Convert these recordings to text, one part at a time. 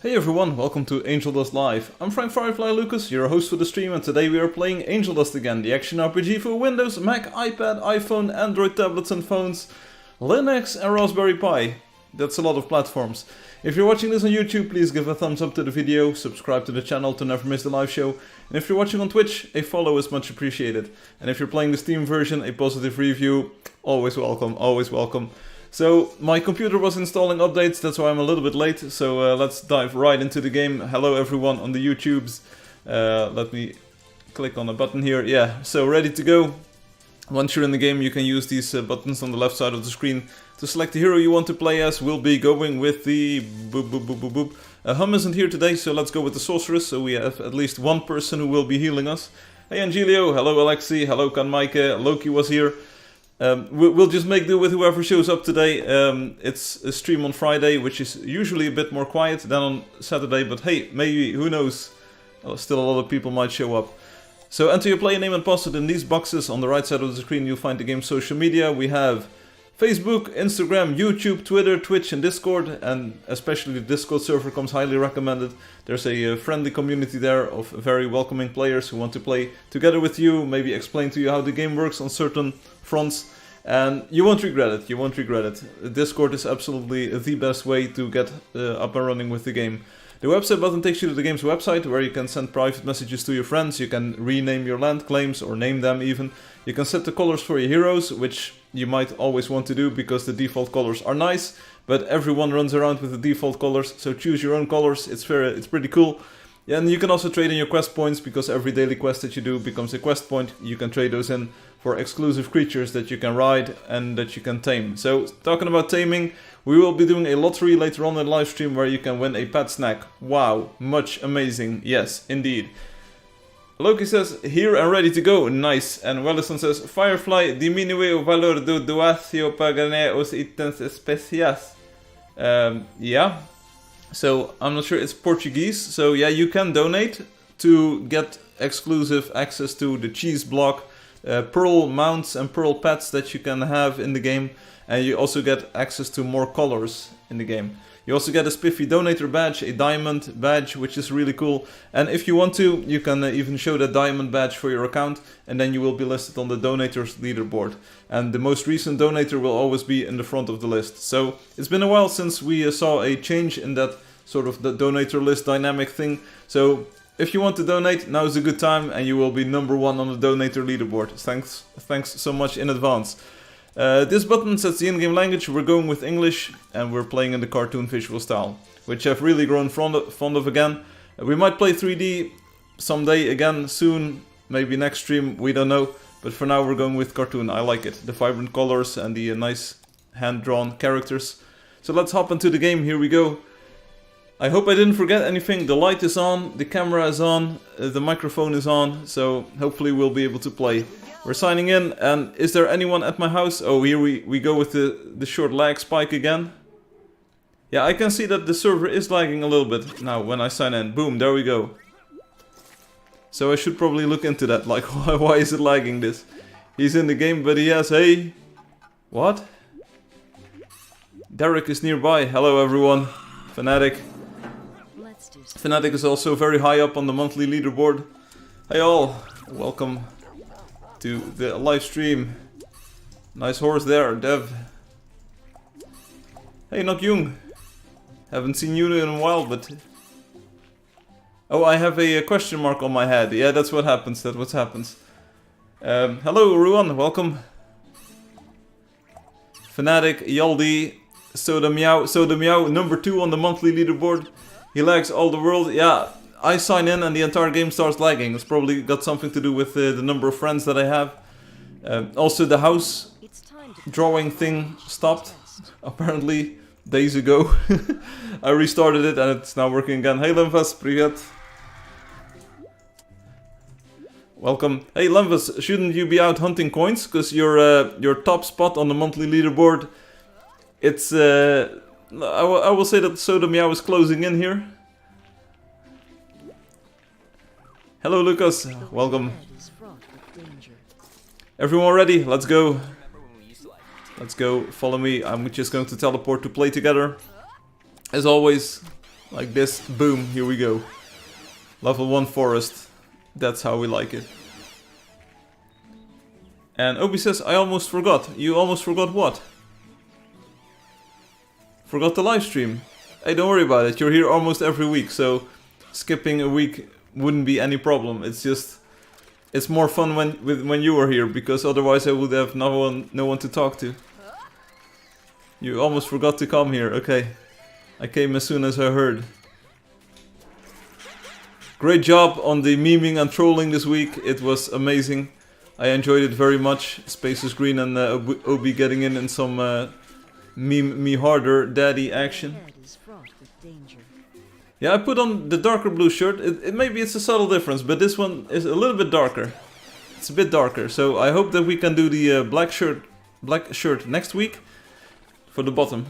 Hey everyone, welcome to Angeldust Live. I'm Firefly Lucas, your host for the stream, and today we are playing Angeldust again, the action RPG for Windows, Mac, iPad, iPhone, Android tablets and phones, Linux and Raspberry Pi. That's a lot of platforms. If you're watching this on YouTube, please give a thumbs up to the video, subscribe to the channel to never miss the live show, and if you're watching on Twitch, a follow is much appreciated. And if you're playing the Steam version, a positive review, always welcome, always welcome. So, my computer was installing updates, that's why I'm a little bit late, so let's dive right into the game. Hello everyone on the YouTubes. Let me click on a button here. Yeah, so ready to go. Once you're in the game, you can use these buttons on the left side of the screen to select the hero you want to play as. We'll be going with the boop boop boop boop boop. Hum isn't here today, so let's go with the sorceress, so we have at least one person who will be healing us. Hey Angelio, hello Alexi, hello Kanmaike, Loki was here. We'll just make do with whoever shows up today. It's a stream on Friday, which is usually a bit more quiet than on Saturday, but hey, maybe, who knows, still a lot of people might show up. So enter your player name and password in these boxes. On the right side of the screen you'll find the game's social media. We have Facebook, Instagram, YouTube, Twitter, Twitch and Discord, and especially the Discord server comes highly recommended. There's a friendly community there of very welcoming players who want to play together with you, maybe explain to you how the game works on certain fronts, and you won't regret it, you won't regret it. Discord is absolutely the best way to get up and running with the game. The website button takes you to the game's website, where you can send private messages to your friends, you can rename your land claims, or name them even. You can set the colors for your heroes, which you might always want to do, because the default colors are nice, but everyone runs around with the default colors, so choose your own colors, it's pretty cool. Yeah, and you can also trade in your quest points, because every daily quest that you do becomes a quest point. You can trade those in for exclusive creatures that you can ride and that you can tame. So, talking about taming, we will be doing a lottery later on in the live stream where you can win a pet snack. Wow, much amazing. Yes, indeed. Loki says, here and ready to go. Nice. And Wellison says, Firefly diminue o valor do doacio para ganhar os itens especiais. Yeah. So, I'm not sure, it's Portuguese. So, yeah, you can donate to get exclusive access to the cheese block, pearl mounts and pearl pets that you can have in the game. And you also get access to more colors in the game. You also get a spiffy donator badge, a diamond badge, which is really cool. And if you want to, you can even show that diamond badge for your account, and then you will be listed on the donators leaderboard. And the most recent donator will always be in the front of the list. So it's been a while since we saw a change in that sort of the donator list dynamic thing. So if you want to donate, now is a good time, and you will be number one on the donator leaderboard. Thanks so much in advance. This button sets the in-game language. We're going with English, and we're playing in the cartoon visual style, which I've really grown fond of again. We might play 3D someday again, soon, maybe next stream, we don't know. But for now we're going with cartoon, I like it. The vibrant colors and the nice hand-drawn characters. So let's hop into the game, here we go. I hope I didn't forget anything. The light is on, the camera is on, the microphone is on, so hopefully we'll be able to play. We're signing in, and is there anyone at my house? Oh, here we go with the short lag spike again. Yeah, I can see that the server is lagging a little bit now when I sign in. Boom, there we go. So I should probably look into that, like why is it lagging this? He's in the game, but he has hey... What? Derek is nearby. Hello everyone. Fnatic. Fnatic is also very high up on the monthly leaderboard. Hey all, welcome to the live stream. Nice horse there, Dev. Hey, not Jung. Haven't seen you in a while, but... Oh, I have a question mark on my head. Yeah, that's what happens, that's what happens. Hello, Ruan, welcome. Fnatic, Yaldi, Soda Meow, number 2 on the monthly leaderboard. He lags all the world. Yeah, I sign in and the entire game starts lagging. It's probably got something to do with the number of friends that I have. Also the house drawing thing stopped, apparently, days ago. I restarted it and it's now working again. Hey Lemvas, привет. Welcome. Hey Lemvas, shouldn't you be out hunting coins? Because your top spot on the monthly leaderboard, it's... I will say that Soda Meow is closing in here. Hello Lucas, welcome. Everyone ready? Let's go. Let's go, follow me. I'm just going to teleport to play together. As always, Like this, boom, here we go. Level 1 forest. That's how we like it. And Obi says, I almost forgot. You almost forgot what? Forgot the live stream. Hey, don't worry about it. You're here almost every week, so skipping a week wouldn't be any problem. It's just, it's more fun when you were here, because otherwise I would have no one to talk to. You almost forgot to come here. Okay. I came as soon as I heard. Great job on the memeing and trolling this week. It was amazing. I enjoyed it very much. Space is Green and Obi getting in some meme me harder daddy action. Yeah, I put on the darker blue shirt. Maybe it's a subtle difference, but this one is a little bit darker. It's a bit darker. So I hope that we can do the black shirt next week for the bottom.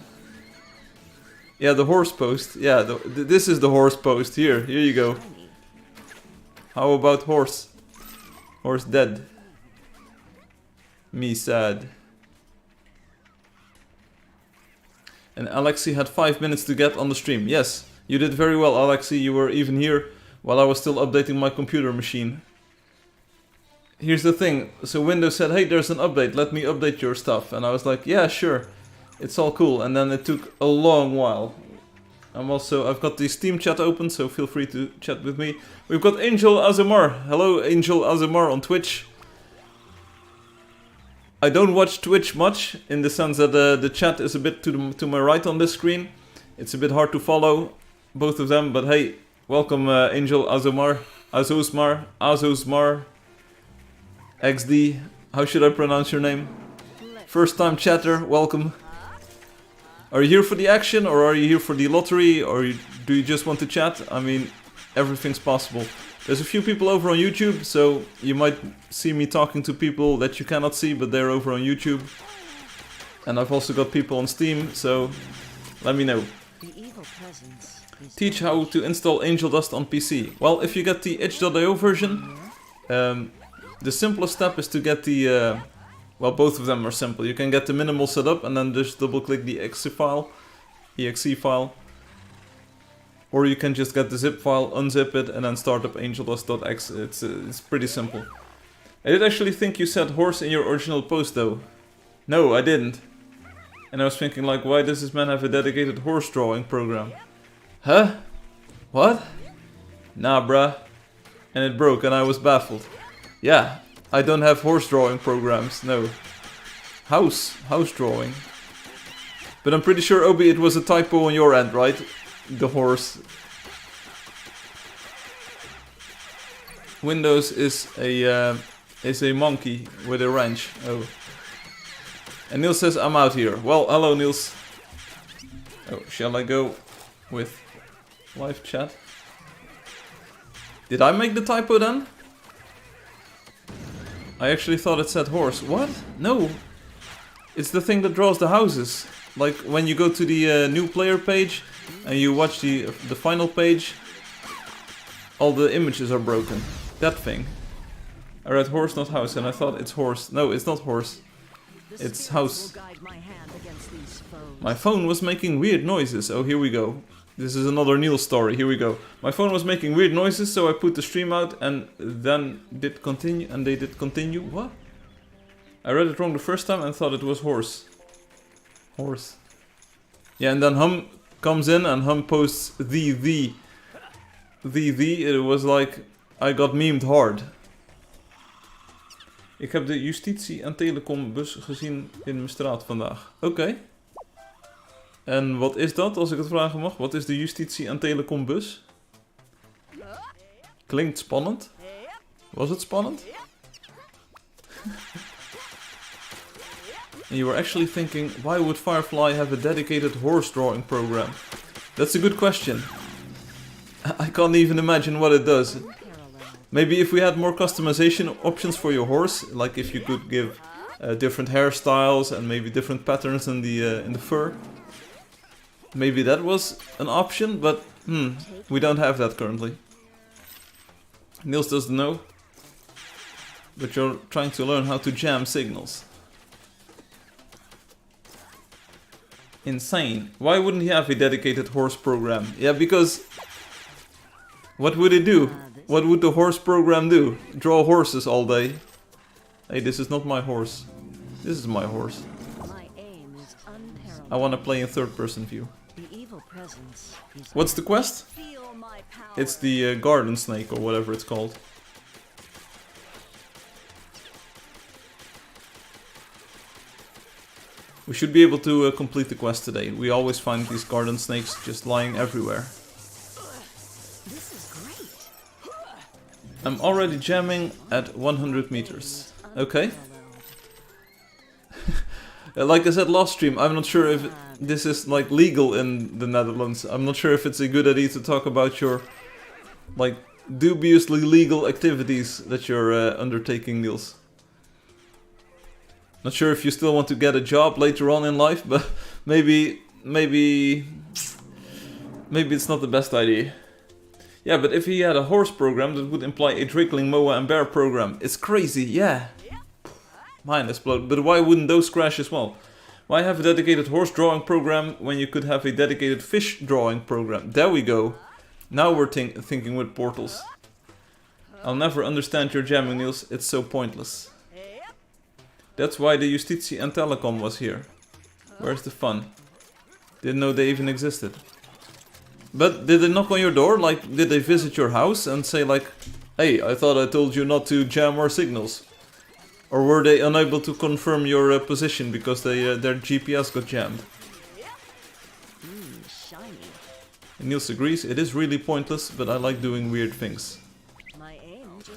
Yeah, the horse post. Yeah, this is the horse post. Here you go. How about horse? Horse dead. Me sad. And Alexi had 5 minutes to get on the stream. Yes, you did very well, Alexi. You were even here while I was still updating my computer machine. Here's the thing. So Windows said, hey, there's an update. Let me update your stuff. And I was like, yeah, sure. It's all cool, and then it took a long while. I've got the Steam chat open, so feel free to chat with me. We've got Angel Azamar. Hello, Angel Azamar on Twitch. I don't watch Twitch much, in the sense that the chat is a bit to my right on this screen. It's a bit hard to follow, both of them, but hey, welcome Angel Azamar. Azosmar. XD. How should I pronounce your name? First time chatter, welcome. Are you here for the action, or are you here for the lottery, or do you just want to chat? I mean, everything's possible. There's a few people over on YouTube, so you might see me talking to people that you cannot see, but they're over on YouTube. And I've also got people on Steam, so let me know. Teach how to install Angeldust on PC. Well, if you get the itch.io version, the simplest step is to get the... well, both of them are simple. You can get the minimal setup and then just double click the exe file. Or you can just get the zip file, unzip it, and then start up angeldust.exe. It's pretty simple. I did actually think you said horse in your original post though. No, I didn't. And I was thinking like, why does this man have a dedicated horse drawing program? Huh? What? Nah, bruh. And it broke and I was baffled. Yeah, I don't have horse drawing programs, no. House drawing. But I'm pretty sure, Obi, it was a typo on your end, right? The horse. Windows is a monkey with a wrench. Oh. And Niels says, I'm out here. Well, hello, Niels. Oh, shall I go with live chat? Did I make the typo then? I actually thought it said horse. What? No. It's the thing that draws the houses. Like when you go to the new player page and you watch the final page, all the images are broken. That thing. I read horse, not house, and I thought it's horse. No, it's not horse. It's house. My phone was making weird noises. Oh, here we go. This is another Neil story. Here we go. My phone was making weird noises, so I put the stream out and then did continue, and they did continue. What? I read it wrong the first time and thought it was horse. Horse. Yeah, and then Hum comes in and Hum posts the. It was like, I got memed hard. Ik heb de justitie- en telecombus gezien in mijn straat vandaag. Oké. En wat is dat, als ik het vragen mag? Wat is de justitie- en telecombus? Klinkt spannend. Was het spannend? And you were actually thinking, why would Firefly have a dedicated horse drawing program? That's a good question. I can't even imagine what it does. Maybe if we had more customization options for your horse, like if you could give different hairstyles and maybe different patterns in the fur. Maybe that was an option, but we don't have that currently. Niels doesn't know, but you're trying to learn how to jam signals. Insane. Why wouldn't he have a dedicated horse program? Yeah, because... What would it do? What would the horse program do? Draw horses all day. Hey, this is not my horse. This is my horse. I want to play in third-person view. What's the quest? It's the garden snake or whatever it's called. We should be able to complete the quest today. We always find these garden snakes just lying everywhere. I'm already jamming at 100 meters. Okay. Like I said last stream, I'm not sure if this is like legal in the Netherlands. I'm not sure if it's a good idea to talk about your like dubiously legal activities that you're undertaking, Niels. Not sure if you still want to get a job later on in life, but maybe it's not the best idea. Yeah, but if he had a horse program, that would imply a Drakeling, Moa and Bear program. It's crazy, yeah. Mind explode. But why wouldn't those crash as well? Why have a dedicated horse drawing program when you could have a dedicated fish drawing program? There we go. Now we're thinking with portals. I'll never understand your jamming, Niels. It's so pointless. That's why the Justitie and Telecom was here. Where's the fun? Didn't know they even existed. But did they knock on your door? Like, did they visit your house and say like, hey, I thought I told you not to jam our signals? Or were they unable to confirm your position because their GPS got jammed? And Niels agrees, it is really pointless, but I like doing weird things.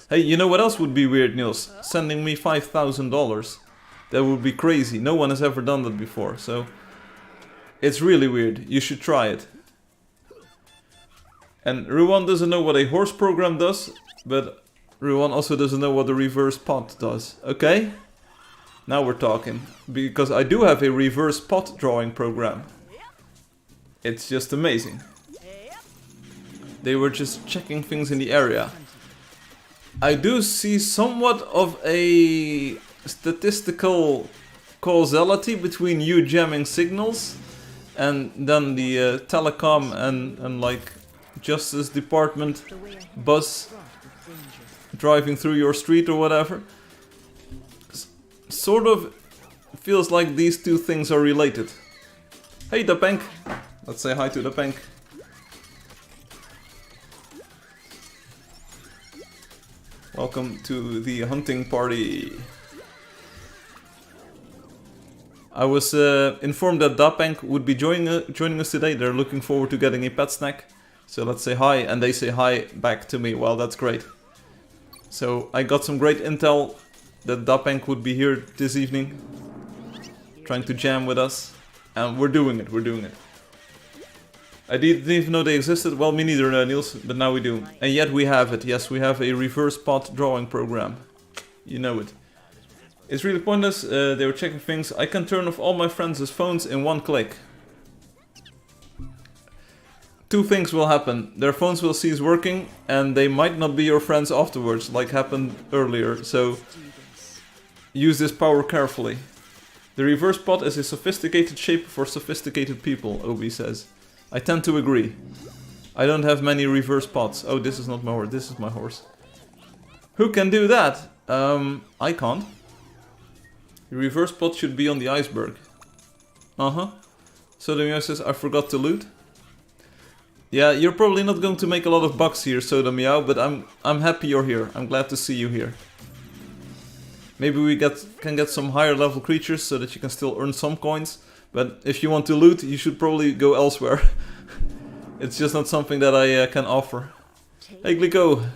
Hey, you know what else would be weird, Niels? Sending me $5,000. That would be crazy. No one has ever done that before, so... It's really weird. You should try it. And Ruan doesn't know what a horse program does, but Ruan also doesn't know what a reverse pot does. Okay? Now we're talking. Because I do have a reverse pot drawing program. It's just amazing. They were just checking things in the area. I do see somewhat of a statistical causality between you jamming signals and then the telecom and like Justice Department bus driving through your street or whatever. Sort of feels like these two things are related. Hey Dapenk! Let's say hi to Dapenk. Welcome to the hunting party. I was informed that Dapenk would be joining us today. They're looking forward to getting a pet snack. So let's say hi, and they say hi back to me. Well, that's great. So I got some great intel that Dapenk would be here this evening, trying to jam with us. And we're doing it, we're doing it. I didn't even know they existed. Well, me neither, Niels, but now we do. And yet we have it. Yes, we have a reverse pot drawing program. You know it. It's really pointless. They were checking things. I can turn off all my friends' phones in one click. Two things will happen. Their phones will cease working, and they might not be your friends afterwards, like happened earlier. So use this power carefully. The reverse pot is a sophisticated shape for sophisticated people, Obi says. I tend to agree. I don't have many reverse pots. Oh, this is not my horse. This is my horse. Who can do that? I can't. The reverse pot should be on the iceberg. Uh-huh. Sodomio says, I forgot to loot. Yeah, you're probably not going to make a lot of bucks here, Sodomio, but I'm happy you're here. I'm glad to see you here. Maybe we can get some higher level creatures so that you can still earn some coins. But if you want to loot, you should probably go elsewhere. It's just not something that I can offer. Hey Glico!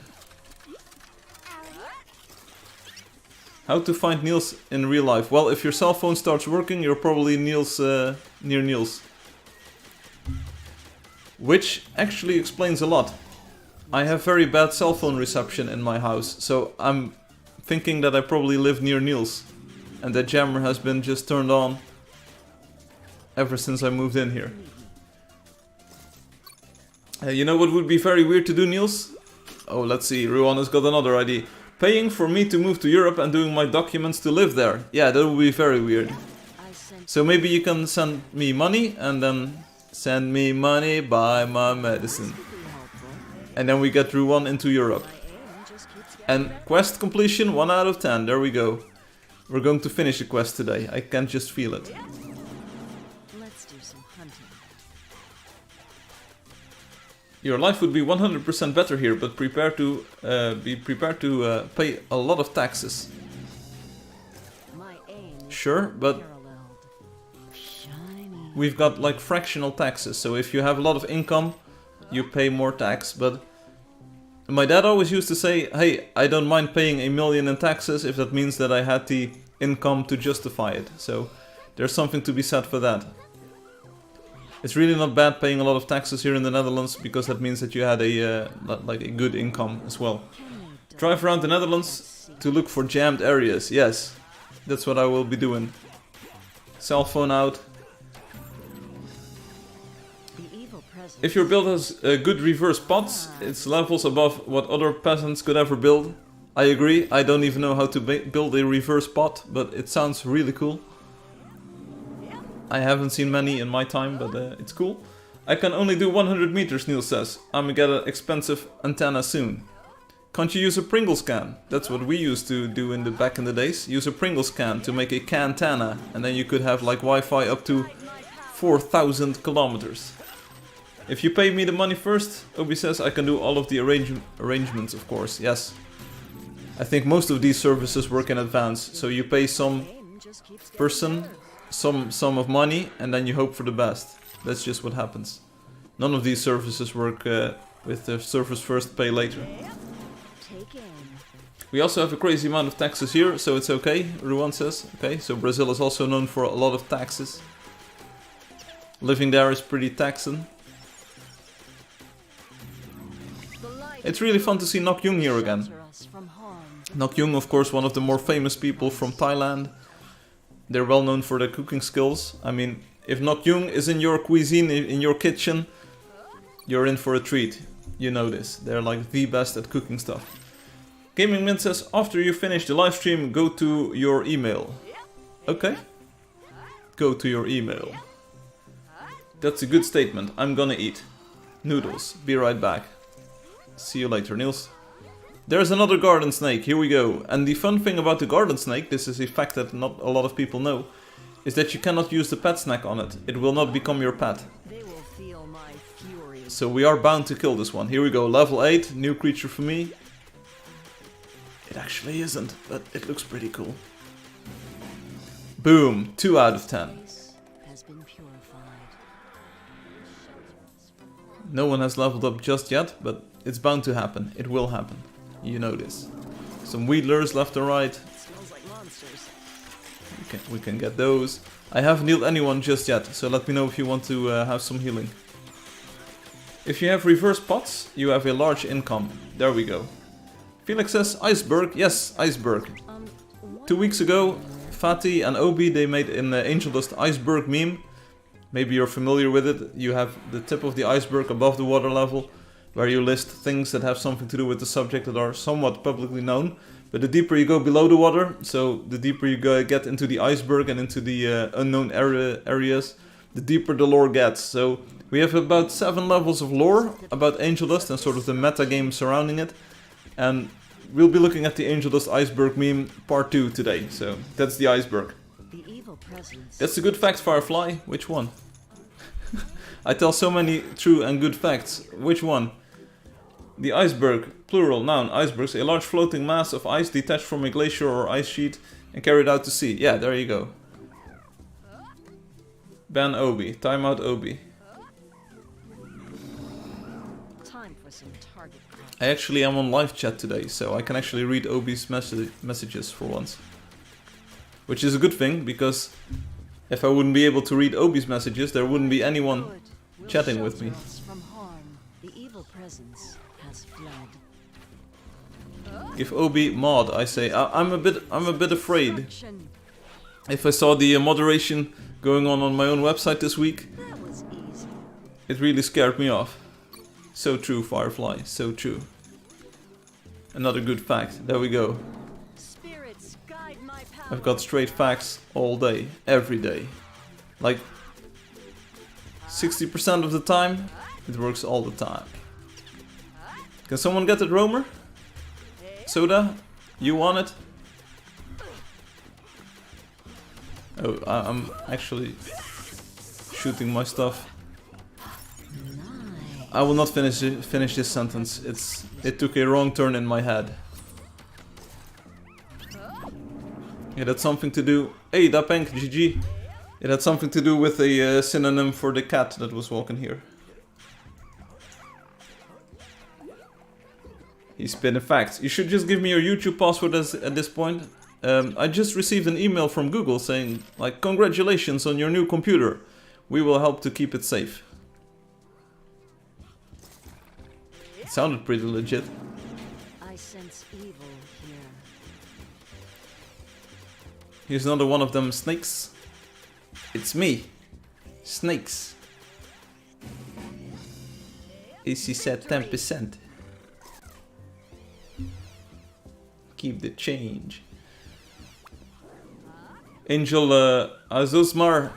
How to find Niels in real life? Well, if your cell phone starts working, you're probably near Niels. Which actually explains a lot. I have very bad cell phone reception in my house, so I'm thinking that I probably live near Niels. And that jammer has been just turned on ever since I moved in here. You know what would be very weird to do, Niels? Oh, let's see, Ruan has got another idea. Paying for me to move to Europe and doing my documents to live there. Yeah, that would be very weird. So maybe you can send me money and then send me money, buy my medicine. And then we get through one into Europe. And quest completion 1 out of 10, there we go. We're going to finish the quest today, I can just feel it. Let's do some hunting. Your life would be 100% better here, but be prepared to pay a lot of taxes. My aim is Sure, but paralleled. Shiny. we've got like fractional taxes, so if you have a lot of income, you pay more tax, but my dad always used to say, hey, I don't mind paying $1 million in taxes if that means that I had the income to justify it. So there's something to be said for that. It's really not bad paying a lot of taxes here in the Netherlands because that means that you had a like a good income as well. Drive around the Netherlands to look for jammed areas. Yes, that's what I will be doing. Cell phone out. If your build has good reverse pots, it's levels above what other peasants could ever build. I agree, I don't even know how to build a reverse pot, but it sounds really cool. I haven't seen many in my time, but it's cool. I can only do 100 meters, Neil says. I'm gonna get an expensive antenna soon. Can't you use a Pringles can? That's what we used to do in the back in the days. Use a Pringles can to make a can-tanna, and then you could have like Wi-Fi up to 4,000 kilometers. If you pay me the money first, Obi says, I can do all of the arrangements, of course, yes. I think most of these services work in advance, so you pay some person some sum of money and then you hope for the best. That's just what happens. None of these services work with the service first, pay later. We also have a crazy amount of taxes here, so it's okay, Ruan says. Okay, so Brazil is also known for a lot of taxes. Living there is pretty taxing. It's really fun to see Nok Jung here again. Nok Jung, of course, one of the more famous people from Thailand. They're well known for their cooking skills. I mean, if Nok Jung is in your cuisine, in your kitchen, you're in for a treat. You know this. They're like the best at cooking stuff. Gaming Min says, after you finish the live stream, go to your email. Okay. Go to your email. That's a good statement. I'm gonna eat. Noodles. Be right back. See you later, Niels. There's another garden snake. Here we go. And the fun thing about the garden snake, this is a fact that not a lot of people know, is that you cannot use the pet snack on it. It will not become your pet. So we are bound to kill this one. Here we go. Level 8. New creature for me. It actually isn't, but it looks pretty cool. Boom. 2 out of 10. No one has leveled up just yet, but it's bound to happen. It will happen. You know this. Some wheatlers left and right. We can get those. I haven't healed anyone just yet, so let me know if you want to have some healing. If you have reverse pots, you have a large income. There we go. Felix says, ICEBERG. Yes, ICEBERG. 2 weeks ago, Fatih and Obi, they made an Angeldust ICEBERG meme. Maybe you're familiar with it. You have the tip of the iceberg above the water level, where you list things that have something to do with the subject that are somewhat publicly known. But the deeper you go below the water, so the deeper you get into the iceberg and into the unknown areas, the deeper the lore gets. So we have about 7 levels of lore about Angeldust and sort of the metagame surrounding it. And we'll be looking at the Angeldust iceberg meme part 2 today. So that's the iceberg. That's a good fact, Firefly. Which one? I tell so many true and good facts. Which one? The iceberg, plural, noun, icebergs, a large floating mass of ice detached from a glacier or ice sheet and carried out to sea. Yeah, there you go. Ban Obi. Timeout Obi. I actually am on live chat today, so I can actually read Obi's messages for once. Which is a good thing, because if I wouldn't be able to read Obi's messages, there wouldn't be anyone chatting with me. Give Obi mod, I say. I'm a bit afraid. If I saw the moderation going on my own website this week, it really scared me off. So true, Firefly, so true. Another good fact, there we go. I've got straight facts all day, every day. Like 60% of the time, it works all the time. Can someone get it, Roamer? Soda? You want it? Oh, I'm actually shooting my stuff. I will not finish this sentence. It took a wrong turn in my head. It had something to do... Hey, Dapenk, GG. It had something to do with a synonym for the cat that was walking here. He's spitting facts. You should just give me your YouTube password at this point. I just received an email from Google saying, like, congratulations on your new computer. We will help to keep it safe. It sounded pretty legit. I sense evil here. Here's another one of them snakes. It's me. Snakes. AC said 10%. Keep the change. Angel Azuzmar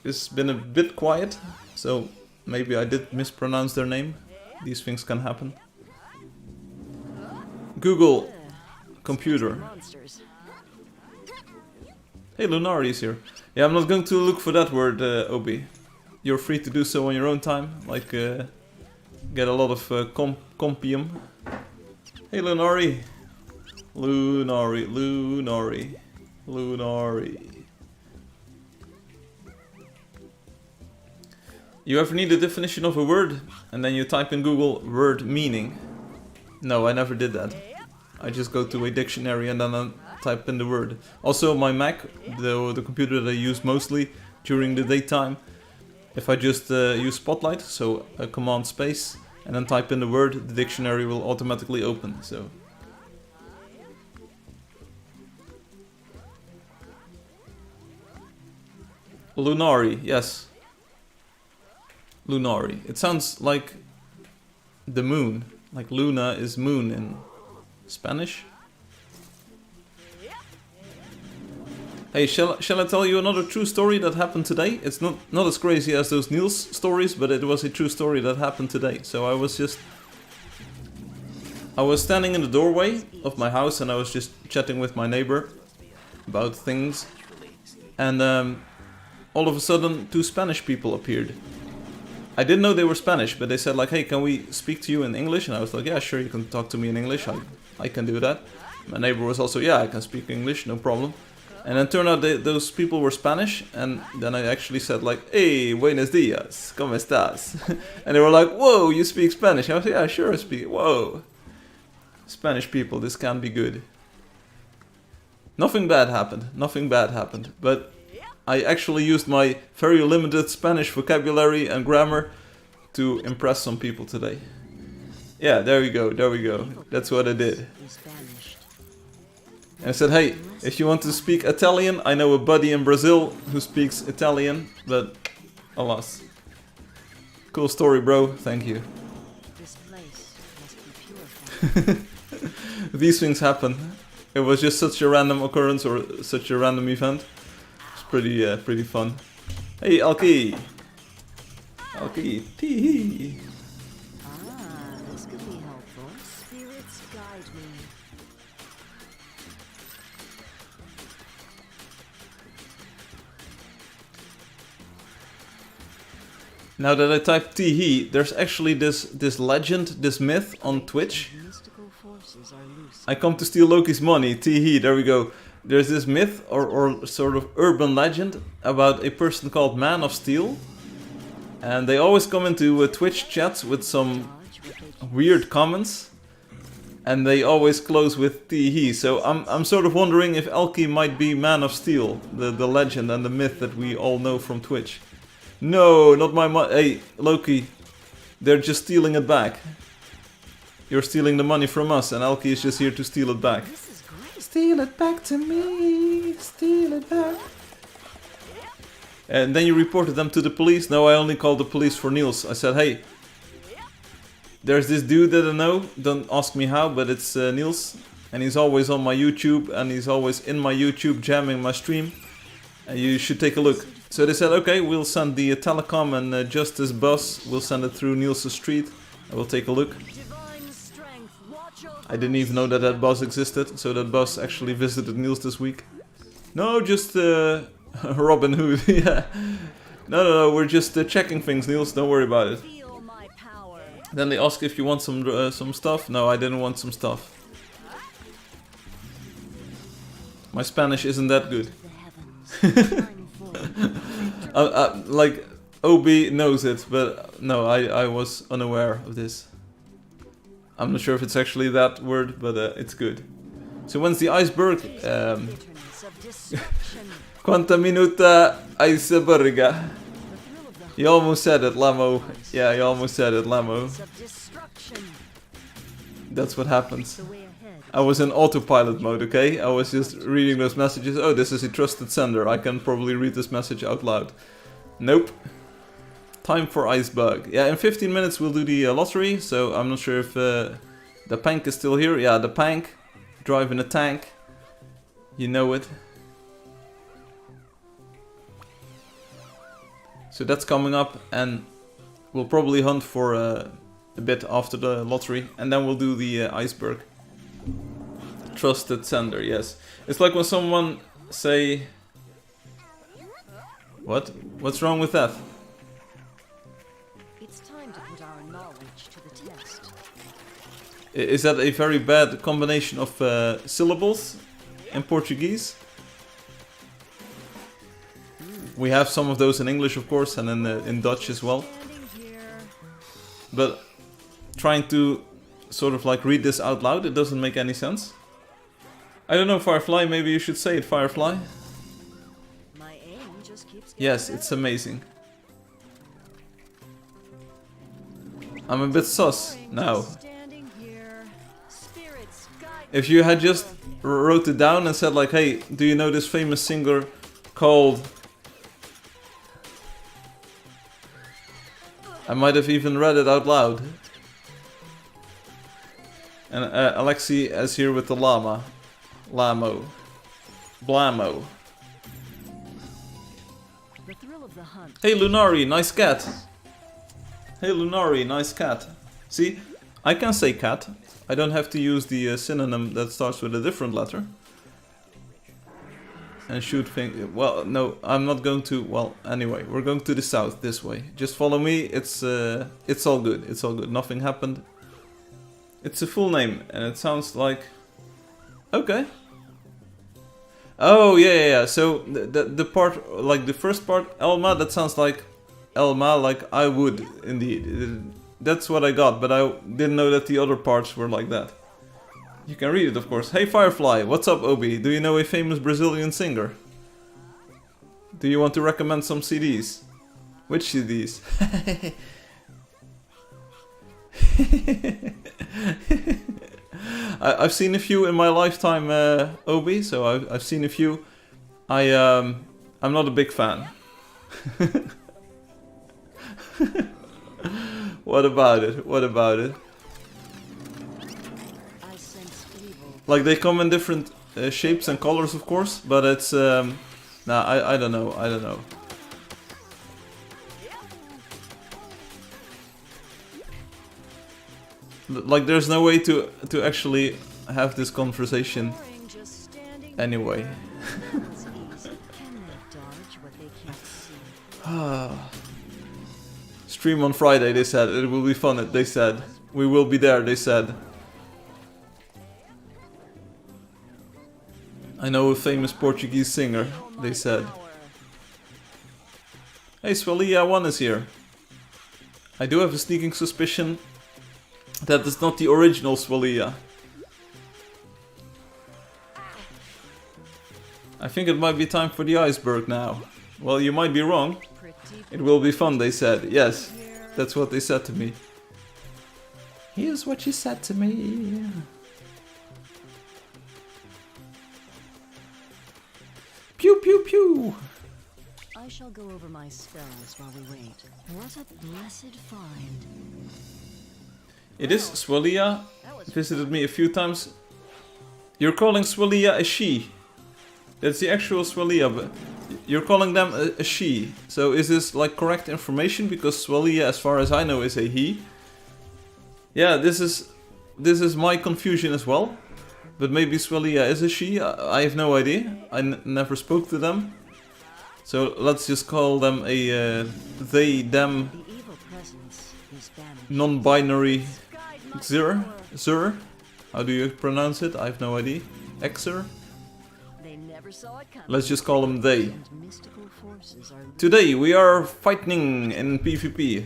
has been a bit quiet, so maybe I did mispronounce their name. These things can happen. Google computer. Monsters. Hey, Lunari is here. Yeah, I'm not going to look for that word, Obi. You're free to do so on your own time, like get a lot of compium. Hey, Lunari. Lunari, Lunari, Lunari. You ever need a definition of a word and then you type in Google word meaning? No, I never did that. I just go to a dictionary and then I type in the word. Also, my Mac, the computer that I use mostly during the daytime, if I just use Spotlight, so a command space, and then type in the word, the dictionary will automatically open. So. Lunari, yes. Lunari. It sounds like the moon. Like Luna is moon in Spanish. Hey, shall I tell you another true story that happened today? It's not as crazy as those Niels stories, but it was a true story that happened today. So I was standing in the doorway of my house and I was just chatting with my neighbor about things. And all of a sudden, two Spanish people appeared. I didn't know they were Spanish, but they said like, hey, can we speak to you in English? And I was like, yeah, sure, you can talk to me in English. I can do that. My neighbor was also, yeah, I can speak English, no problem. And then turned out those people were Spanish. And then I actually said like, hey, buenos dias, ¿cómo estás? And they were like, whoa, you speak Spanish? I was like, yeah, sure, I speak. Whoa. Spanish people, this can be good. Nothing bad happened. Nothing bad happened. But I actually used my very limited Spanish vocabulary and grammar to impress some people today. Yeah, there we go, there we go. That's what I did. And I said, hey, if you want to speak Italian, I know a buddy in Brazil who speaks Italian, but alas. Cool story, bro. Thank you. This place must be purified. These things happen. It was just such a random occurrence or such a random event. It's pretty fun. Hey, Alki. Alki. Tee-hee. Ah, this could be helpful. Spirits guide me. Now that I type tee-hee, there's actually this legend, this myth on Twitch. Mystical forces are loose. I come to steal Loki's money, tee-hee, there we go. There's this myth or sort of urban legend about a person called Man of Steel. And they always come into Twitch chats with some weird comments. And they always close with tee-hee. So I'm sort of wondering if Elki might be Man of Steel, the legend and the myth that we all know from Twitch. No, not my money. Hey, Loki, they're just stealing it back. You're stealing the money from us, and Elki is just here to steal it back. This is great. Steal it back to me, steal it back. And then you reported them to the police. No, I only called the police for Niels. I said, hey, there's this dude that I know. Don't ask me how, but it's Niels. And he's always on my YouTube, and he's always in my YouTube jamming my stream. and you should take a look. So they said, okay, we'll send the telecom and justice bus. We'll send it through Nielsen Street. I will take a look. I didn't even know that that bus existed, so that bus actually visited Niels this week. No, just Robin Hood, yeah. No, we're just checking things, Niels, don't worry about it. Then they ask if you want some stuff. No, I didn't want some stuff. My Spanish isn't that good. Like, OB knows it, but no, I was unaware of this. I'm not sure if it's actually that word, but it's good. So when's the iceberg? Quanta minuta ICEBERG? You almost said it, Lamo. Yeah, you almost said it, Lamo. That's what happens. I was in autopilot mode, okay? I was just reading those messages. Oh, this is a trusted sender. I can probably read this message out loud. Nope. Time for ICEBERG. Yeah, in 15 minutes we'll do the lottery, so I'm not sure if the Pank is still here. Yeah, the Pank. Driving a tank. You know it. So that's coming up, and we'll probably hunt for a bit after the lottery, and then we'll do the iceberg. Trusted sender, yes. It's like when someone say... What? What's wrong with that? It's time to put our knowledge to the test. Is that a very bad combination of syllables in Portuguese? We have some of those in English, of course, and in Dutch as well. But trying to sort of like read this out loud, it doesn't make any sense. I don't know, Firefly, maybe you should say it, Firefly. My aim just keeps Yes, it's amazing. I'm a bit sus now. If you had just wrote it down and said like, hey, do you know this famous singer called... I might have even read it out loud. And Alexi is here with the llama. Lamo. Blamo. The thrill of the hunt. Hey Lunari, nice cat. Hey Lunari, nice cat. See, I can say cat. I don't have to use the synonym that starts with a different letter. And shoot things. Well, no, I'm not going to. Well, anyway, we're going to the south this way. Just follow me. It's all good. It's all good. Nothing happened. It's a full name, and it sounds like. Okay. Oh yeah. So the part, like the first part, Elma. That sounds like Elma. Like I would indeed. That's what I got, but I didn't know that the other parts were like that. You can read it, of course. Hey Firefly, what's up, Obi? Do you know a famous Brazilian singer? Do you want to recommend some CDs? Which CDs? I've seen a few in my lifetime, Obi. So I've seen a few. I'm not a big fan. What about it? What about it? Like they come in different shapes and colors, of course, but it's nah, I don't know. I don't know. Like there's no way to actually have this conversation anyway. Stream on Friday, they said. It will be fun, they said. We will be there, they said. I know a famous Portuguese singer, they said. Hey, Swalia 1 is here. I do have a sneaking suspicion that it's not the original Swalia. I think it might be time for the iceberg now. Well, you might be wrong. It will be fun, they said. Yes, that's what they said to me. Here's what you said to me. Pew pew pew! I shall go over my spells while we wait. What a blessed find. It is Swalia. Visited me a few times. You're calling Swalia a she. That's the actual Swalia, but You're calling them a she. So is this like correct information? Because Swalia, as far as I know, is a he. Yeah, this is my confusion as well. But maybe Swalia is a she. I have no idea. I never spoke to them. So let's just call them a they, them, non-binary Xur. How do you pronounce it? I have no idea. Xur? Let's just call them they. Today we are fighting in PvP.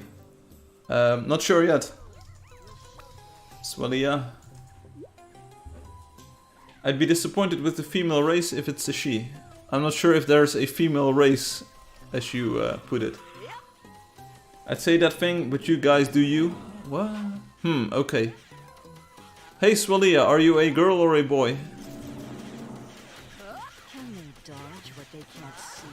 Not sure yet. Swalia. I'd be disappointed with the female race if it's a she. I'm not sure if there's a female race, as you put it. I'd say that thing, but you guys do you? What? Okay. Hey Swalia, are you a girl or a boy? Can they dodge what they can't see?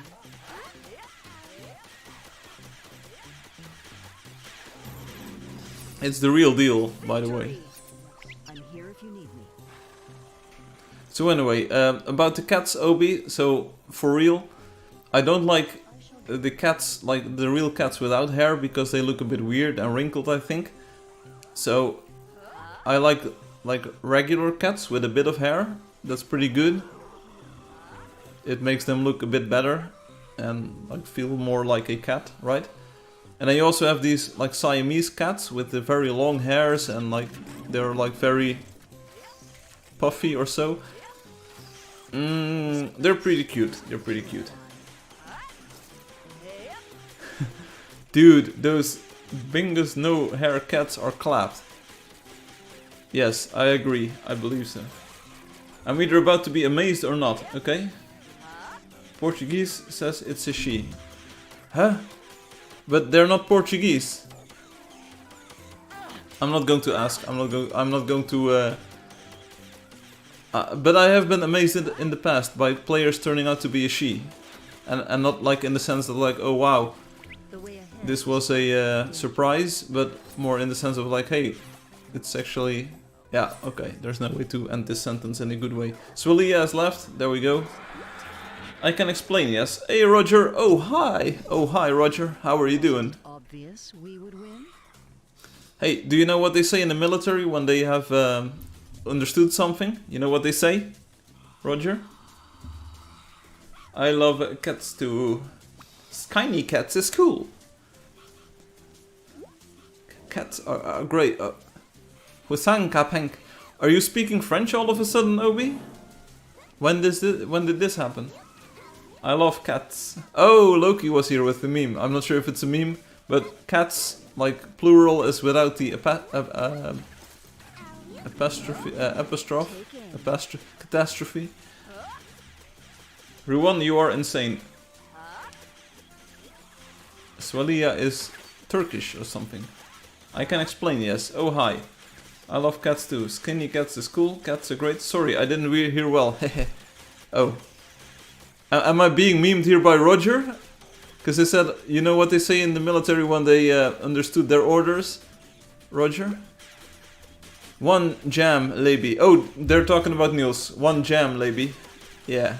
It's the real deal, by the way. I'm here if you need me. So anyway, about the cats, Obi, so for real, I don't like the cats, like the real cats without hair, because they look a bit weird and wrinkled, I think. So I like regular cats with a bit of hair. That's pretty good. It makes them look a bit better and like feel more like a cat, right? And then you also have these like Siamese cats with the very long hairs and like they're like very puffy or so. They're pretty cute. They're pretty cute. Dude, those Bingus no hair cats are clapped. Yes, I agree. I believe so. I'm either about to be amazed or not, okay? Portuguese says it's a she. Huh? But they're not Portuguese. I'm not going to ask. I'm not going to but I have been amazed in the past by players turning out to be a she. And not like in the sense of like, oh wow, this was a surprise, but more in the sense of like, hey, it's actually... Yeah, okay, there's no way to end this sentence in a good way. Swalia has left, there we go. I can explain, yes. Hey Roger, oh hi! Oh hi Roger, how are you doing? Obvious we would win. Hey, do you know what they say in the military when they have understood something? You know what they say? Roger? I love cats too. Skinny cats is cool. Cats are great. Husang Kapeng. Are you speaking French all of a sudden, Obi? When did this happen? I love cats. Oh, Loki was here with the meme. I'm not sure if it's a meme, but cats, like plural, is without the catastrophe. Ruan, you are insane. Swalia is Turkish or something. I can explain, yes. Oh, hi. I love cats too. Skinny cats is cool. Cats are great. Sorry, I didn't hear well. Oh. Am I being memed here by Roger? Because they said, you know what they say in the military when they understood their orders? Roger? One jam, Laby. Oh, they're talking about Niels. One jam, Laby. Yeah.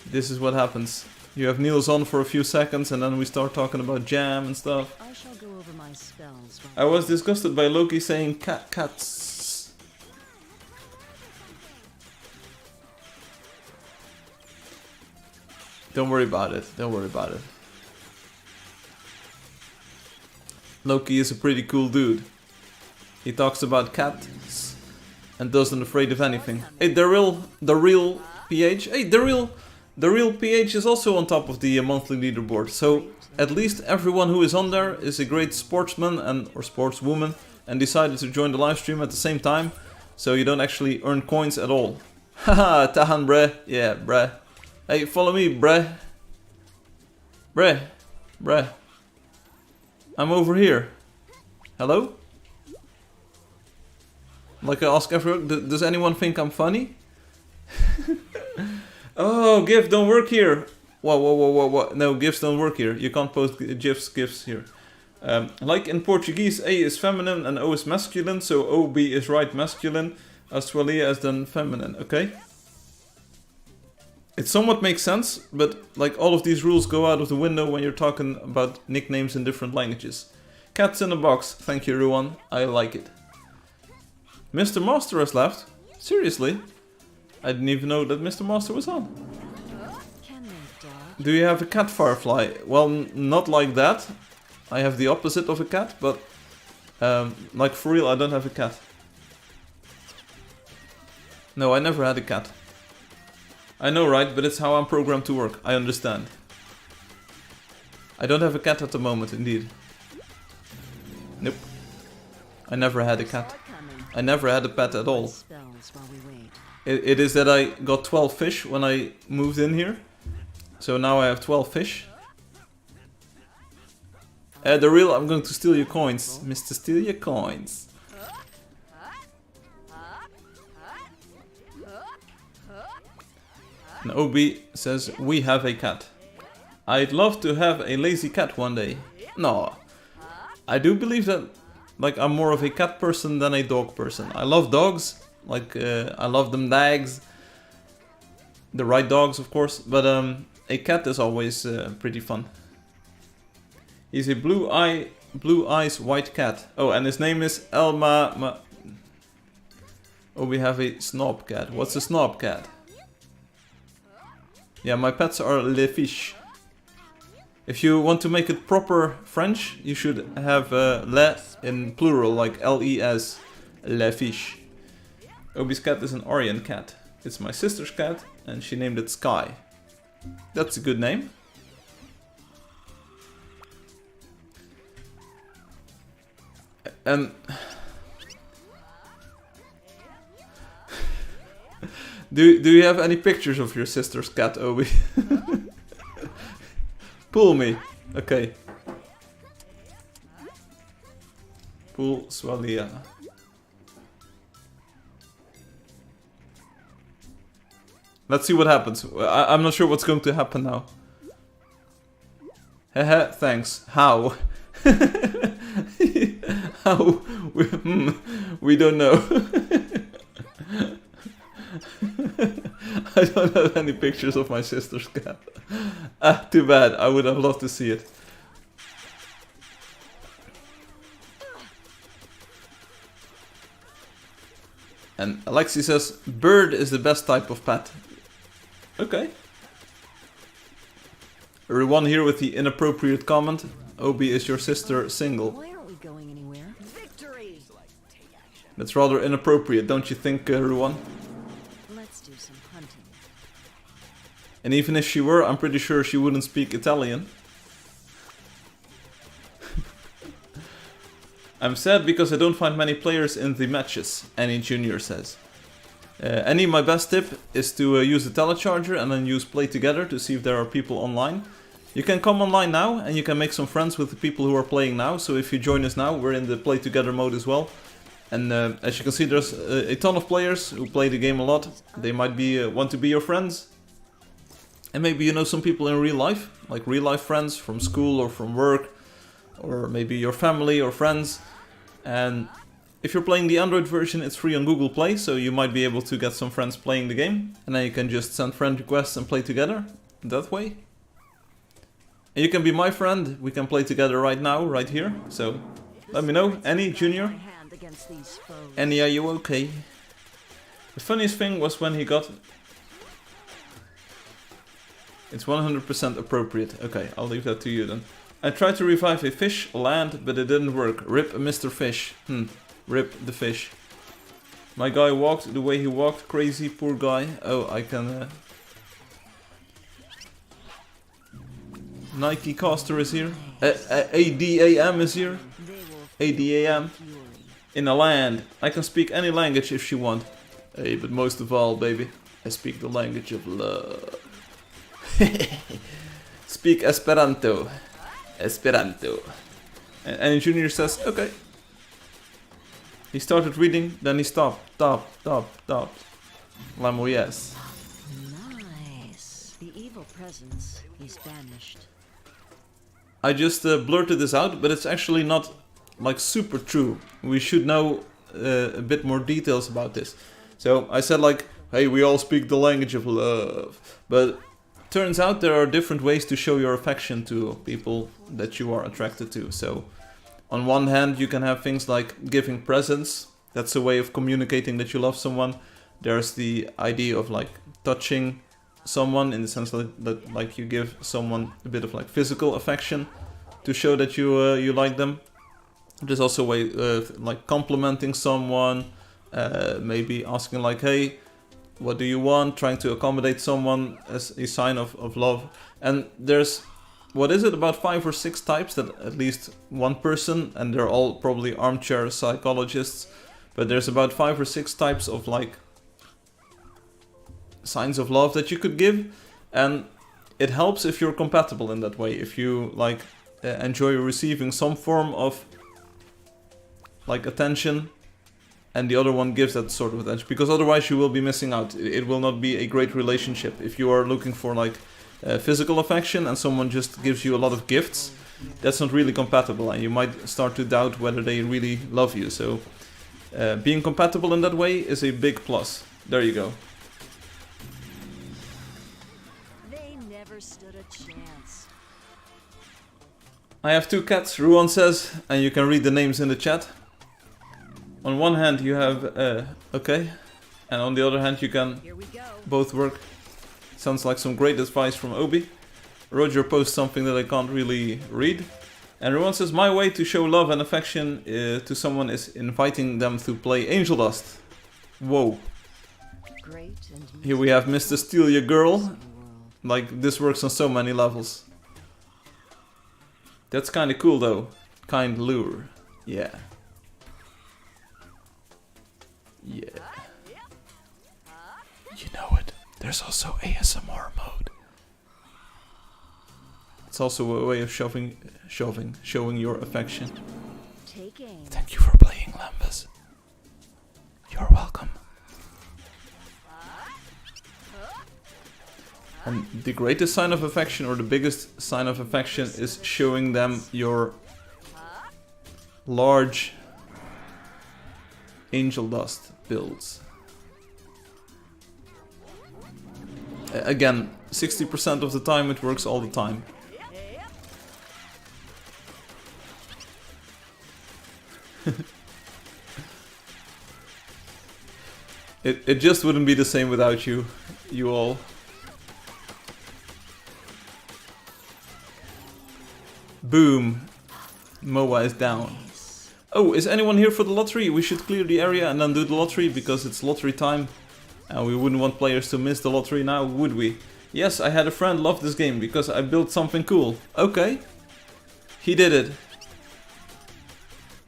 This is what happens. You have Niels on for a few seconds and then we start talking about jam and stuff. I shall go over my spells. I was disgusted by Loki saying cats. Don't worry about it. Don't worry about it. Loki is a pretty cool dude. He talks about cats and doesn't afraid of anything. Hey, the real PH. Hey, the real PH is also on top of the monthly leaderboard. So at least everyone who is on there is a great sportsman or sportswoman and decided to join the live stream at the same time. So you don't actually earn coins at all. Haha, Tahan bre. Yeah, bre. Hey, follow me, bre. Bre. I'm over here. Hello? Like I ask everyone, does anyone think I'm funny? Oh, GIF don't work here. Whoa. No, GIFs don't work here. You can't post GIFs here. Like in Portuguese, A is feminine and O is masculine, so OB is right masculine, Australia is then feminine, okay? It somewhat makes sense, but like all of these rules go out of the window when you're talking about nicknames in different languages. Cats in a box, thank you everyone, I like it. Mr. Master has left? Seriously? I didn't even know that Mr. Master was on. Do you have a cat, Firefly? Well, not like that. I have the opposite of a cat, but like for real, I don't have a cat. No, I never had a cat. I know, right? But it's how I'm programmed to work. I understand. I don't have a cat at the moment, indeed. Nope. I never had a cat. I never had a pet at all. It is that I got 12 fish when I moved in here. So now I have 12 fish. The real, I'm going to steal your coins. Mr. Steal your coins. And OB says, we have a cat. I'd love to have a lazy cat one day. No. I do believe that, like, I'm more of a cat person than a dog person. I love dogs. Like, I love them dags. The right dogs, of course. But a cat is always pretty fun. He's a blue eyes white cat. Oh, and his name is Elma. Oh, we have a snob cat. What's a snob cat? Yeah, my pets are les fiches. If you want to make it proper French, you should have le in plural, like L-E-S, les fiches. Obi's cat is an Aryan cat. It's my sister's cat, and she named it Sky. That's a good name. And do you have any pictures of your sister's cat, Obi? Pull me. Okay. Pull Swalia. Let's see what happens. I'm not sure what's going to happen now. Haha, thanks. How? How? We don't know. I don't have any pictures of my sister's cat. Ah, too bad. I would have loved to see it. And Alexi says, bird is the best type of pet. Okay. Everyone here with the inappropriate comment. Obi, is your sister single? Why aren't we going anywhere? Victory! That's rather inappropriate, don't you think, everyone? Let's do some hunting. And even if she were, I'm pretty sure she wouldn't speak Italian. I'm sad because I don't find many players in the matches, Annie Jr. says. Annie, my best tip is to use the telecharger and then use Play Together to see if there are people online. You can come online now and you can make some friends with the people who are playing now. So if you join us now, we're in the Play Together mode as well. And as you can see, there's a ton of players who play the game a lot. They might be want to be your friends. And maybe you know some people in real life, like real life friends from school or from work. Or maybe your family or friends. And if you're playing the Android version, it's free on Google Play, so you might be able to get some friends playing the game. And then you can just send friend requests and play together that way. And you can be my friend, we can play together right now, right here. So let me know, Annie, Junior. Annie, are you okay? The funniest thing was when he got... It's 100% appropriate. Okay, I'll leave that to you then. I tried to revive a fish, land, but it didn't work. Rip Mr. Fish. Rip the fish. My guy walked the way he walked. Crazy, poor guy. Oh, I can... Nike Caster is here. ADAM is here. ADAM. In a land. I can speak any language if she want. Hey, but most of all, baby, I speak the language of love. Speak Esperanto. Esperanto. And Junior says, okay. He started reading, then he stopped. Stopped. Lamo, yes. Nice. The evil presence is banished. I just blurted this out, but it's actually not like super true. We should know a bit more details about this. So I said like, hey, we all speak the language of love. But turns out there are different ways to show your affection to people that you are attracted to. So on one hand, you can have things like giving presents. That's a way of communicating that you love someone. There's the idea of like touching someone in the sense that like you give someone a bit of like physical affection to show that you like them. There's also a way like complimenting someone, maybe asking like, hey, what do you want? Trying to accommodate someone as a sign of love. And there's, what is it, about 5 or 6 types that at least one person, and they're all probably armchair psychologists, but there's about 5 or 6 types of like signs of love that you could give. And it helps if you're compatible in that way. If you like enjoy receiving some form of like attention, and the other one gives that sort of attention, because otherwise you will be missing out. It will not be a great relationship. If you are looking for like physical affection and someone just gives you a lot of gifts, that's not really compatible, and you might start to doubt whether they really love you. So being compatible in that way is a big plus. There you go. They never stood a chance. I have 2 cats, Ruan says, and you can read the names in the chat. On one hand you have okay, and on the other hand you can both work. Sounds like some great advice from Obi. Roger posts something that I can't really read. And Ruan says, my way to show love and affection to someone is inviting them to play Angeldust. Whoa. Great and Here we have Mr. Steal Your Girl. Like, this works on so many levels. That's kinda cool though. Kind lure. Yeah. Yeah. You know it. There's also ASMR mode. It's also a way of showing your affection. take aim. Thank you for playing, Lambus. You're welcome. And the greatest sign of affection, or the biggest sign of affection, is showing them your large Angeldust builds. Again, 60% of the time it works all the time. It just wouldn't be the same without you all. Boom. Moa is down. Oh, is anyone here for the lottery? We should clear the area and then do the lottery, because it's lottery time. And we wouldn't want players to miss the lottery now, would we? Yes, I had a friend love this game because I built something cool. Okay. He did it.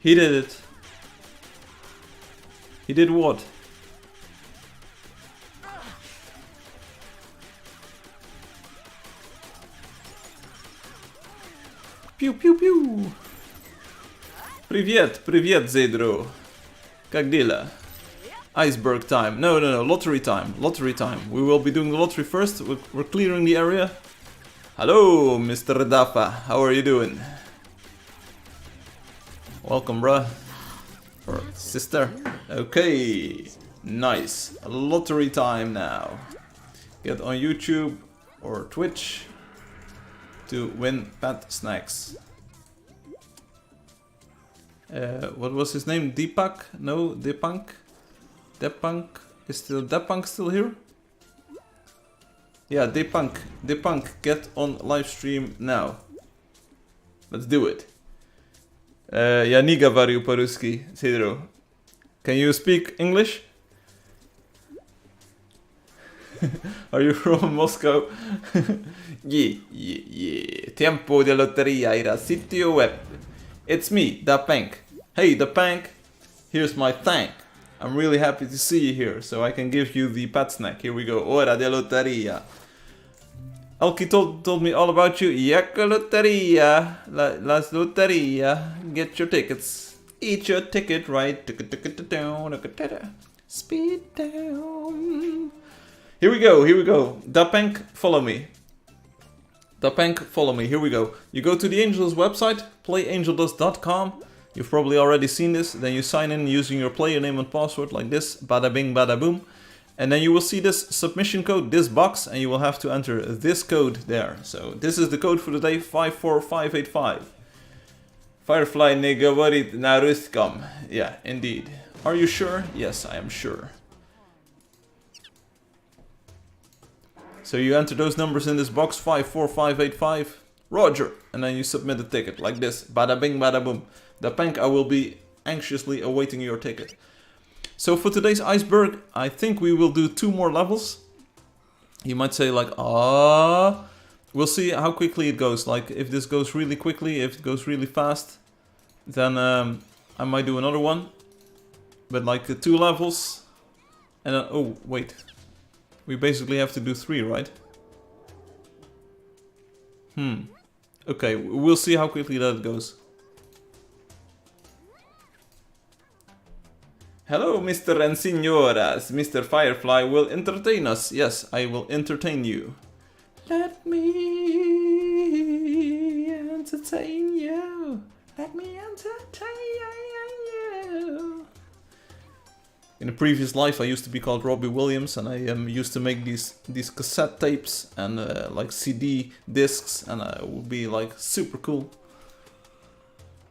He did it. He did what? Pew pew pew. Привет, привет, Zedro. Как дела? ICEBERG time. No, lottery time. Lottery time. We will be doing the lottery first. We're clearing the area. Hello, Mr. Dafa. How are you doing? Welcome, bruh. Or sister. Okay. Nice. Lottery time now. Get on YouTube or Twitch to win pet snacks. What was his name? Deepak? No, Depunk? Depunk? Is Depunk still here? Yeah, Depunk. Depunk, get on live stream now. Let's do it. Ja nie говорю по-русски, Sidro. Can you speak English? Are you from Moscow? Yeah. Tiempo de lotería irá sitio web. It's me, Depunk. Hey, Depunk. Here's my thank. I'm really happy to see you here, so I can give you the pet snack. Here we go. Hora de lotería. Elkie told me all about you. Yaka lotería. Las lotería. Get your tickets. Eat your ticket right. Speed down. Here we go. Depunk, follow me. Depunk, follow me. Here we go. You go to the Angeldust website, playangeldust.com. You've probably already seen this. Then you sign in using your player name and password like this. Bada bing, bada boom. And then you will see this submission code, this box, and you will have to enter this code there. So this is the code for the day, 54585. Firefly ne говорит на русском. Yeah, indeed. Are you sure? Yes, I am sure. So you enter those numbers in this box, 54585. Roger. And then you submit the ticket like this. Bada bing, bada boom. Dapank, I will be anxiously awaiting your ticket. So for today's iceberg, I think we will do 2 more levels. You might say like, we'll see how quickly it goes. Like if this goes really quickly, if it goes really fast, then I might do another one. But like 2 levels. And then, oh, wait. We basically have to do 3, right? Okay, we'll see how quickly that goes. Hello, Mr. and Signoras. Mr. Firefly will entertain us. Yes, I will entertain you. Let me entertain you. Let me entertain you. In a previous life, I used to be called Robbie Williams, and I used to make these cassette tapes and like CD discs, and it would be like super cool.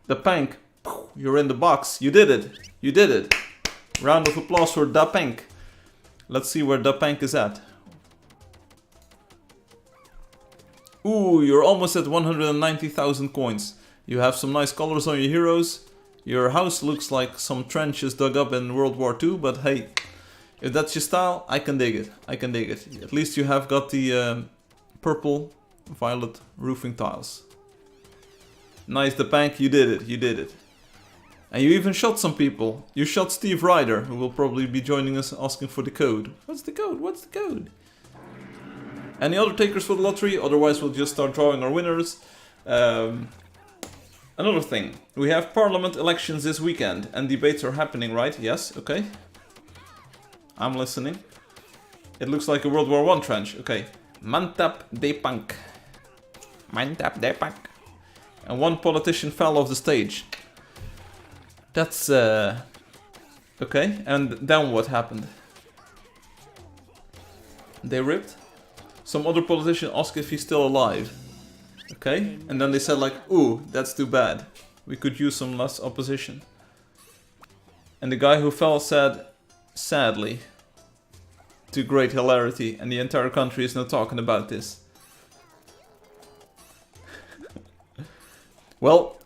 Dapank, you're in the box. You did it. You did it. Round of applause for Dapank. Let's see where Dapank is at. Ooh, you're almost at 190,000 coins. You have some nice colors on your heroes. Your house looks like some trenches dug up in World War II, but hey, if that's your style, I can dig it. I can dig it. At least you have got the purple, violet roofing tiles. Nice, Dapank, you did it. You did it. And you even shot some people. You shot Steve Ryder, who will probably be joining us asking for the code. What's the code? What's the code? Any other takers for the lottery? Otherwise we'll just start drawing our winners. Another thing. We have parliament elections this weekend and debates are happening, right? Yes, okay. I'm listening. It looks like a World War I trench. Okay. Mantap Dapank. Mantap Dapank. And 1 politician fell off the stage. That's, okay, and then what happened? They ripped? Some other politician asked if he's still alive. Okay, and then they said like, ooh, that's too bad. We could use some less opposition. And the guy who fell said, sadly, to great hilarity, and the entire country is now talking about this. Well,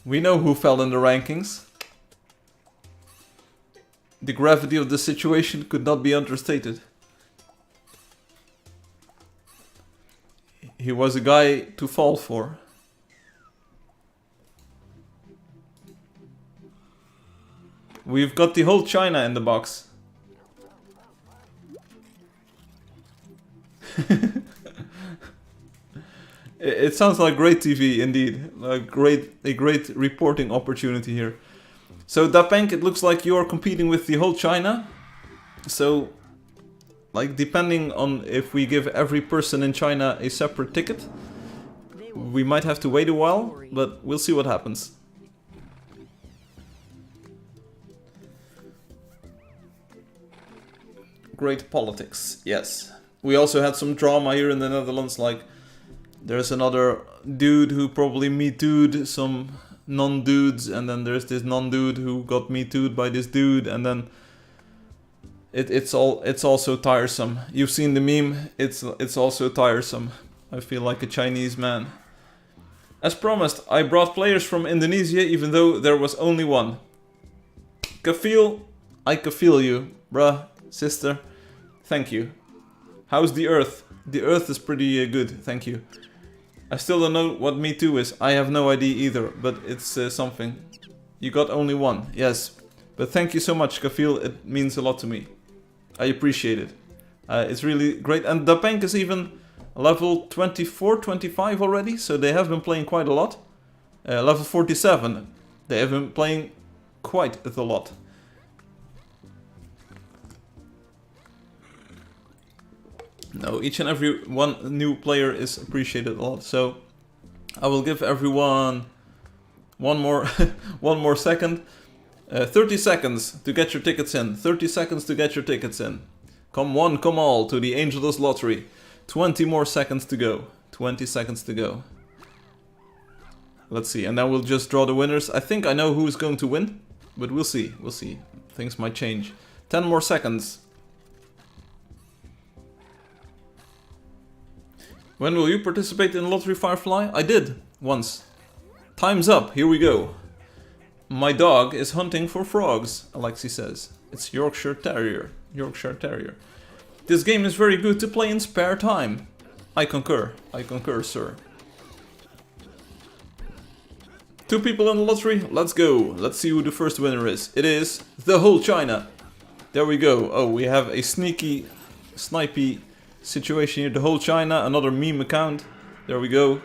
we know who fell in the rankings. The gravity of the situation could not be understated. He was a guy to fall for. We've got the whole China in the box. It sounds like great TV indeed. A great reporting opportunity here. So Dapank, it looks like you're competing with the whole China. So, like, depending on if we give every person in China a separate ticket, we might have to wait a while, but we'll see what happens. Great politics, yes. We also had some drama here in the Netherlands, like there's another dude who probably Me Too'd some non-dudes, and then there's this non-dude who got Me Too'd by this dude, and then it's also tiresome. You've seen the meme, it's also tiresome. I feel like a Chinese man. As promised, I brought players from Indonesia even though there was only one. Kafil, I kafil you, bruh, sister. Thank you. How's the Earth? The Earth is pretty good, thank you. I still don't know what Me Too is. I have no idea either, but it's something. You got only one, yes. But thank you so much, Kafil. It means a lot to me. I appreciate it. It's really great. And Dapank is even level 24, 25 already, so they have been playing quite a lot. Level 47. They have been playing quite a lot. No, each and every one new player is appreciated a lot. So I will give everyone one more one more second. 30 seconds to get your tickets in. 30 seconds to get your tickets in. Come one, come all to the Angeldust lottery. 20 more seconds to go. 20 seconds to go. Let's see, and then we'll just draw the winners. I think I know who's going to win, but we'll see, we'll see. Things might change. 10 more seconds. When will you participate in the lottery, Firefly? I did, once. Time's up, here we go. My dog is hunting for frogs, Alexi says. It's Yorkshire Terrier. Yorkshire Terrier. This game is very good to play in spare time. I concur, sir. 2 people in the lottery, let's go. Let's see who the first winner is. It is the whole China. There we go. Oh, we have a sneaky, snipey situation here. The whole China, another meme account. There we go.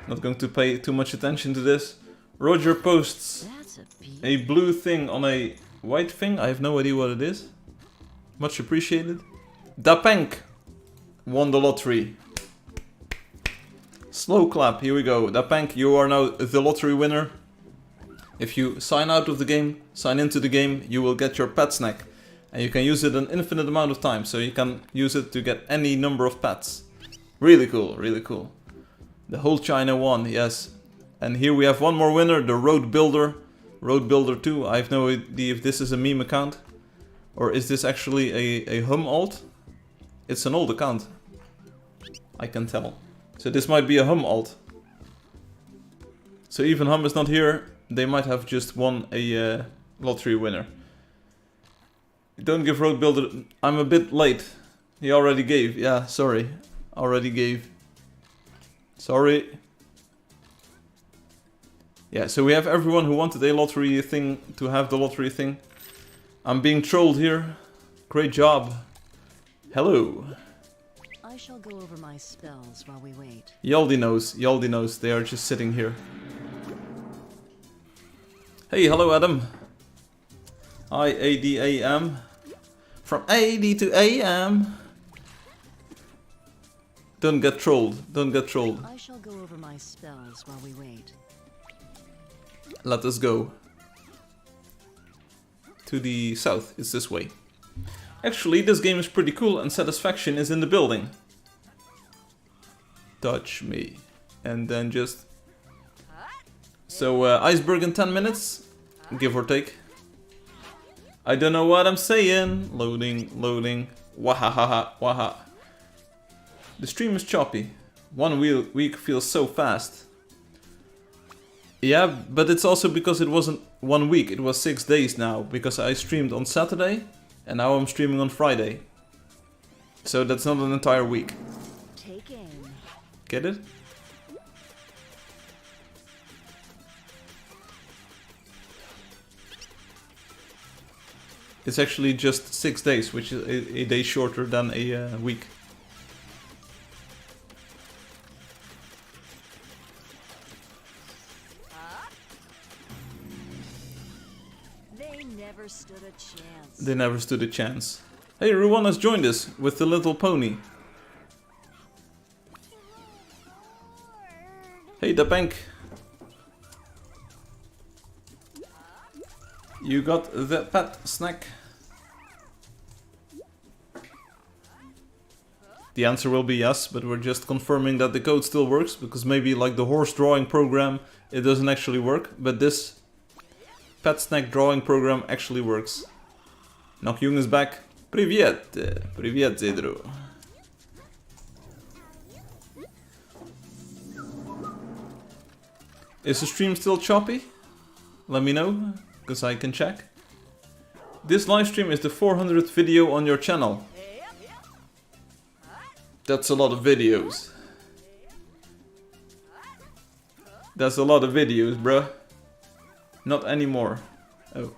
Not going to pay too much attention to this. Roger posts a blue thing on a white thing. I have no idea what it is. Much appreciated. Dapank won the lottery. Slow clap, here we go. Dapank, you are now the lottery winner. If you sign out of the game, sign into the game, you will get your pet snack. And you can use it an infinite amount of time, so you can use it to get any number of pets. Really cool, really cool. The whole China won, yes. And here we have one more winner, the Road Builder. Road Builder 2, I have no idea if this is a meme account. Or is this actually a hum alt? It's an old account. I can tell. So this might be a hum alt. So even hum is not here. They might have just won a lottery winner. Don't give Road Builder... I'm a bit late. He already gave. Yeah, sorry. Already gave. Sorry. Yeah, so we have everyone who wanted a lottery thing to have the lottery thing. I'm being trolled here. Great job. Hello. I shall go over my spells while we wait. Yaldi knows, they are just sitting here. Hey, hello Adam. I-A-D-A-M. From A-D to A-M. Don't get trolled, don't get trolled. I shall go over my spells while we wait. Let us go. To the south, it's this way. Actually, this game is pretty cool and satisfaction is in the building. Touch me. And then just... So, ICEBERG in 10 minutes, give or take. I don't know what I'm saying. Loading, loading. Wahahaha, waha. The stream is choppy. 1 week feels so fast. Yeah, but it's also because it wasn't 1 week, it was 6 days now. Because I streamed on Saturday, and now I'm streaming on Friday. So that's not an entire week. Take aim. Get it? It's actually just 6 days, which is a day shorter than a week. They never stood a chance. They never stood a chance. Hey, Ruwan has joined us with the little pony. Hey, Dapank. You got the pet snack? The answer will be yes, but we're just confirming that the code still works, because maybe like the horse drawing program, it doesn't actually work, but this pet snack drawing program actually works. Nokyung is back. Привет! Привет, Zedro. Is the stream still choppy? Let me know, because I can check. This live stream is the 400th video on your channel. That's a lot of videos. That's a lot of videos, bruh. Not anymore. Oh.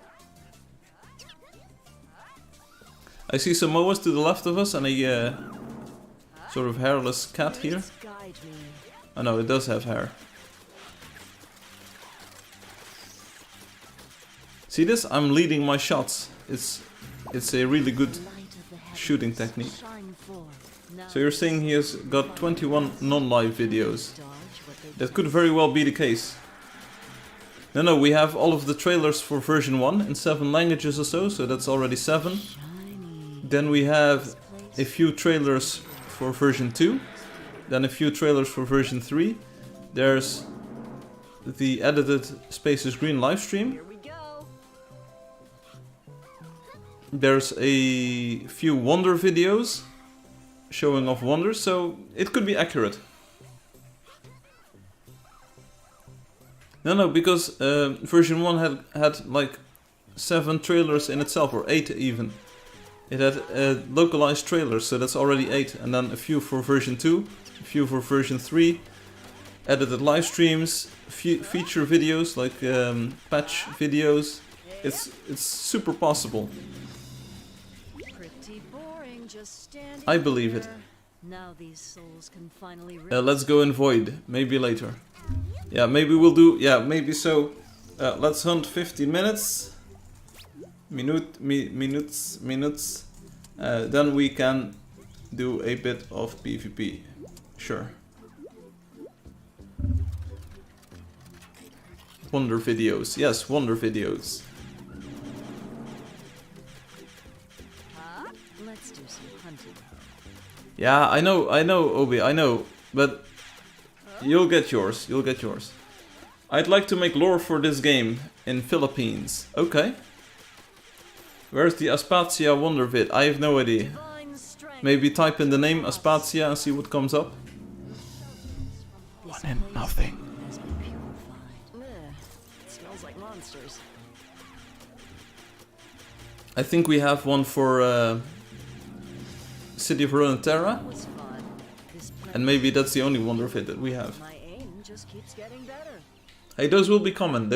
I see some moas to the left of us and a sort of hairless cat here. Oh no, it does have hair. See this? I'm leading my shots. It's a really good shooting technique. So you're saying he has got 21 non-live videos. That could very well be the case. No, we have all of the trailers for version 1 in 7 languages or so that's already 7. Then we have a few trailers for version 2, then a few trailers for version 3. There's the edited Spaces Green livestream. Here we go. There's a few Wonder videos showing off Wonders, so it could be accurate. No, because version 1 had like 7 trailers in itself, or 8 even. It had localized trailers, so that's already 8, and then a few for version 2, a few for version 3, edited live streams, feature videos like patch videos. It's super possible. Pretty boring, just standing I believe it. here. Now these souls can finally Let's go in Void, maybe later. Yeah, maybe we'll do, yeah, maybe so. Let's hunt 15 minutes. Minutes. Then we can do a bit of PvP. Sure. Wonder videos. Yes, wonder videos. Let's do some hunting. Yeah, I know, Obi, I know. But you'll get yours. I'd like to make lore for this game in Philippines. Okay. Where's the Aspatia Wonder vid? I have no idea. Divine strength. Maybe type in the name Aspatia and see what comes up. This One and place nothing. has been purified. Ugh, it smells like monsters. I think we have one for City of Runeterra. That was fun. This place, And maybe that's the only wonder vid that we have. my aim just keeps getting better. Hey, those will be common.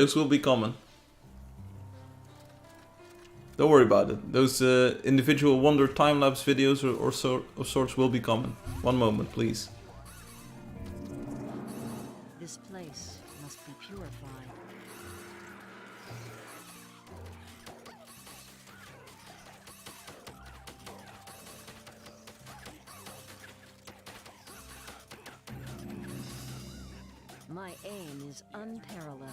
Don't worry about it. Those individual wonder time-lapse videos of sorts will be common. One moment, please. This place must be purified. My aim is unparalleled.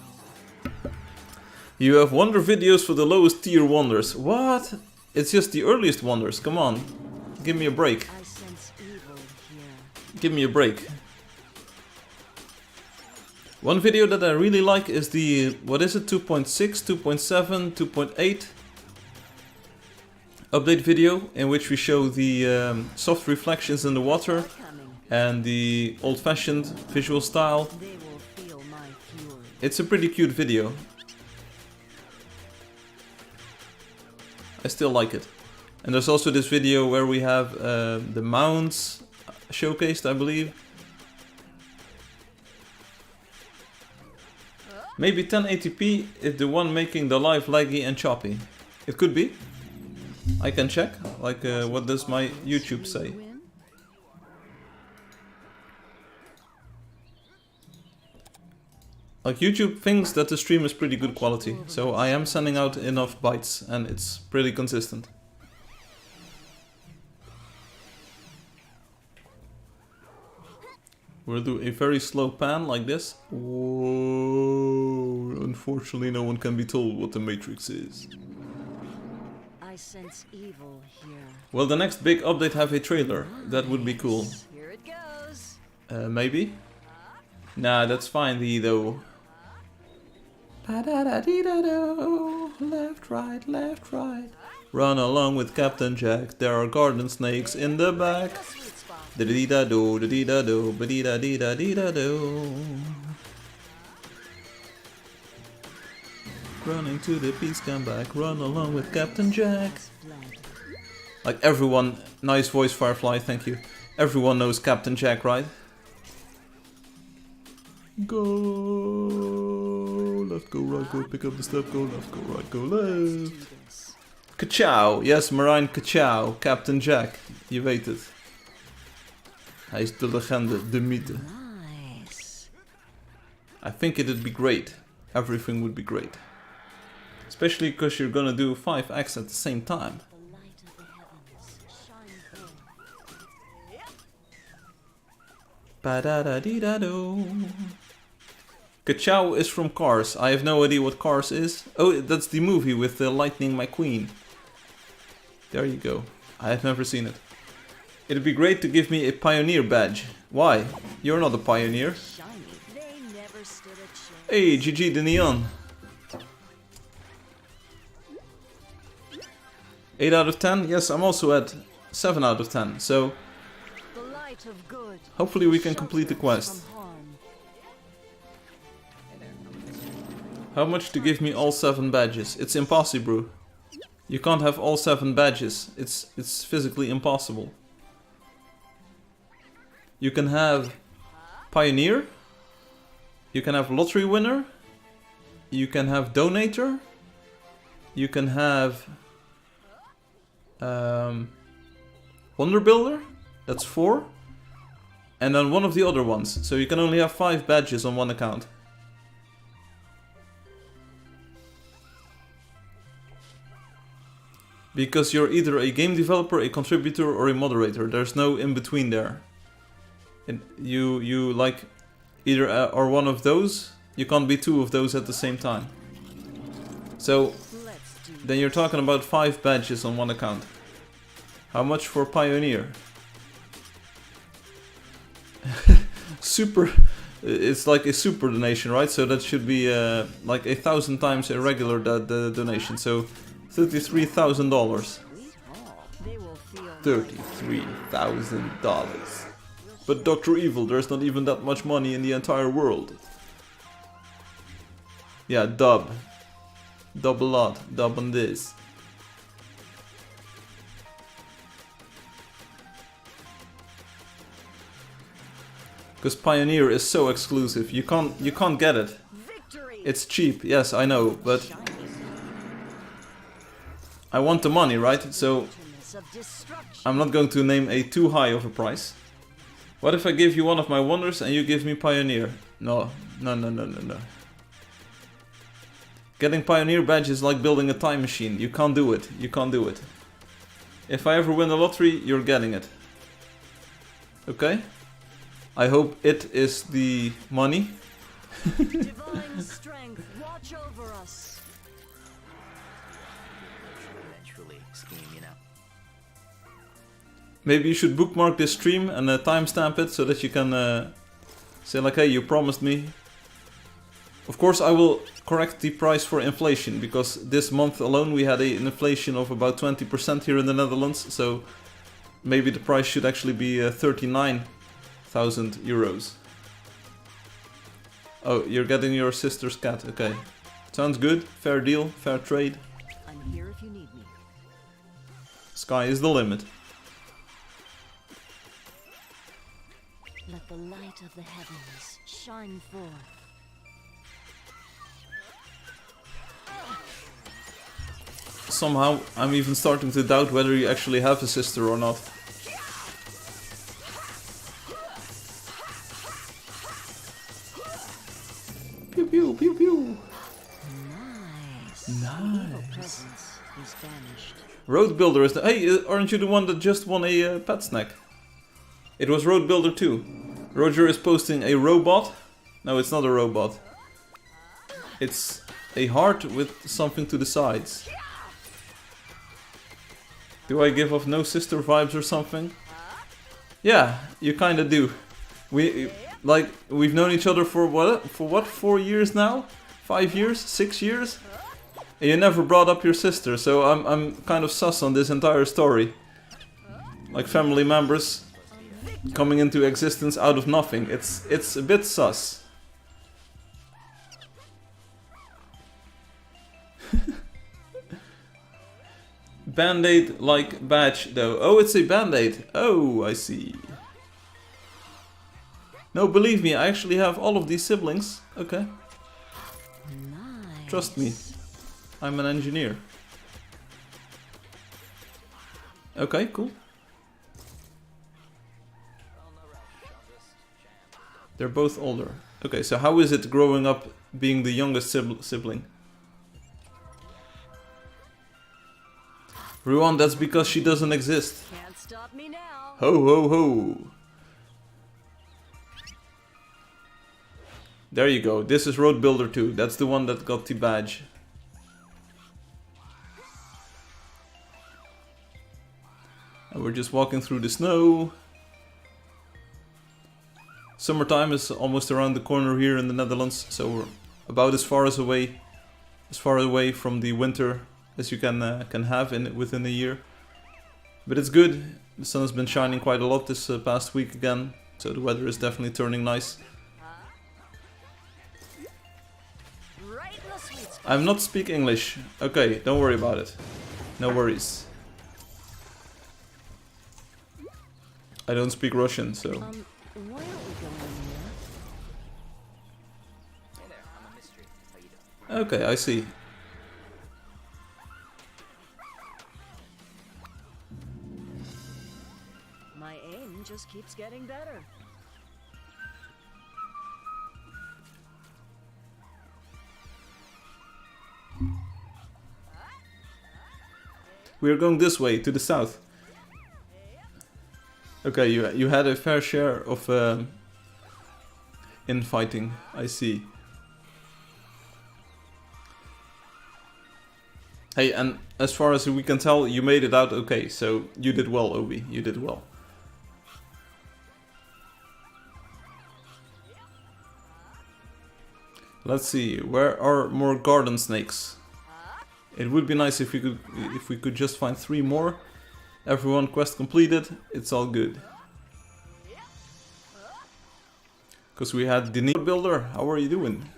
You have wonder videos for the lowest tier wonders. What? It's just the earliest wonders. Come on. Give me a break. I sense evil here. Give me a break. One video that I really like is the, what is it, 2.6, 2.7, 2.8 update video, in which we show the soft reflections in the water Coming. and the old-fashioned visual style. They will feel my fury. It's a pretty cute video. I still like it. And there's also this video where we have the mounts showcased, I believe. Maybe 1080p is the one making the live laggy and choppy. It could be. I can check. Like, what does my YouTube say? Win? Like, YouTube thinks that the stream is pretty good quality, so I am sending out enough bytes and it's pretty consistent. We'll do a very slow pan like this. Whoa. Unfortunately, no one can be told what the Matrix is. I sense evil here. Will the next big update have a trailer? That would be cool. Here it goes. Maybe? Nah, that's fine, though. Da-da-da-dee-da-do. Left, right, left, right. Run along with Captain Jack. There are garden snakes in the back. A sweet spot. Da-dee-da-do, da-dee-da-do, ba-dee-da-dee-da-dee-da-do. Running to the peace come back. Run along with Captain Jack. Blood. Like everyone, nice voice Firefly, thank you. Everyone knows Captain Jack, right? Go left, go right, go pick up the step, go left, go right, go Let's left. do this. Ka-chow, yes, Marijn Ka-chow, Captain Jack. Je weet het. Hij is de legende, de mythe. Nice. I think it'd be great. Everything would be great. Especially because you're gonna do 5 acts at the same time. The light of the heavens shines through. Ba-da-da-dee-da-do. Ka-chow is from Cars. I have no idea what Cars is. Oh, that's the movie with Lightning McQueen. There you go. I have never seen it. It'd be great to give me a pioneer badge. Why? You're not a pioneer. Shiny. They never stood a chance. Hey, GG the Neon. 8 out of 10? Yes, I'm also at 7 out of 10. So The light of good. hopefully we can complete the quest. From harm. How much to give me all 7 badges? It's impossible. You can't have all 7 badges. It's physically impossible. You can have Pioneer. You can have Lottery Winner. You can have Donator. You can have Wonder Builder. That's 4. And then one of the other ones. So you can only have 5 badges on one account. Because you're either a game developer, a contributor, or a moderator. There's no in between there. And you like either are one of those. You can't be 2 of those at the same time. So then you're talking about 5 badges on one account. How much for Pioneer? Super. It's like a super donation, right? So that should be like 1,000 times a regular donation. So $33,000. $33,000. But Dr. Evil, there's not even that much money in the entire world. Yeah, dub. Dub a lot. Dub on this. Because Pioneer is so exclusive. You can't get it. It's cheap, yes, I know, but I want the money, right? So I'm not going to name a too high of a price. What if I give you one of my wonders and you give me Pioneer? No. Getting Pioneer badge is like building a time machine. You can't do it. You can't do it. If I ever win the lottery, you're getting it. Okay? I hope it is the money. Divine strength, watch over us. Maybe you should bookmark this stream and timestamp it so that you can say like, hey, you promised me. Of course I will correct the price for inflation, because this month alone we had an inflation of about 20% here in the Netherlands, so maybe the price should actually be 39,000 euros. Oh, you're getting your sister's cat, okay. Sounds good, fair deal, fair trade. I'm here if you need me. Sky is the limit. Let the light of the heavens shine forth. Somehow I'm even starting to doubt whether you actually have a sister or not. Pew pew pew pew. Nice. Road Builder is the... Hey, aren't you the one that just won a pet snack? It was Road Builder 2. Roger is posting a robot. No, it's not a robot. It's a heart with something to the sides. Do I give off no sister vibes or something? Yeah, you kinda do. We've known each other for what? 4 years now? 5 years? 6 years? And you never brought up your sister, so I'm kind of sus on this entire story. Like family members coming into existence out of nothing. It's a bit sus. Band-Aid like badge though. Oh, it's a Band-Aid. Oh, I see. No, believe me, I actually have all of these siblings. Okay. Nice. Trust me. I'm an engineer. Okay, cool. They're both older. Okay, so how is it growing up being the youngest sibling? Ruan, that's because she doesn't exist. Can't stop me now. Ho ho ho. There you go. This is Road Builder 2. That's the one that got the badge. And we're just walking through the snow. Summertime is almost around the corner here in the Netherlands, so we're about as far away from the winter as you can have within a year. But it's good. The sun has been shining quite a lot this past week again, so the weather is definitely turning nice. I'm not speak English. Okay, don't worry about it. No worries. I don't speak Russian, so. Why aren't we going in here? Hey there, I'm a mystery. How you doing? Okay, I see. My aim just keeps getting better. We are going this way, to the south. Okay, you had a fair share of infighting, I see. Hey, and as far as we can tell, you made it out okay, so you did well, Obi, you did well. Let's see, where are more garden snakes? It would be nice if we could just find 3 more. Everyone quest completed, it's all good. Cause we had the need builder. How are you doing?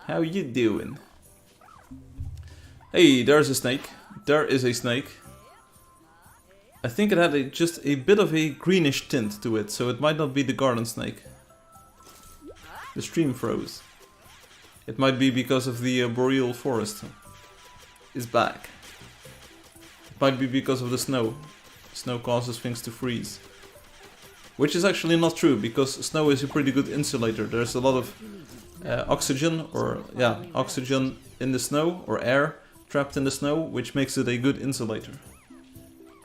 How you doing? Hey, there's a snake. There is a snake. I think it had just a bit of a greenish tint to it, so it might not be the garden snake. The stream froze. It might be because of the boreal forest is back. It might be because of the snow. Snow causes things to freeze. Which is actually not true, because snow is a pretty good insulator. There's a lot of oxygen in the snow, or air trapped in the snow, which makes it a good insulator.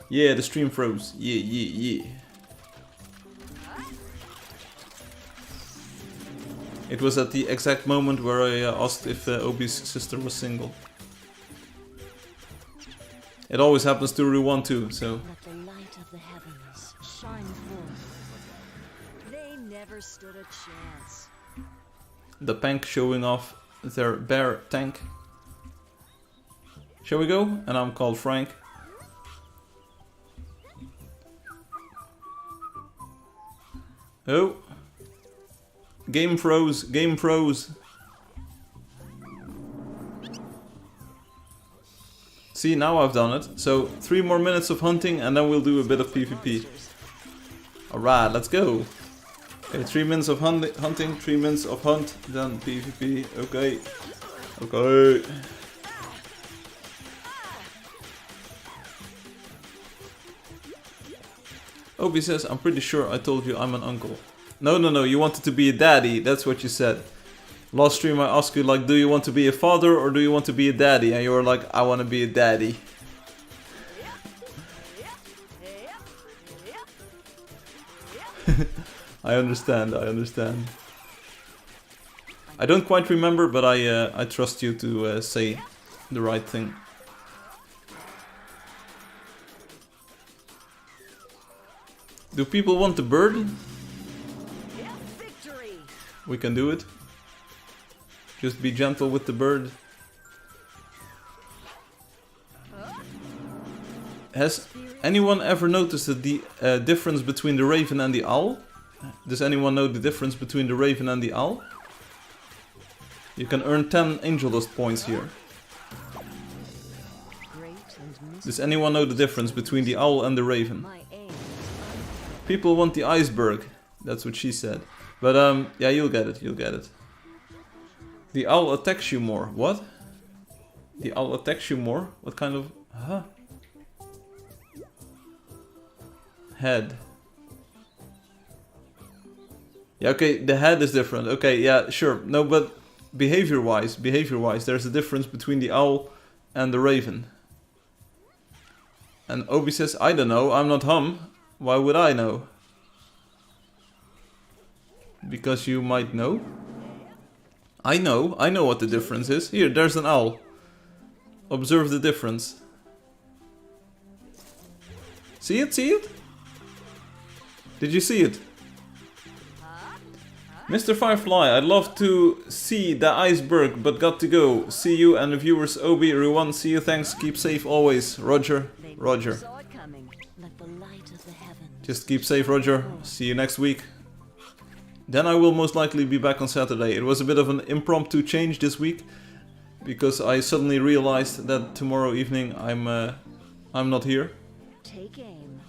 Yeah, the stream froze. Yeah. It was at the exact moment where I asked if Obi's sister was single. It always happens to Ruan too, so. Let the light of the heavens shine forth. They never stood a chance. The Pank showing off their bear tank. Shall we go? And I'm called Frank. Oh. Game froze, game froze. See, now I've done it. So 3 more minutes of hunting and then we'll do a bit of PvP. Alright, let's go. Okay, 3 minutes of hunting, 3 minutes of hunt, then PvP. Okay. Okay. Obi says, I'm pretty sure I told you I'm an uncle. No, you wanted to be a daddy, that's what you said. Last stream I asked you, like, do you want to be a father or do you want to be a daddy? And you were like, I want to be a daddy. I understand. I don't quite remember, but I trust you to say the right thing. Do people want the bird? We can do it. Just be gentle with the bird. Has anyone ever noticed the difference between the raven and the owl? Does anyone know the difference between the raven and the owl? You can earn 10 Angeldust points here. Does anyone know the difference between the owl and the raven? People want the ICEBERG. That's what she said. But yeah, you'll get it. The owl attacks you more. What? The owl attacks you more? What kind of... Huh? Head. Yeah, okay, the head is different. Okay, yeah, sure. No, but behavior-wise, there's a difference between the owl and the raven. And Obi says, I don't know, I'm not Hum. Why would I know? Because you might know? I know what the difference is. Here, there's an owl. Observe the difference. See it? See it? Did you see it? Mr. Firefly, I'd love to see the iceberg, but got to go. See you and the viewers. Obi, Ruan, see you, thanks. Keep safe always. Roger. Roger. Saw it coming. Let the light of the heavens. Just keep safe, Roger. See you next week. Then I will most likely be back on Saturday. It was a bit of an impromptu change this week, because I suddenly realized that tomorrow evening I'm not here. Take aim.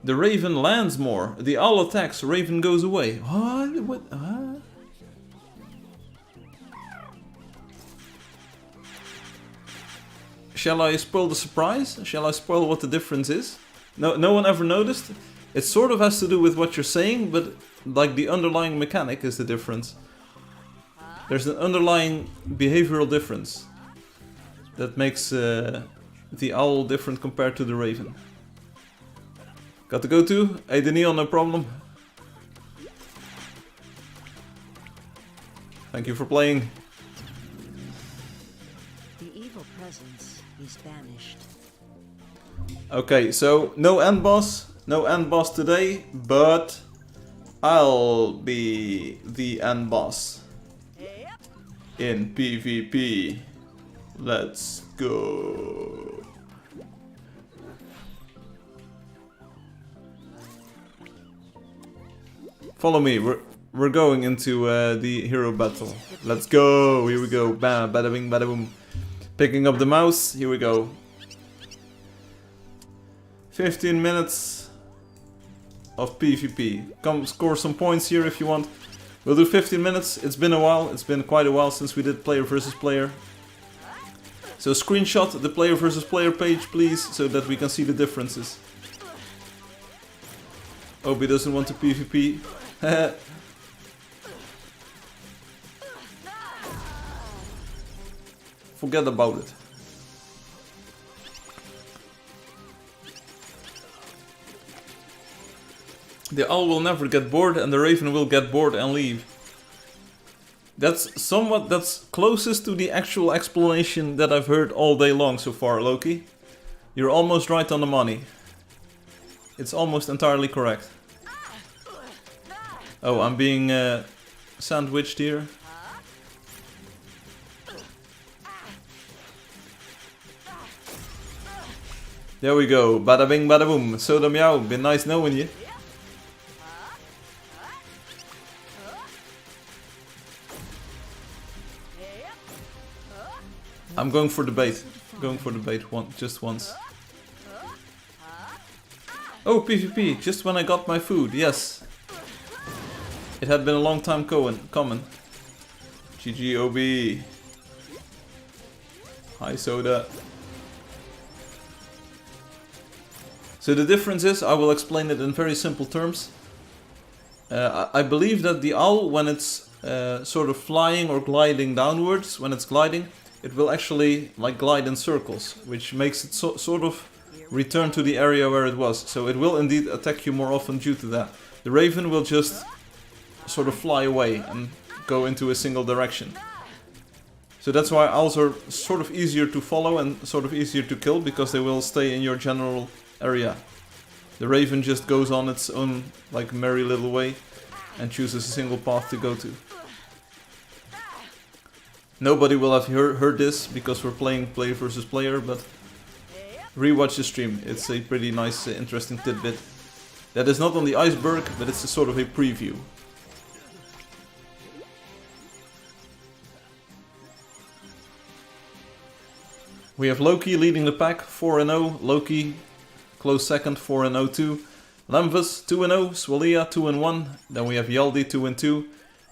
The raven lands more. The owl attacks. Raven goes away. What? What? Huh? Shall I spoil the surprise? Shall I spoil what the difference is? No one ever noticed? It sort of has to do with what you're saying, but like the underlying mechanic is the difference. There's an underlying behavioral difference that makes the owl different compared to the raven. Got to go to? Hey, the neon, no problem. Thank you for playing. The evil presence is banished. Okay, so no end boss. No end boss today, but I'll be the end boss in PvP. Let's go. Follow me. We're going into the hero battle. Let's go. Here we go. Bam, bada bing, bada boom. Picking up the mouse. Here we go. 15 minutes of PvP. Come score some points here if you want. We'll do 15 minutes. It's been a while. It's been quite a while since we did player versus player. So screenshot the player versus player page, please, so that we can see the differences. Obi doesn't want to PvP. Forget about it. The owl will never get bored and the raven will get bored and leave. That's closest to the actual explanation that I've heard all day long so far, Loki. You're almost right on the money. It's almost entirely correct. Oh, I'm being sandwiched here. There we go. Bada bing, bada boom. Soda meow. Been nice knowing you. I'm going for the bait. Going for the bait just once. Oh, PvP. Just when I got my food. Yes. It had been a long time coming. GG OB. Hi Soda. So the difference is, I will explain it in very simple terms. I believe that the owl, when it's sort of flying or gliding downwards, when it's gliding, it will actually like glide in circles, which makes it sort of return to the area where it was. So it will indeed attack you more often due to that. The raven will just sort of fly away and go into a single direction. So that's why owls are sort of easier to follow and sort of easier to kill, because they will stay in your general area. The raven just goes on its own like merry little way and chooses a single path to go to. Nobody will have heard this because we're playing player versus player, but rewatch the stream. It's a pretty nice, interesting tidbit. That is not on the iceberg, but it's a sort of a preview. We have Loki leading the pack, 4-0. Loki, close second, 4-0 too. Lemvis, 2-0. Swalia, 2-1. Then we have Yaldi, 2-2.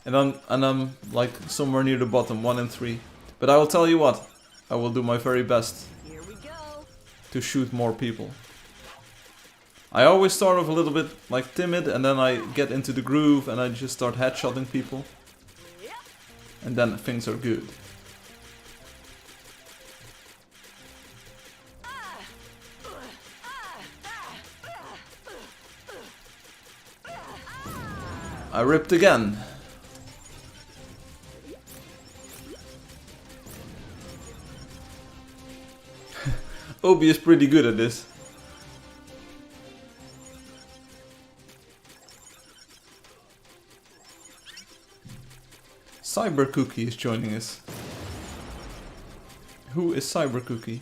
And I'm like somewhere near the bottom, 1-3. But I will tell you what, I will do my very best to shoot more people. I always start off a little bit like timid, and then I get into the groove and I just start headshotting people. And then things are good. I ripped again. Obi is pretty good at this. Cyber Cookie is joining us. Who is Cyber Cookie?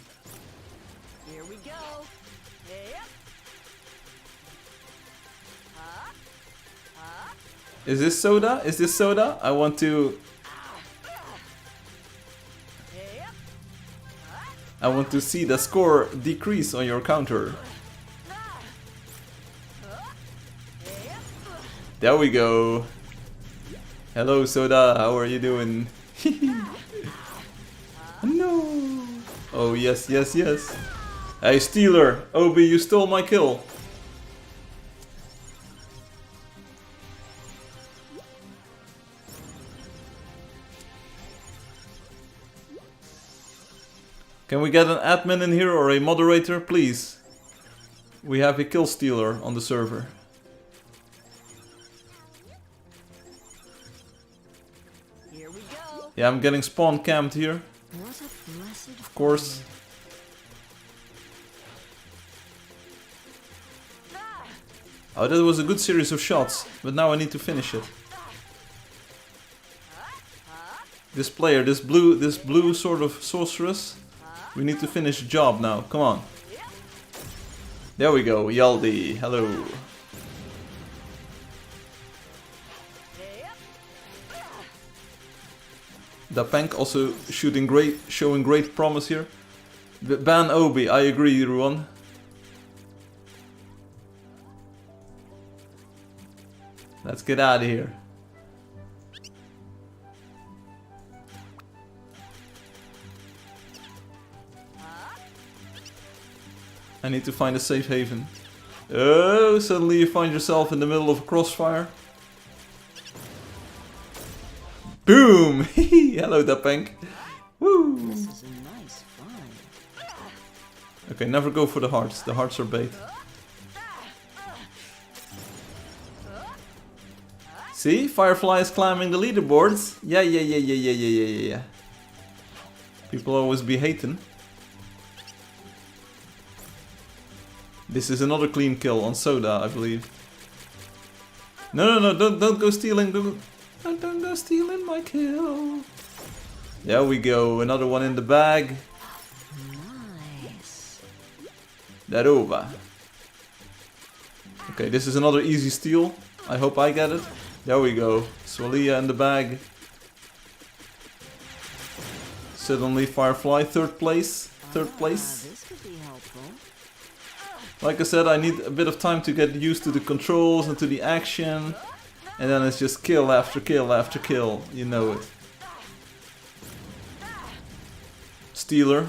Here we go. Yep. Is this Soda? Is this Soda? I want to... Yep. I want to see the score decrease on your counter. Yep. There we go. Hello Soda, how are you doing? No. Oh yes, yes, yes. Hey Stealer, Obi, you stole my kill. Can we get an admin in here or a moderator, please? We have a kill stealer on the server. Here we go. Yeah, I'm getting spawn camped here, What a blessed of course. Oh, that was a good series of shots, but now I need to finish it. This player, this blue sort of sorceress, we need to finish the job now. Come on. There we go, Yaldi. Hello. Dapank also showing great promise here. Ban Obi, I agree, Ruan. Let's get out of here. I need to find a safe haven. Oh, suddenly you find yourself in the middle of a crossfire. Boom! Hello, Dapank. Woo! This is a nice find. Okay, never go for the hearts. The hearts are bait. See? Firefly is climbing the leaderboards. Yeah. People always be hating. This is another clean kill on Soda, I believe. No, don't go stealing. Don't go stealing my kill. There we go, another one in the bag. Nice. Darova. Okay, this is another easy steal. I hope I get it. There we go. Swalia in the bag. Suddenly Firefly, third place. This could be helpful. Like I said, I need a bit of time to get used to the controls and to the action. And then it's just kill after kill after kill. You know it. Stealer.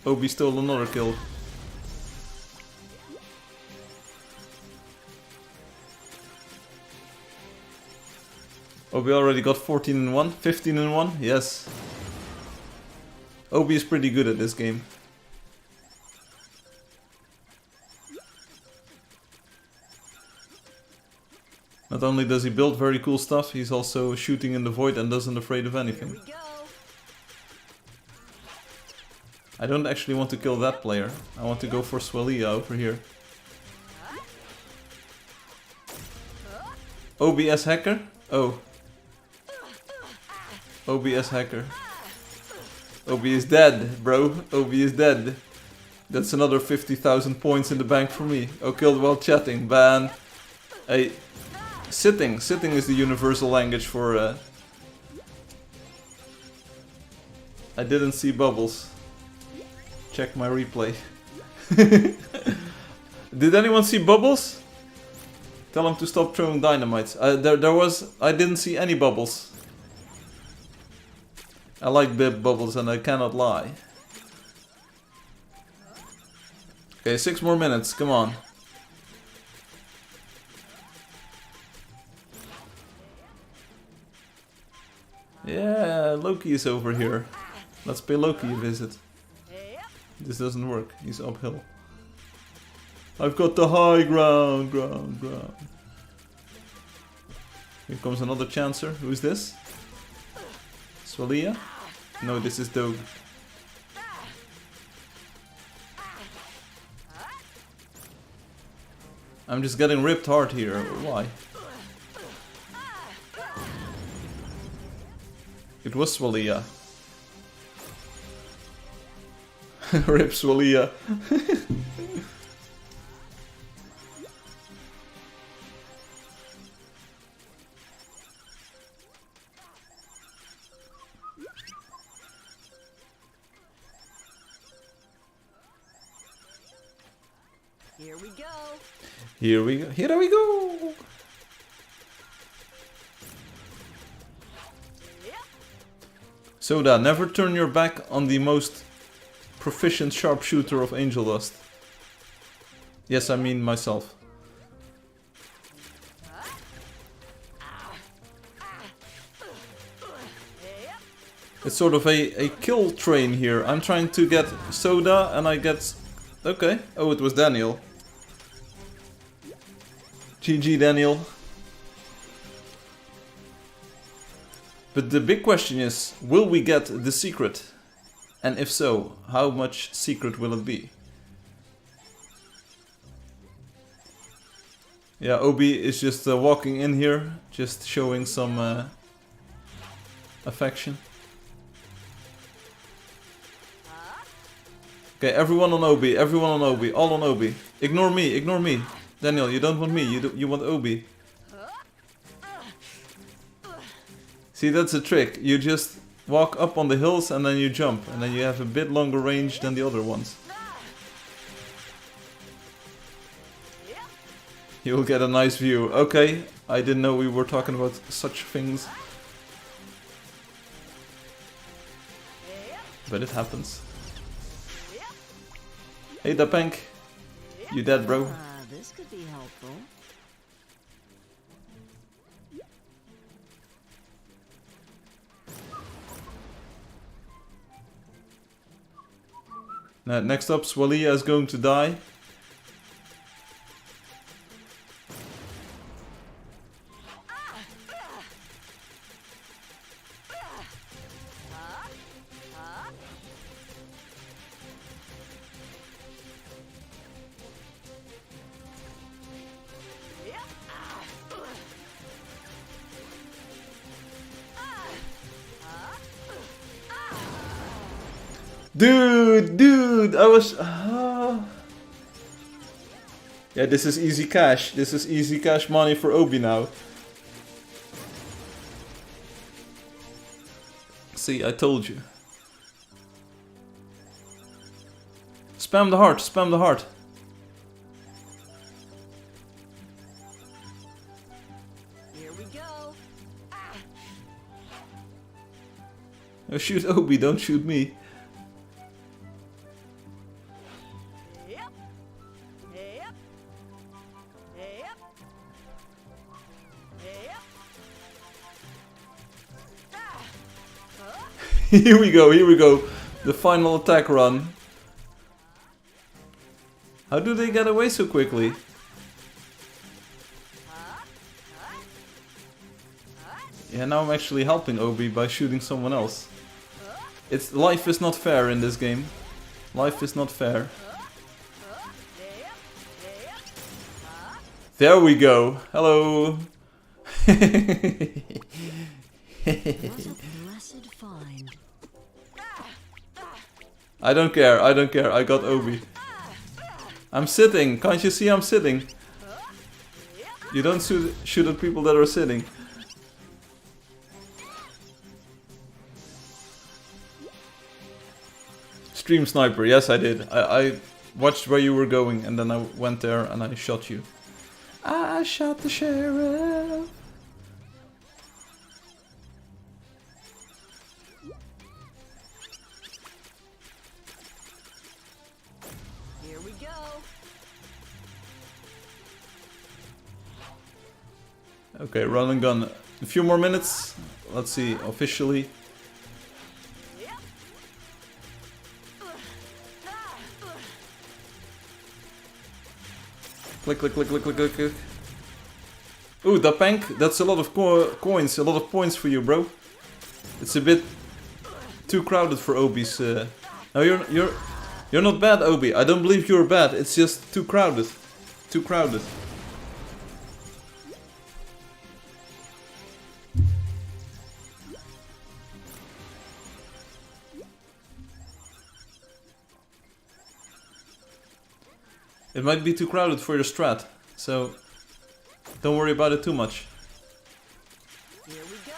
Obi stole another kill. Obi already got 14 and 1, 15 and 1, yes. Obi is pretty good at this game. Not only does he build very cool stuff, he's also shooting in the void and doesn't afraid of anything. Here we go. I don't actually want to kill that player. I want to go for Swalia over here. OBS hacker? Oh. OBS hacker. Obi is dead, bro. Obi is dead. That's another 50,000 points in the bank for me. Oh, killed while chatting. Ban. Hey. Sitting. Sitting is the universal language for... I didn't see bubbles. Check my replay. Did anyone see bubbles? Tell him to stop throwing dynamites. I didn't see any bubbles. I like bib bubbles and I cannot lie. Okay, 6 more minutes, come on. Yeah, Loki is over here. Let's pay Loki a visit. This doesn't work, he's uphill. I've got the high ground. Here comes another chancer. Who is this? Swalia? No, this is Doge. I'm just getting ripped hard here. Why? It was Swalia. Rip Swalia. Here we go. Here we go. Here we go. Soda, never turn your back on the most proficient sharpshooter of Angeldust. Yes, I mean myself. It's sort of a kill train here. I'm trying to get Soda and I get... Okay. Oh, it was Daniel. GG, Daniel. But the big question is, will we get the secret? And if so, how much secret will it be? Yeah, Obi is just walking in here, just showing some affection. Okay, everyone on Obi, everyone on Obi, all on Obi. Ignore me, ignore me. Daniel, you don't want me, you want Obi. See, that's a trick. You just walk up on the hills and then you jump. And then you have a bit longer range than the other ones. You will get a nice view. Okay, I didn't know we were talking about such things. But it happens. Hey, Dapank. You dead, bro? This could be helpful. Now, next up, Swalia is going to die. Dude, I was... Yeah, this is easy cash. This is easy cash money for Obi now. See, I told you. Spam the heart, spam the heart. Here we go. Oh, shoot Obi, don't shoot me. Here we go, here we go. The final attack run. How do they get away so quickly? Yeah, now I'm actually helping Obi by shooting someone else. Life is not fair in this game. Life is not fair. There we go. Hello. What a blessed find. I don't care, I don't care. I got Obi. I'm sitting. Can't you see I'm sitting? You don't shoot at people that are sitting. Stream sniper, yes I did. I watched where you were going and then I went there and I shot you. I shot the sheriff. Here we go. Okay, run and gun. A few more minutes. Let's see, officially. Click, click, click, click, click, click, click. Ooh, Dapank, that's a lot of coins, a lot of points for you, bro. It's a bit too crowded for Obi's. No, you're not bad, Obi. I don't believe you're bad. It's just too crowded. Too crowded. It might be too crowded for your strat, so don't worry about it too much. Here we go.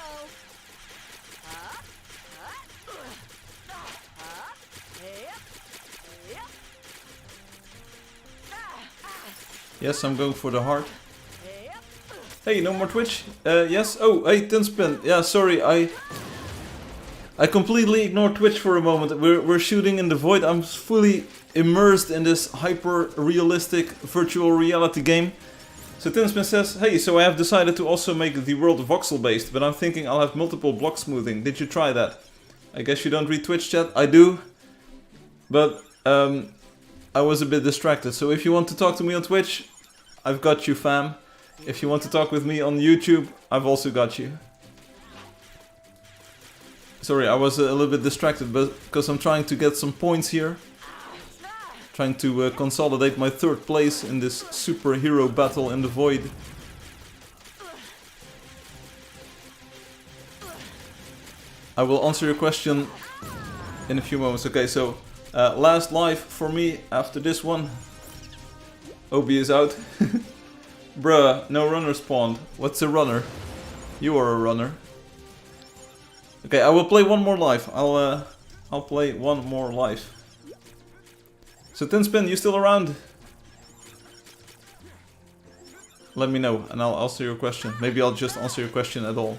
Yes, I'm going for the heart. Hey, no more Twitch? Yes. Oh, hey, Tinspin. Yeah, sorry, I completely ignored Twitch for a moment. We're shooting in the void. I'm fully immersed in this hyper-realistic virtual reality game. So Tinspin says, hey, so I have decided to also make the world voxel-based, but I'm thinking I'll have multiple block smoothing. Did you try that? I guess you don't read Twitch chat. I do, but I was a bit distracted. So if you want to talk to me on Twitch, I've got you, fam. If you want to talk with me on YouTube, I've also got you. Sorry, I was a little bit distracted, but because I'm trying to get some points here. Trying to consolidate my 3rd place in this superhero battle in the void. I will answer your question in a few moments. Okay, so last life for me after this one. Obi is out. Bruh, no runner spawned. What's a runner? You are a runner. Okay, I will play one more life. I'll play one more life. So Tinspin, you still around? Let me know and I'll answer your question. Maybe I'll just answer your question at all.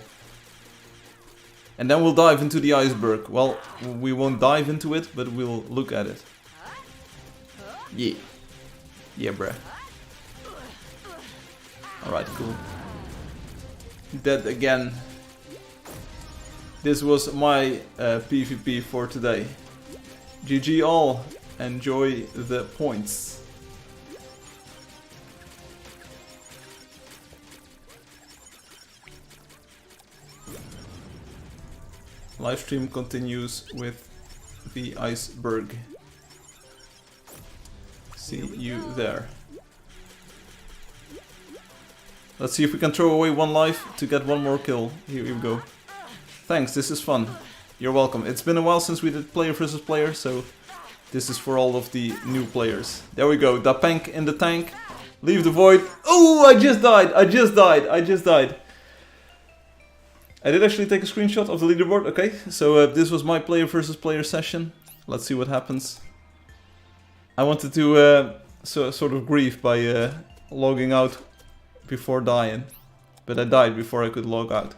And then we'll dive into the iceberg. Well, we won't dive into it, but we'll look at it. Yeah. Yeah, bruh. Alright, cool. Dead again. This was my PvP for today. GG all. Enjoy the points. Livestream continues with the iceberg. See you there. Let's see if we can throw away one life to get one more kill. Here we go. Thanks, this is fun. You're welcome. It's been a while since we did player versus player, so this is for all of the new players. There we go. Da Pank in the tank. Leave the void. Oh, I just died. I just died. I did actually take a screenshot of the leaderboard. Okay, so this was my player versus player session. Let's see what happens. I wanted to sort of grieve by logging out before dying, but I died before I could log out.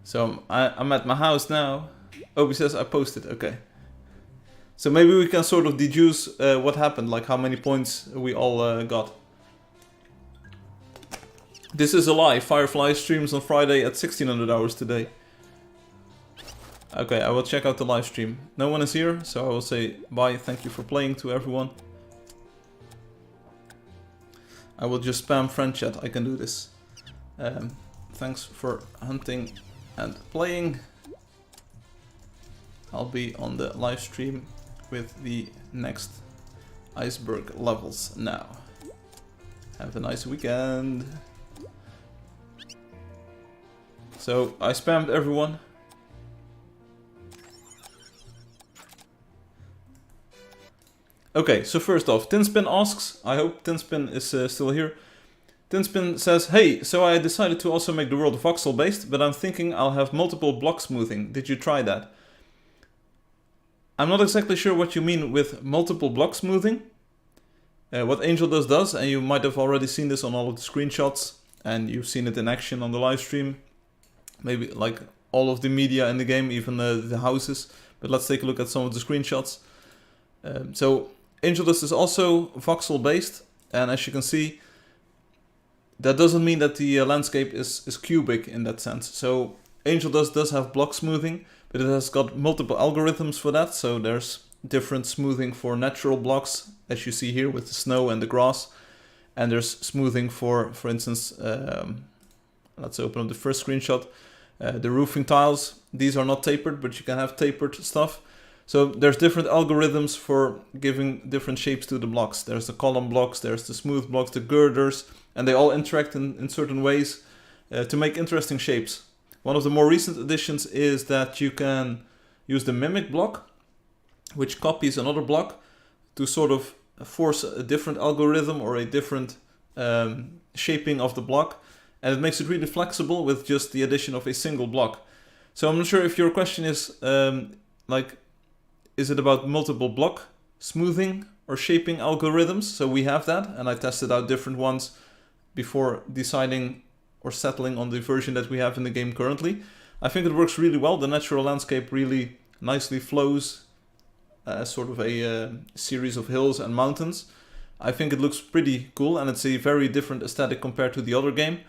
So I'm at my house now. Obi says I posted, okay. So maybe we can sort of deduce what happened, like how many points we all got. This is a lie. Firefly streams on Friday at 1600 hours today. Okay, I will check out the live stream. No one is here, so I will say bye, thank you for playing to everyone. I will just spam friend chat, I can do this. Thanks for hunting and playing. I'll be on the live stream with the next iceberg levels now. Have a nice weekend. So I spammed everyone. Okay, so first off, Tinspin asks, I hope Tinspin is still here. Tinspin says, hey, so I decided to also make the world voxel based, but I'm thinking I'll have multiple block smoothing. Did you try that? I'm not exactly sure what you mean with multiple block smoothing. What Angeldust does, and you might have already seen this on all of the screenshots, and you've seen it in action on the live stream. Maybe like all of the media in the game, even the houses. But let's take a look at some of the screenshots. So Angeldust is also voxel based, and as you can see, that doesn't mean that the landscape is cubic in that sense. So Angeldust does have block smoothing, but it has got multiple algorithms for that. So there's different smoothing for natural blocks, as you see here with the snow and the grass. And there's smoothing for instance, let's open up the first screenshot. The roofing tiles, these are not tapered, but you can have tapered stuff. So there's different algorithms for giving different shapes to the blocks. There's the column blocks, there's the smooth blocks, the girders, and they all interact in certain ways to make interesting shapes. One of the more recent additions is that you can use the mimic block, which copies another block to sort of force a different algorithm or a different shaping of the block, and it makes it really flexible with just the addition of a single block. So I'm not sure if your question is is it about multiple block smoothing or shaping algorithms? So we have that, and I tested out different ones before deciding or settling on the version that we have in the game currently. I think it works really well. The natural landscape really nicely flows as sort of a series of hills and mountains. I think it looks pretty cool, and it's a very different aesthetic compared to the other game.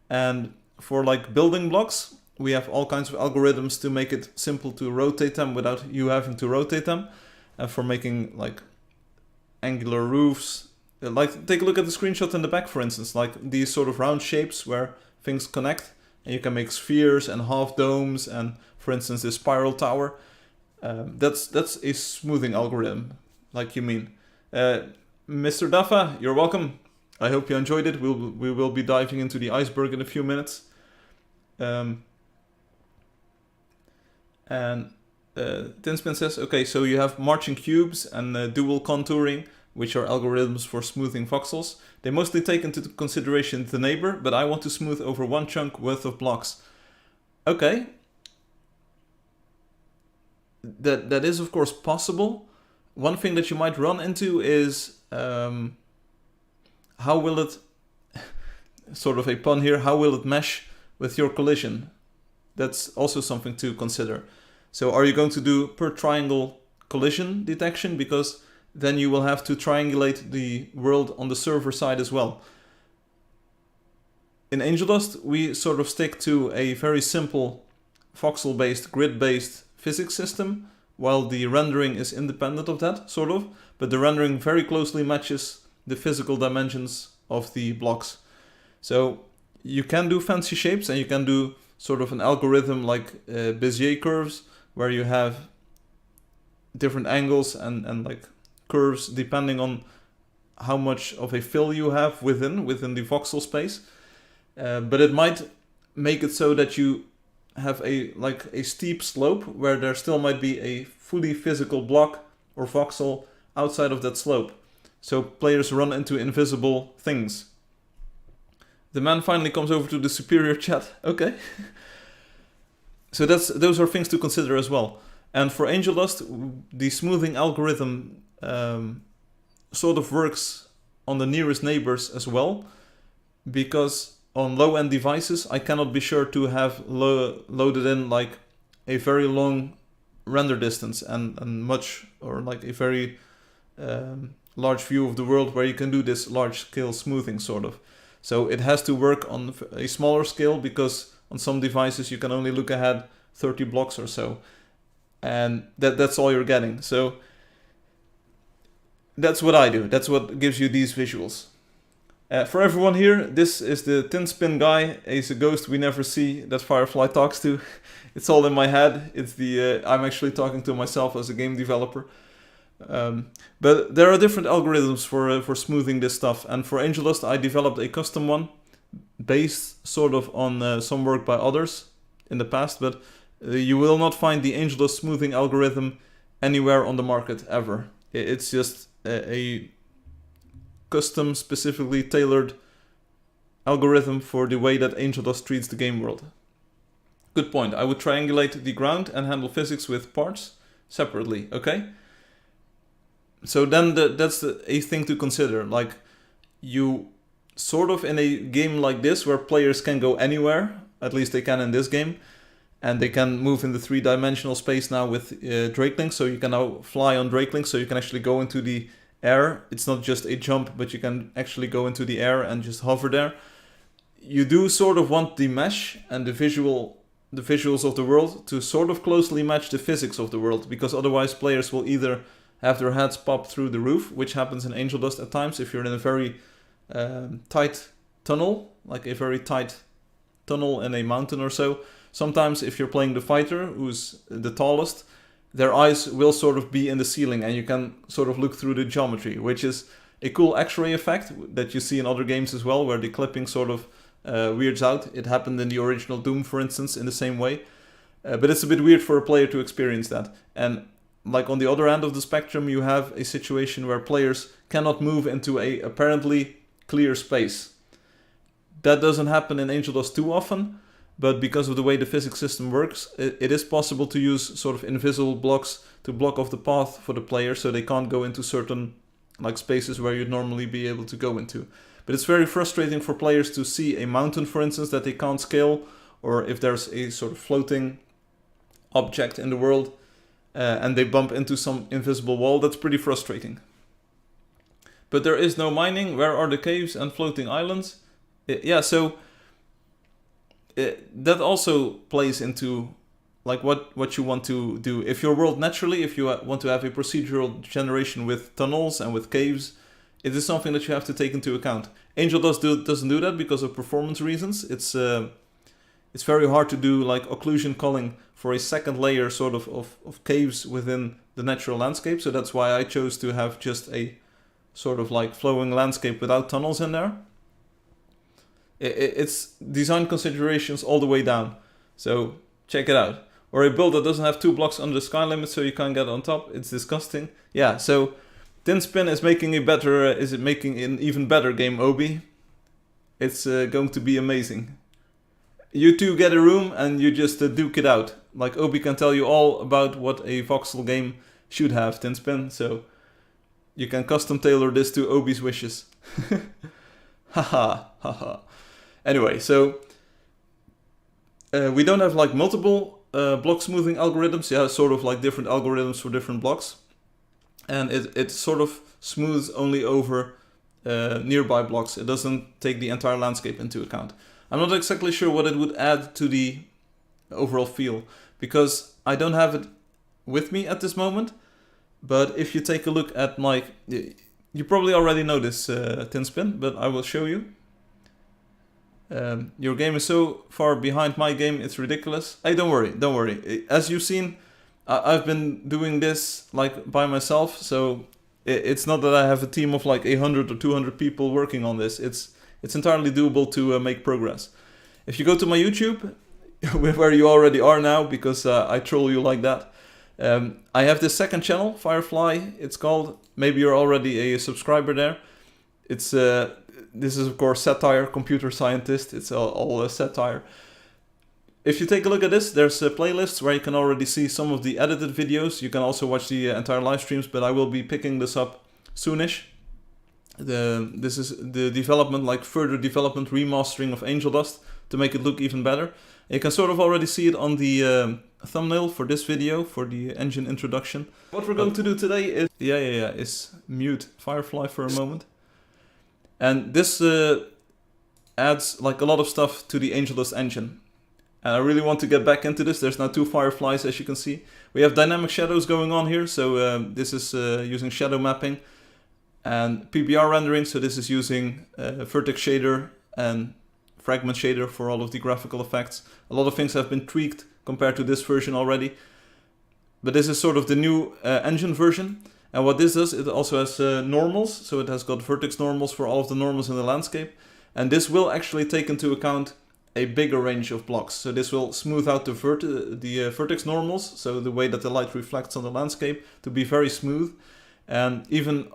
And for like building blocks, we have all kinds of algorithms to make it simple to rotate them without you having to rotate them. And for making like angular roofs, like take a look at the screenshot in the back, for instance, like these sort of round shapes where things connect, and you can make spheres and half domes, and for instance this spiral tower. That's a smoothing algorithm, like you mean. Mr. Daffa, you're welcome. I hope you enjoyed it. We will be diving into the iceberg in a few minutes. And Tinspin says, okay, so you have marching cubes and dual contouring, which are algorithms for smoothing voxels. They mostly take into consideration the neighbor, but I want to smooth over one chunk worth of blocks. Okay. That is of course possible. One thing that you might run into is how will it, sort of a pun here, how will it mesh with your collision? That's also something to consider. So are you going to do per triangle collision detection? Because then you will have to triangulate the world on the server side as well. In Angeldust, we sort of stick to a very simple voxel-based, grid-based physics system, while the rendering is independent of that, sort of. But the rendering very closely matches the physical dimensions of the blocks. So you can do fancy shapes, and you can do sort of an algorithm like Bezier curves, where you have different angles and like curves depending on how much of a fill you have within the voxel space. But it might make it so that you have a steep slope where there still might be a fully physical block or voxel outside of that slope. So players run into invisible things. The man finally comes over to the superior chat. Okay. So those are things to consider as well. And for Angeldust, the smoothing algorithm sort of works on the nearest neighbors as well, because on low-end devices, I cannot be sure to have loaded in like a very long render distance and much, or like a very large view of the world where you can do this large-scale smoothing sort of. So it has to work on a smaller scale, because on some devices you can only look ahead 30 blocks or so, and that's all you're getting. So that's what I do. That's what gives you these visuals. For everyone here, this is the Tinspin guy. He's a ghost we never see that Firefly talks to. It's all in my head. It's the I'm actually talking to myself as a game developer. But there are different algorithms for smoothing this stuff, and for Angeldust I developed a custom one based sort of on some work by others in the past, but you will not find the Angeldust smoothing algorithm anywhere on the market ever. It's just a custom, specifically tailored algorithm for the way that Angeldust treats the game world. Good point. I would triangulate the ground and handle physics with parts separately, okay? So then that's a thing to consider. Like, you sort of, in a game like this where players can go anywhere, at least they can in this game, and they can move in the three-dimensional space now with Drakelink, so you can now fly on Drakelink, so you can actually go into the air. It's not just a jump, but you can actually go into the air and just hover there. You do sort of want the mesh and the visuals of the world to sort of closely match the physics of the world, because otherwise players will either have their heads pop through the roof, which happens in Angeldust at times if you're in a very tight tunnel, like a very tight tunnel in a mountain or so. Sometimes if you're playing the fighter, who's the tallest, their eyes will sort of be in the ceiling and you can sort of look through the geometry, which is a cool X-ray effect that you see in other games as well, where the clipping sort of weirds out. It happened in the original Doom, for instance, in the same way. But it's a bit weird for a player to experience that. And like on the other end of the spectrum, you have a situation where players cannot move into a apparently clear space. That doesn't happen in Angeldust too often, but because of the way the physics system works, it is possible to use sort of invisible blocks to block off the path for the player, so they can't go into certain like spaces where you'd normally be able to go into. But it's very frustrating for players to see a mountain, for instance, that they can't scale, or if there's a sort of floating object in the world and they bump into some invisible wall. That's pretty frustrating. But there is no mining. Where are the caves and floating islands? Yeah, so that also plays into like what you want to do. If your world naturally, if you want to have a procedural generation with tunnels and with caves, it is something that you have to take into account. Angeldust doesn't do that because of performance reasons. It's very hard to do like occlusion culling for a second layer sort of caves within the natural landscape. So that's why I chose to have just a sort of like flowing landscape without tunnels in there. It's design considerations all the way down. So check it out. Or a build that doesn't have 2 blocks under the sky limit so you can't get on top. It's disgusting. Yeah, so Tinspin is making an even better game, Obi. It's going to be amazing. You two get a room and you just duke it out. Like Obi can tell you all about what a voxel game should have, Tinspin. So you can custom tailor this to Obi's wishes. Haha, haha. Anyway, so we don't have like multiple block smoothing algorithms. Yeah, sort of like different algorithms for different blocks. And it sort of smooths only over nearby blocks. It doesn't take the entire landscape into account. I'm not exactly sure what it would add to the overall feel, because I don't have it with me at this moment. But if you take a look at my... You probably already know this, Tinspin, but I will show you. Your game is so far behind my game, it's ridiculous. Hey, don't worry. As you've seen, I've been doing this like by myself, so it's not that I have a team of like 100 or 200 people working on this. It's entirely doable to make progress. If you go to my YouTube, where you already are now, because I troll you like that, I have this second channel, Firefly, it's called. Maybe you're already a subscriber there. It's this is of course satire, computer scientist. It's all satire. If you take a look at this, there's playlists where you can already see some of the edited videos. You can also watch the entire live streams, but I will be picking this up soonish. This is the development, like further development, remastering of Angeldust to make it look even better. You can sort of already see it on the thumbnail for this video, for the engine introduction. What we're going to do today is... is mute Firefly for a moment. And this adds like a lot of stuff to the Angeldust engine. And I really want to get back into this. There's now 2 Fireflies, as you can see. We have dynamic shadows going on here, so this is using shadow mapping. And PBR rendering, so this is using vertex shader and fragment shader for all of the graphical effects. A lot of things have been tweaked compared to this version already. But this is sort of the new engine version. And what this does, it also has normals. So it has got vertex normals for all of the normals in the landscape. And this will actually take into account a bigger range of blocks. So this will smooth out the vertex normals, so the way that the light reflects on the landscape, to be very smooth. And even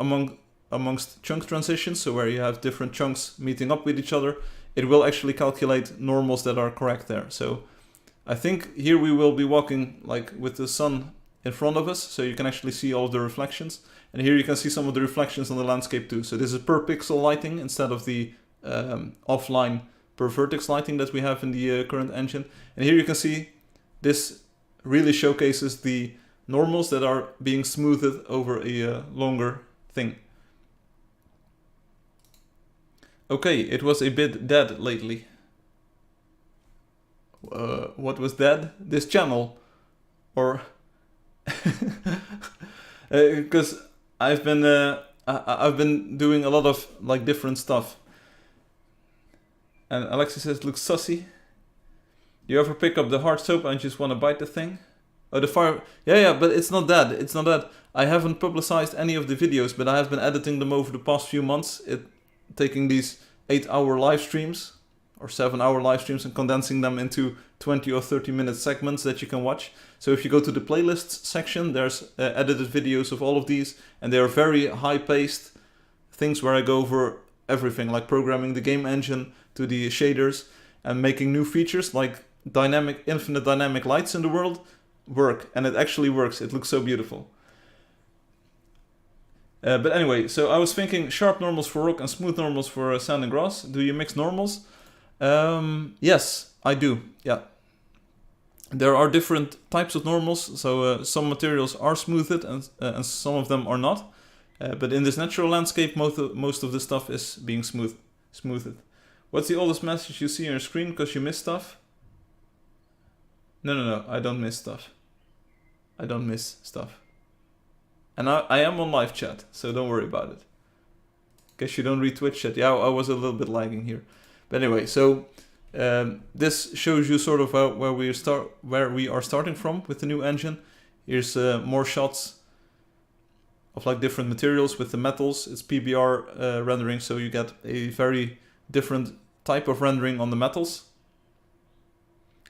amongst chunk transitions, so where you have different chunks meeting up with each other, it will actually calculate normals that are correct there. So I think here we will be walking like with the sun in front of us, so you can actually see all of the reflections. And here you can see some of the reflections on the landscape too. So this is per pixel lighting instead of the offline per vertex lighting that we have in the current engine. And here you can see this really showcases the normals that are being smoothed over a longer thing. Okay, it was a bit dead lately. What was dead? This channel, or because I've been doing a lot of like different stuff. And Alexis says, looks sussy. You ever pick up the hard soap and just want to bite the thing? Oh, the fire. Yeah, but it's not that. It's not that. I haven't publicized any of the videos, but I have been editing them over the past few months. Taking these 8-hour live streams, or 7-hour live streams and condensing them into 20 or 30 minute segments that you can watch. So if you go to the playlists section, there's edited videos of all of these, and they are very high-paced things where I go over everything, like programming the game engine to the shaders and making new features like infinite dynamic lights in the world work, and it actually works. It looks so beautiful. But anyway, so I was thinking sharp normals for rock and smooth normals for sand and grass. Do you mix normals? Yes, I do. Yeah. There are different types of normals, so some materials are smoothed and some of them are not. But in this natural landscape, most of the stuff is being smoothed. What's the oldest message you see on your screen because you miss stuff? No, I don't miss stuff. I don't miss stuff. And I am on live chat, so don't worry about it. Guess you don't read Twitch chat. Yeah, I was a little bit lagging here. But anyway, so this shows you sort of where we are starting from with the new engine. Here's more shots of like different materials with the metals. It's PBR rendering, so you get a very different type of rendering on the metals.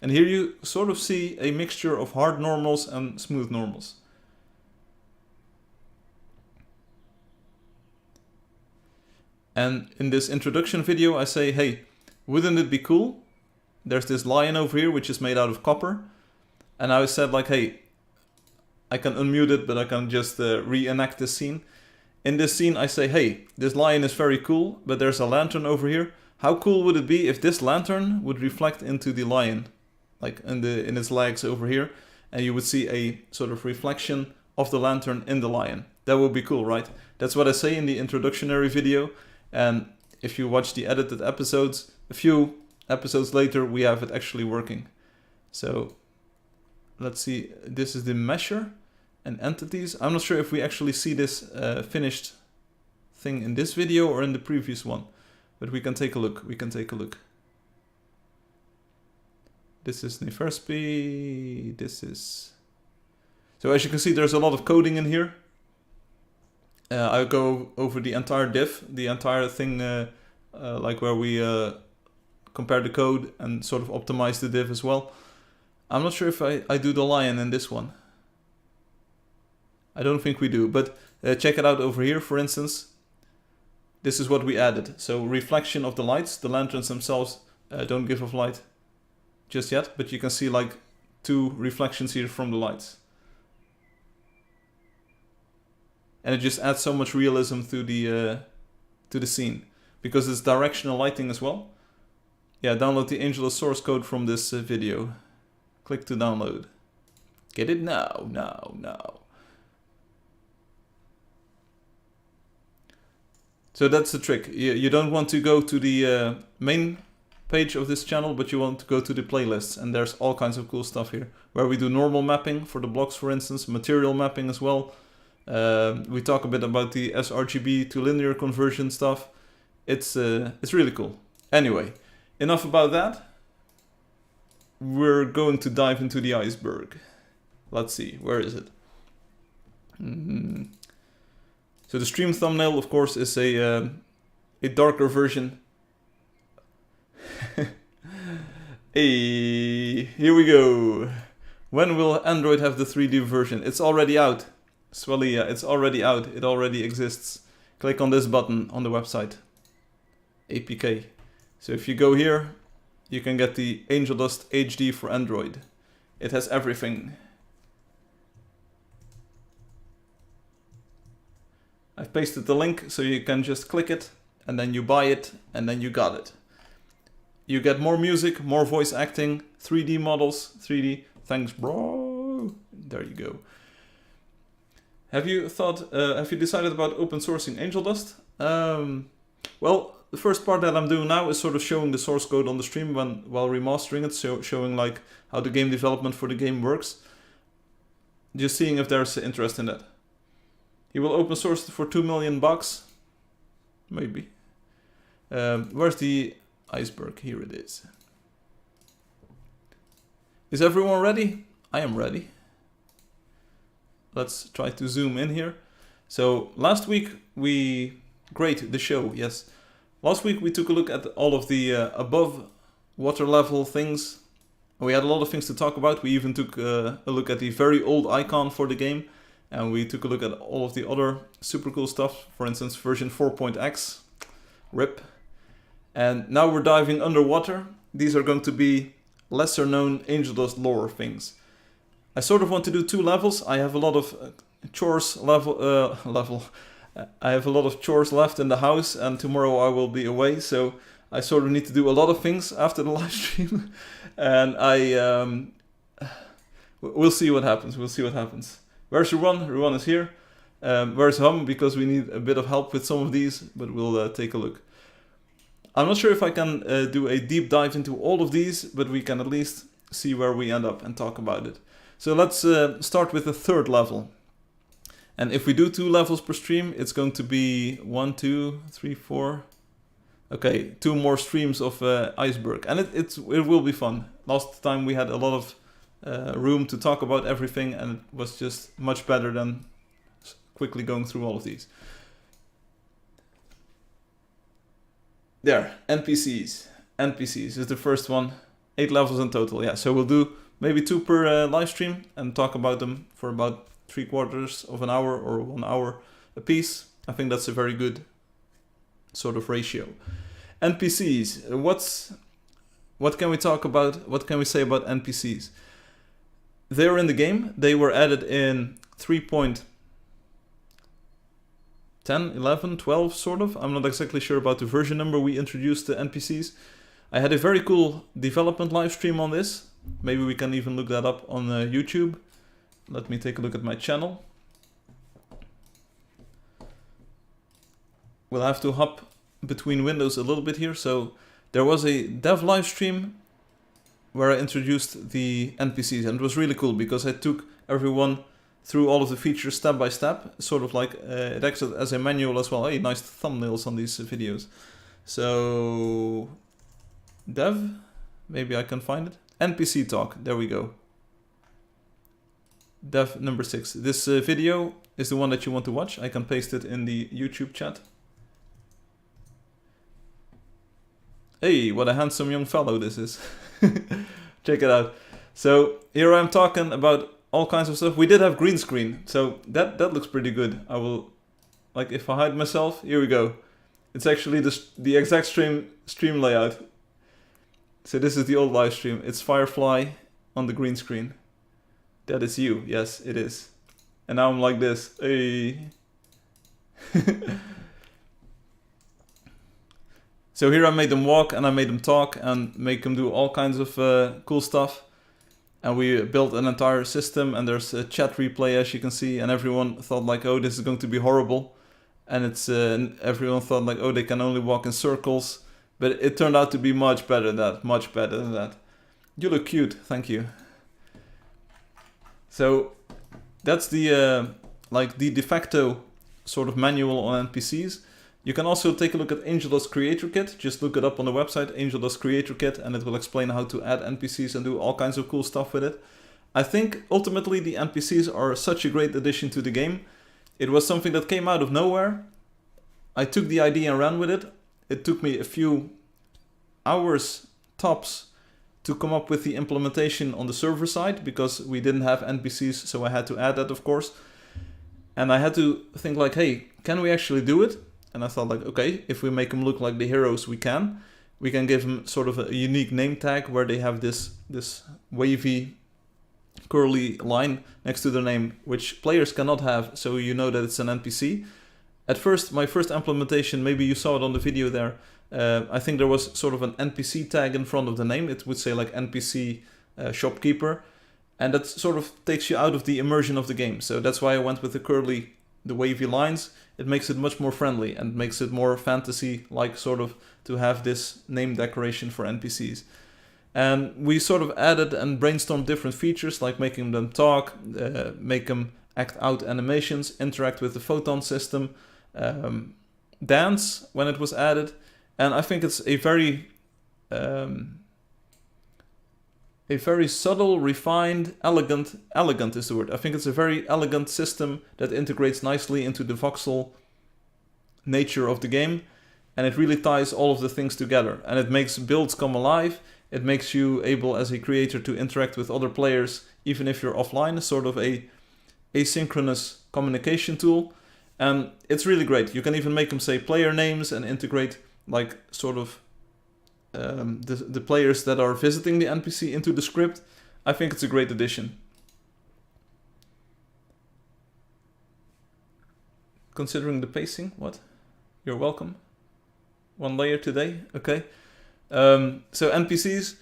And here you sort of see a mixture of hard normals and smooth normals. And in this introduction video I say, hey, wouldn't it be cool? There's this lion over here which is made out of copper. And I said like, hey, I can unmute it, but I can just reenact this scene. In this scene I say, hey, this lion is very cool, but there's a lantern over here. How cool would it be if this lantern would reflect into the lion? Like in its legs over here, and you would see a sort of reflection of the lantern in the lion. That would be cool, right? That's what I say in the introductionary video, and if you watch the edited episodes, a few episodes later we have it actually working. So let's see, this is the measure and entities. I'm not sure if we actually see this finished thing in this video or in the previous one, but we can take a look. This is Neferspi, this is... So as you can see, there's a lot of coding in here. I'll go over the entire diff, the entire thing, like where we compare the code and sort of optimize the diff as well. I'm not sure if I do the lion in this one. I don't think we do, but check it out over here, for instance. This is what we added. So reflection of the lights, the lanterns themselves don't give off light just yet, but you can see like 2 reflections here from the lights. And it just adds so much realism to the scene, because it's directional lighting as well. Yeah, download the Angeldust source code from this video. Click to download. Get it now. So that's the trick. You don't want to go to the main page of this channel, but you want to go to the playlists, and there's all kinds of cool stuff here where we do normal mapping for the blocks, for instance, material mapping as well. We talk a bit about the sRGB to linear conversion stuff. It's really cool. Anyway, enough about that. We're going to dive into the iceberg. Let's see, where is it? So the stream thumbnail, of course, is a darker version. Hey, here we go. When will Android have the 3D version? It's already out. Swellia, it's already out. It already exists. Click on this button on the website. APK. So if you go here, you can get the Angeldust HD for Android. It has everything. I've pasted the link so you can just click it and then you buy it and then you got it. You get more music, more voice acting, 3D models, 3D. Thanks, bro. There you go. Have you decided about open sourcing Angeldust? Well, the first part that I'm doing now is sort of showing the source code on the stream while remastering it, so showing like how the game development for the game works. Just seeing if there's interest in that. He will open source it for $2 million. Maybe. Where's the iceberg? Here it is. Is everyone ready? I am ready. Let's try to zoom in here. So last week great, the show, yes. Last week we took a look at all of the above water level things. We had a lot of things to talk about. We even took a look at the very old icon for the game. And we took a look at all of the other super cool stuff. For instance, version 4.x, RIP. And now we're diving underwater. These are going to be lesser known Angeldust lore things. I sort of want to do 2 levels. I have a lot of chores I have a lot of chores left in the house, and tomorrow I will be away, so I sort of need to do a lot of things after the live stream. And we'll see what happens. We'll see what happens. Where's Ruan? Ruan is here. Where's Hum? Because we need a bit of help with some of these, but we'll take a look. I'm not sure if I can do a deep dive into all of these, but we can at least see where we end up and talk about it. So let's start with the 3rd level. And if we do 2 levels per stream, it's going to be 1, 2, 3, 4. Okay, 2 more streams of ICEBERG. And it will be fun. Last time we had a lot of room to talk about everything, and it was just much better than quickly going through all of these. There, NPCs. NPCs is the first one. 8 levels in total, yeah. So we'll do maybe 2 per live stream and talk about them for about 3/4 of an hour or 1 hour a piece. I think that's a very good sort of ratio. NPCs, what can we talk about? What can we say about NPCs? They're in the game. They were added in 3.10, 11, 12 sort of. I'm not exactly sure about the version number we introduced the NPCs. I had a very cool development live stream on this. Maybe we can even look that up on YouTube. Let me take a look at my channel. We'll have to hop between windows a little bit here. So there was a dev live stream where I introduced the NPCs, and it was really cool because I took everyone through all of the features step by step, sort of like it acted as a manual as well. Hey, nice thumbnails on these videos. So dev, maybe I can find it. NPC talk, there we go. Dev number 6. This video is the one that you want to watch. I can paste it in the YouTube chat. Hey, what a handsome young fellow this is. Check it out. So here I'm talking about all kinds of stuff. We did have green screen, so that looks pretty good. I will, like, if I hide myself, here we go. It's actually the exact stream layout. So this is the old live stream. It's Firefly on the green screen. That is you. Yes, it is. And now I'm like this. Hey. So here I made them walk and I made them talk and make them do all kinds of cool stuff. And we built an entire system, and there's a chat replay, as you can see, and everyone thought like, oh, this is going to be horrible. And it's everyone thought like, oh, they can only walk in circles. But it turned out to be much better than that, much better than that. You look cute, thank you. So that's the like the de facto sort of manual on NPCs. You can also take a look at Angeldust Creator Kit. Just look it up on the website, Angeldust Creator Kit, and it will explain how to add NPCs and do all kinds of cool stuff with it. I think ultimately the NPCs are such a great addition to the game. It was something that came out of nowhere. I took the idea and ran with it. It took me a few hours tops to come up with the implementation on the server side, because we didn't have NPCs, so I had to add that, of course. And I had to think like, hey, can we actually do it? And I thought like, okay, if we make them look like the heroes, we can. We can give them sort of a unique name tag where they have this wavy curly line next to their name, which players cannot have, so you know that it's an NPC. At first, my first implementation, maybe you saw it on the video there, I think there was sort of an NPC tag in front of the name. It would say like NPC shopkeeper, and that sort of takes you out of the immersion of the game. So that's why I went with the wavy lines. It makes it much more friendly and makes it more fantasy-like, sort of, to have this name decoration for NPCs. And we sort of added and brainstormed different features, like making them talk, make them act out animations, interact with the Photon system, dance when it was added. And I think it's a very subtle, refined, elegant is the word. I think it's a very elegant system that integrates nicely into the voxel nature of the game, and it really ties all of the things together, and it makes builds come alive, It makes you able as a creator to interact with other players even if you're offline, sort of a asynchronous communication tool. And it's really great. You can even make them say player names and integrate like sort of the players that are visiting the NPC into the script. I think it's a great addition. Considering the pacing, what? You're welcome. 1 layer today, okay. So NPCs,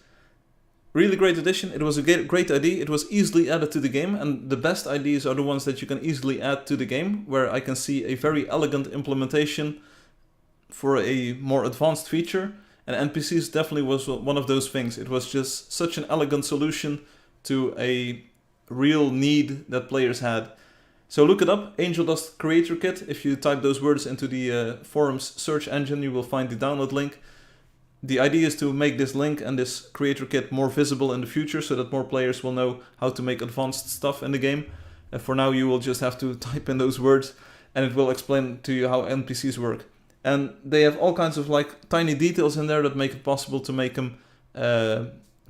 really great addition. It was a great idea. It was easily added to the game, and the best ideas are the ones that you can easily add to the game, where I can see a very elegant implementation for a more advanced feature. And NPCs definitely was one of those things. It was just such an elegant solution to a real need that players had. So look it up, Angeldust Creator Kit. If you type those words into the forum's search engine, you will find the download link. The idea is to make this link and this Creator Kit more visible in the future so that more players will know how to make advanced stuff in the game. For now, you will just have to type in those words and it will explain to you how NPCs work. And they have all kinds of like tiny details in there that make it possible to make them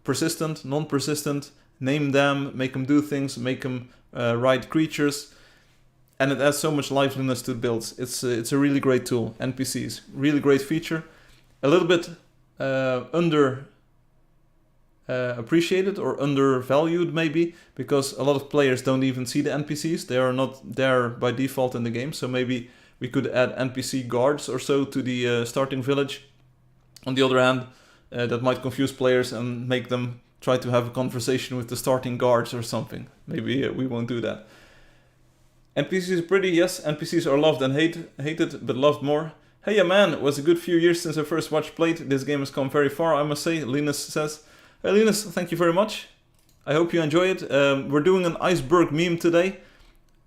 persistent, non-persistent, name them, make them do things, make them ride creatures. And it adds so much liveliness to the builds. It's a really great tool, NPCs. Really great feature. A little bit appreciated or undervalued maybe, because a lot of players don't even see the NPCs. They are not there by default in the game, so maybe we could add NPC guards or so to the starting village. On the other hand, that might confuse players and make them try to have a conversation with the starting guards or something. Maybe we won't do that. NPCs are pretty, yes, NPCs are loved and hated, but loved more. Hey yeah, man, it was a good few years since I first watched played. This game has come very far, I must say, Linus says. Hey Linus, thank you very much. I hope you enjoy it. We're doing an ICEBERG meme today,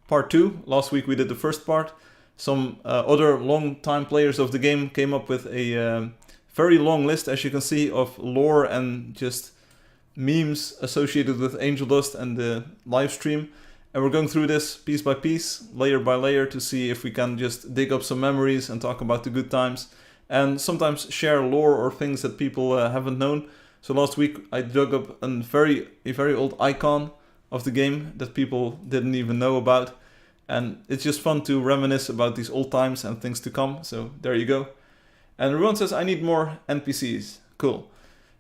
part 2. Last week we did the first part. Some other long-time players of the game came up with a very long list, as you can see, of lore and just memes associated with Angeldust and the live stream. And we're going through this piece by piece, layer by layer, to see if we can just dig up some memories and talk about the good times. And sometimes share lore or things that people haven't known. So last week I dug up a very old icon of the game that people didn't even know about. And it's just fun to reminisce about these old times and things to come. So there you go. And Ruan says, I need more NPCs. Cool.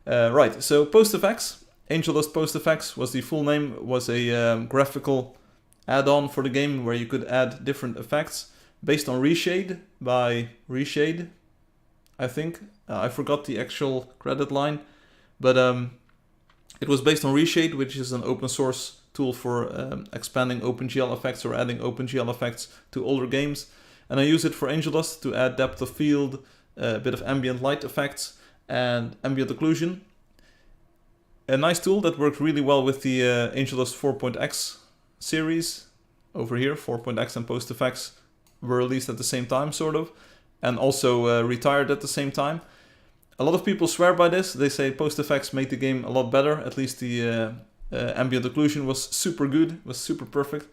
Right, so PostFX. Angeldust PostFX was the full name. Was a graphical add-on for the game where you could add different effects based on Reshade by Reshade, I think. I forgot the actual credit line. But it was based on Reshade, which is an open source tool for expanding OpenGL effects or adding OpenGL effects to older games. And I use it for Angeldust to add depth of field, a bit of ambient light effects, and ambient occlusion. A nice tool that worked really well with the Angeldust 4.x series. Over here, 4.x and PostFX were released at the same time, sort of. And also retired at the same time. A lot of people swear by this. They say PostFX made the game a lot better. At least the ambient occlusion was super good, was super perfect.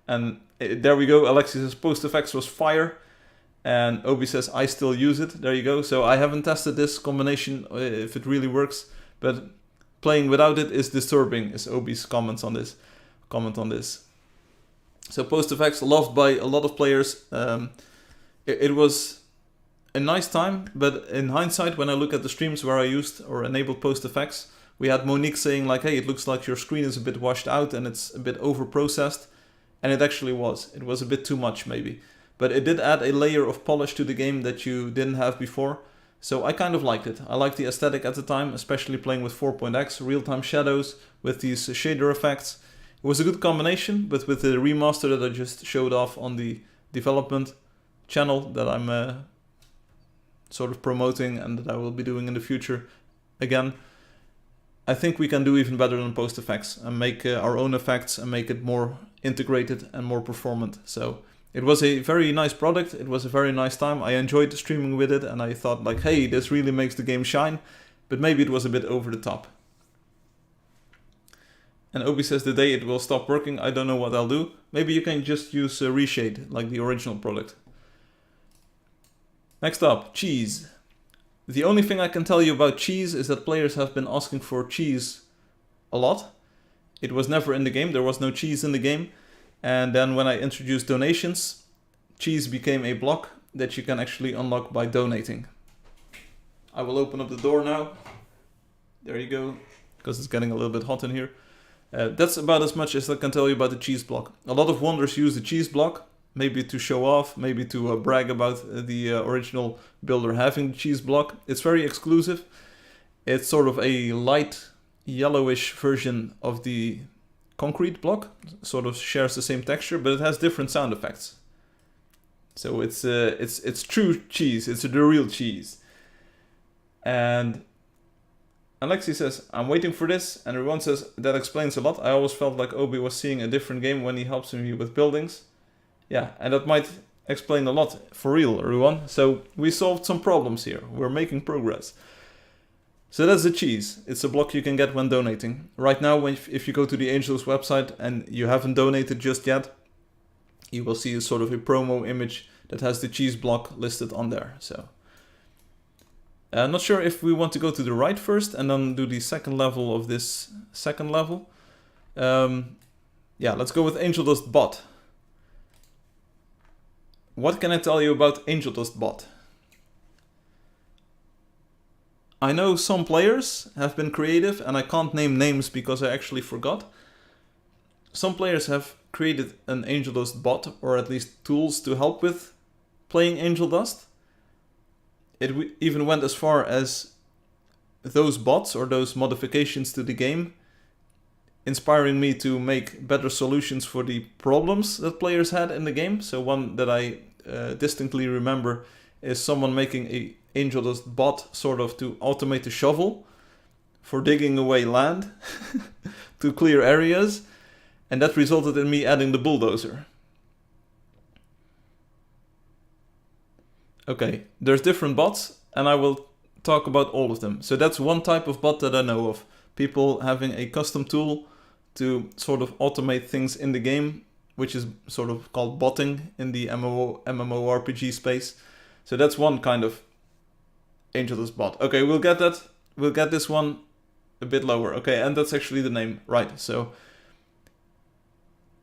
And there we go. Alexis says PostFX was fire. And Obi says I still use it. There you go. So I haven't tested this combination if it really works. But playing without it is disturbing, is Obi's comment on this. So PostFX loved by a lot of players. It was a nice time, but in hindsight, when I look at the streams where I used or enabled PostFX, we had Monique saying like, hey, it looks like your screen is a bit washed out and it's a bit over-processed. And it actually was. It was a bit too much, maybe. But it did add a layer of polish to the game that you didn't have before. So I kind of liked it. I liked the aesthetic at the time, especially playing with 4.x, real-time shadows, with these shader effects. It was a good combination, but with the remaster that I just showed off on the development channel that I'm sort of promoting and that I will be doing in the future again, I think we can do even better than PostFX and make our own effects and make it more integrated and more performant. So it was a very nice product. It was a very nice time. I enjoyed streaming with it and I thought like, hey, this really makes the game shine, but maybe it was a bit over the top. And Obi says the day it will stop working, I don't know what I'll do. Maybe you can just use Reshade like the original product. Next up, Cheese. The only thing I can tell you about cheese is that players have been asking for cheese a lot. It was never in the game, there was no cheese in the game. And then when I introduced donations, cheese became a block that you can actually unlock by donating. I will open up the door now. There you go, because it's getting a little bit hot in here. That's about as much as I can tell you about the cheese block. A lot of wonders use the cheese block, maybe to show off, maybe to brag about the original builder having the cheese block. It's very exclusive. It's sort of a light yellowish version of the concrete block, sort of shares the same texture, but it has different sound effects. So it's true cheese, it's the real cheese. And Alexi says, I'm waiting for this, and everyone says, that explains a lot. I always felt like Obi was seeing a different game when he helps me with buildings. Yeah, and that might explain a lot, for real, everyone. So we solved some problems here, we're making progress. So that's the cheese. It's a block you can get when donating. Right now, if you go to the Angeldust website and you haven't donated just yet, you will see a sort of a promo image that has the cheese block listed on there. So I'm not sure if we want to go to the right first and then do the second level of this second level. Yeah, let's go with Angeldust bot. What can I tell you about Angeldust bot? I know some players have been creative, and I can't name names because I actually forgot. Some players have created an Angeldust bot, or at least tools to help with playing Angeldust. It even went as far as those bots or those modifications to the game inspiring me to make better solutions for the problems that players had in the game. So one that I distinctly remember is someone making a Angeldust bot sort of to automate a shovel for digging away land to clear areas, and that resulted in me adding the bulldozer. Okay, there's different bots, and I will talk about all of them. So that's one type of bot that I know of. People having a custom tool to sort of automate things in the game, which is sort of called botting in the MMORPG space. So that's one kind of Angeldust bot. Okay, we'll get that. We'll get this one a bit lower. Okay, and that's actually the name. Right, so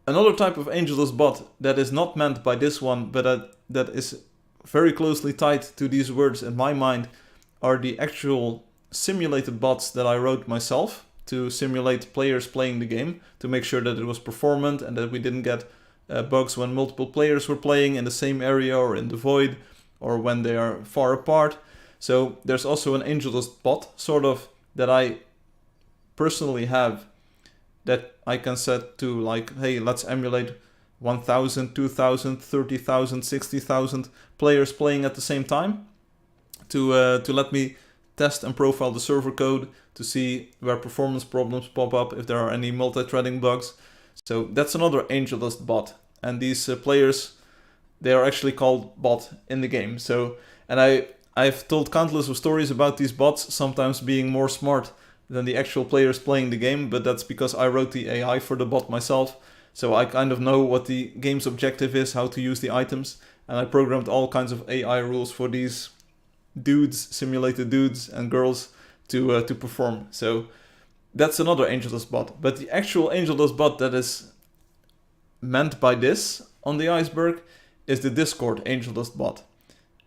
another type of Angeldust bot that is not meant by this one, but that is very closely tied to these words in my mind, are the actual simulated bots that I wrote myself to simulate players playing the game, to make sure that it was performant and that we didn't get bugs when multiple players were playing in the same area or in the void, or when they are far apart. So there's also an Angeldust bot, sort of, that I personally have, that I can set to like, hey, let's emulate 1,000, 2,000, 30,000, 60,000 players playing at the same time, to let me test and profile the server code to see where performance problems pop up, if there are any multi-threading bugs. So that's another Angeldust bot, and these players, they are actually called bot in the game. So, and I've told countless of stories about these bots sometimes being more smart than the actual players playing the game, but that's because I wrote the AI for the bot myself. So I kind of know what the game's objective is, how to use the items, and I programmed all kinds of AI rules for these dudes, simulated dudes and girls, to perform. So that's another Angeldust bot. But the actual Angeldust bot that is meant by this on the ICEBERG is the Discord Angeldust bot.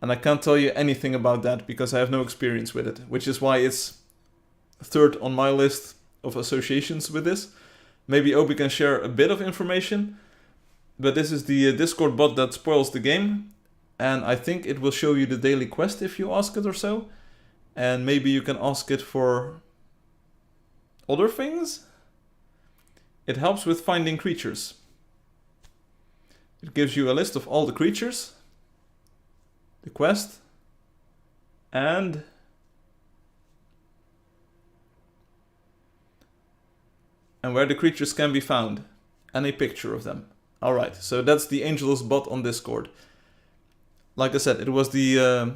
And I can't tell you anything about that because I have no experience with it, which is why it's third on my list of associations with this. Maybe Obi can share a bit of information, but this is the Discord bot that spoils the game, and I think it will show you the daily quest if you ask it or so, and maybe you can ask it for other things. It helps with finding creatures. It gives you a list of all the creatures, the quest, and where the creatures can be found, and a picture of them. Alright, so that's the Angeldust bot on Discord. Like I said, it was the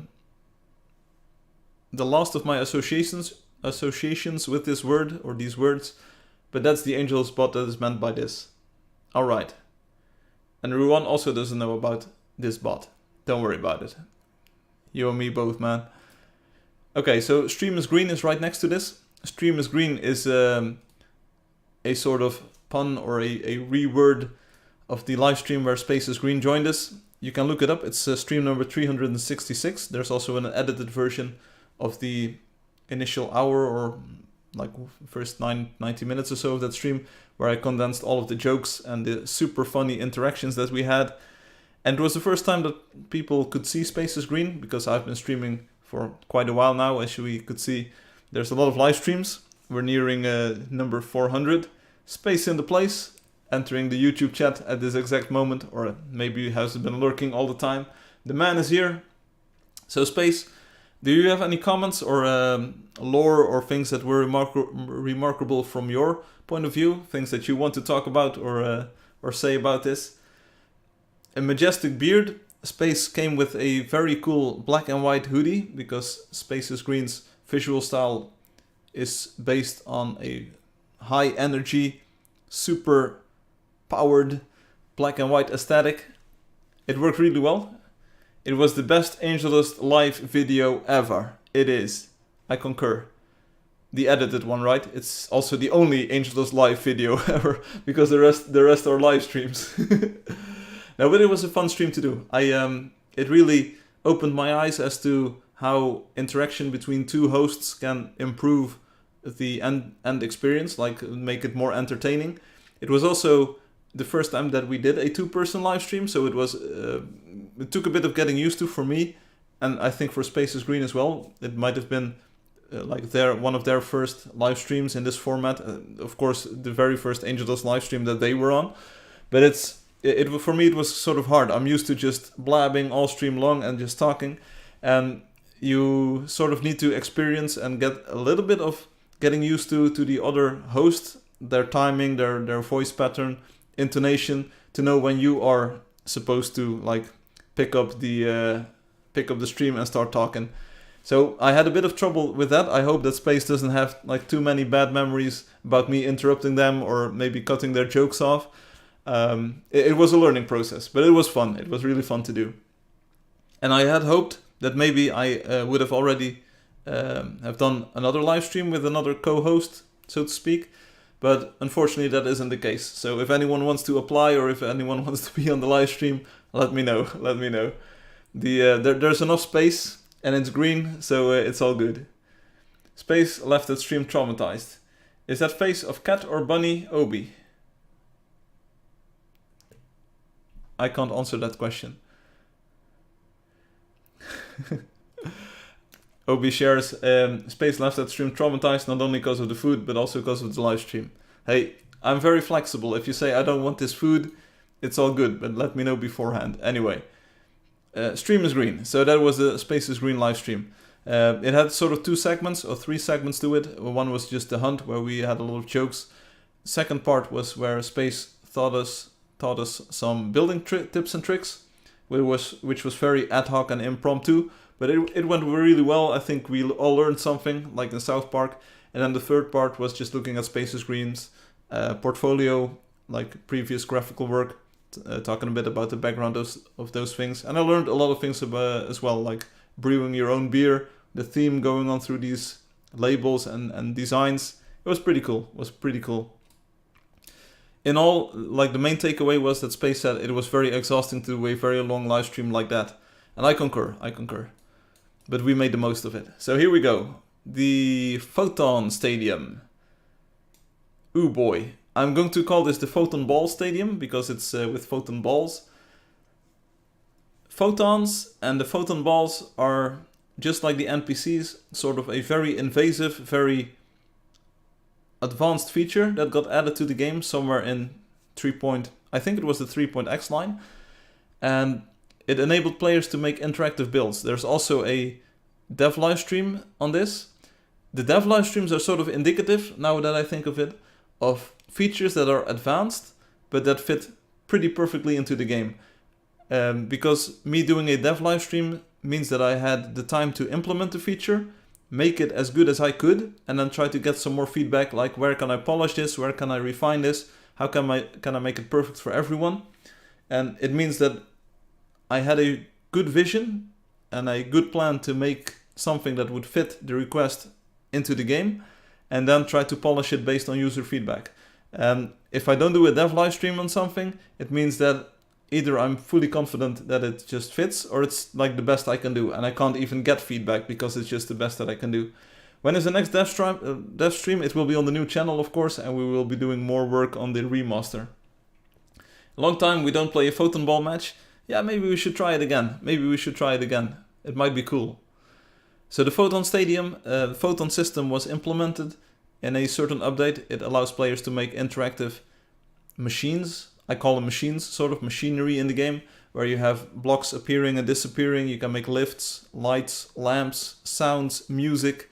last of my associations with this word, or these words, but that's the Angeldust bot that is meant by this. Alright. And Ruan also doesn't know about this bot. Don't worry about it. You and me both, man. Okay, so Stream is Green is right next to this. Stream is Green is a sort of pun or a reword of the live stream where Space is Green joined us. You can look it up. It's stream number 366. There's also an edited version of the initial hour or like first 90 minutes or so of that stream, where I condensed all of the jokes and the super funny interactions that we had. And it was the first time that people could see Space is Green, because I've been streaming for quite a while now. As we could see, there's a lot of live streams. We're nearing number 400. Space in the place, entering the YouTube chat at this exact moment, or maybe he has been lurking all the time. The man is here. So Space, do you have any comments or lore or things that were remarkable from your point of view? Things that you want to talk about or say about this? A majestic beard. Space came with a very cool black and white hoodie, because Space is Green's visual style is based on a high energy, super powered black and white aesthetic. It worked really well. It was the best Angeldust live video ever. It is. I concur. The edited one, right? It's also the only Angeldust live video ever, because the rest are live streams. No, but it was a fun stream to do. It really opened my eyes as to how interaction between two hosts can improve the end experience, like make it more entertaining. It was also the first time that we did a two-person live stream, so it took a bit of getting used to for me, and I think for Space is Green as well. It might have been like one of their first live streams in this format. Of course, the very first Angeldust live stream that they were on, but for me it was sort of hard. I'm used to just blabbing all stream long and just talking, and you sort of need to experience and get a little bit of getting used to the other host, their timing, their voice pattern, intonation, to know when you are supposed to like pick up the stream and start talking. So I had a bit of trouble with that. I hope that Space doesn't have like too many bad memories about me interrupting them or maybe cutting their jokes off. It was a learning process, but it was fun. It was really fun to do. And I had hoped that maybe I would have already have done another live stream with another co-host, so to speak. But unfortunately that isn't the case. So if anyone wants to apply, or if anyone wants to be on the live stream, let me know. Let me know. There's enough space and it's green, so it's all good. Space left that stream traumatized. Is that face of cat or bunny Obi? I can't answer that question. Obi shares, Space left that stream traumatized, not only because of the food, but also because of the live stream. Hey, I'm very flexible. If you say I don't want this food, it's all good, but let me know beforehand. Anyway, stream is green. So that was the Space is Green live stream. It had sort of 2 segments or 3 segments to it. One was just the hunt, where we had a lot of jokes. Second part was where Space taught us some building tips and tricks, which was very ad hoc and impromptu, but it went really well. I think we all learned something, like in South Park. And then the third part was just looking at Space is Green's portfolio, like previous graphical work, talking a bit about the background of those things. And I learned a lot of things as well, like brewing your own beer, the theme going on through these labels and designs. It was pretty cool. In all, like the main takeaway was that Space said it was very exhausting to do a very long live stream like that. And I concur. But we made the most of it. So here we go. The Photon Stadium. Ooh boy. I'm going to call this the Photon Ball Stadium, because it's with photon balls. Photons and the photon balls are, just like the NPCs, sort of a very invasive, very advanced feature that got added to the game somewhere in I think it was the 3.x line, and it enabled players to make interactive builds. There's also a dev live stream on this. The dev live streams are sort of indicative, now that I think of it, of features that are advanced but that fit pretty perfectly into the game. Because me doing a dev live stream means that I had the time to implement the feature, make it as good as I could, and then try to get some more feedback, like where can I polish this, where can I refine this, how can I make it perfect for everyone. And it means that I had a good vision and a good plan to make something that would fit the request into the game, and then try to polish it based on user feedback. If I don't do a dev live stream on something, it means that either I'm fully confident that it just fits, or it's like the best I can do, and I can't even get feedback because it's just the best that I can do. When is the next dev stream? It will be on the new channel, of course, and we will be doing more work on the remaster. A long time we don't play a Photon Ball match. Yeah, maybe we should try it again. It might be cool. So the Photon Stadium, Photon system was implemented in a certain update. It allows players to make interactive machines. I call them machines, sort of machinery in the game, where you have blocks appearing and disappearing. You can make lifts, lights, lamps, sounds, music.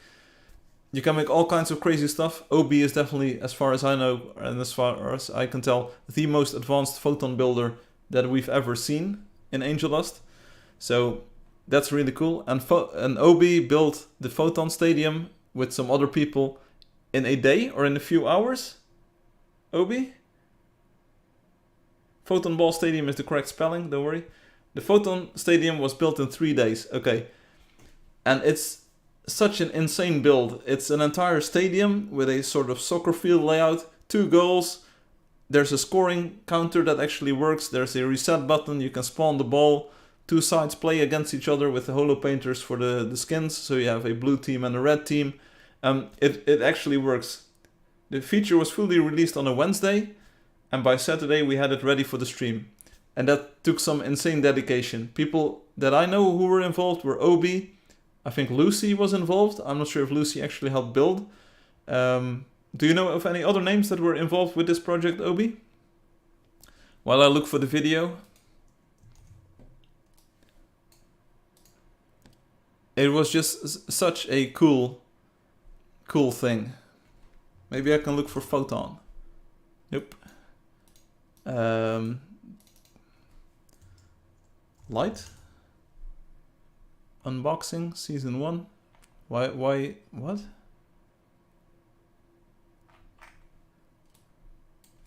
You can make all kinds of crazy stuff. OB is definitely, as far as I know, and as far as I can tell, the most advanced photon builder that we've ever seen in Angeldust. So that's really cool. And OB built the Photon Stadium with some other people in a day or in a few hours. OB? Photon Ball Stadium is the correct spelling, don't worry. The Photon Stadium was built in 3 days. Okay. And it's such an insane build. It's an entire stadium with a sort of soccer field layout, 2 goals. There's a scoring counter that actually works. There's a reset button. You can spawn the ball. 2 sides play against each other with the holo painters for the skins. So you have a blue team and a red team. It actually works. The feature was fully released on a Wednesday, and by Saturday we had it ready for the stream. And that took some insane dedication. People that I know who were involved were OB. I think Lucy was involved. I'm not sure if Lucy actually helped build. Do you know of any other names that were involved with this project, Obi? While I look for the video. It was just such a cool thing. Maybe I can look for Photon. Nope. Light? Unboxing, season 1. Why, what?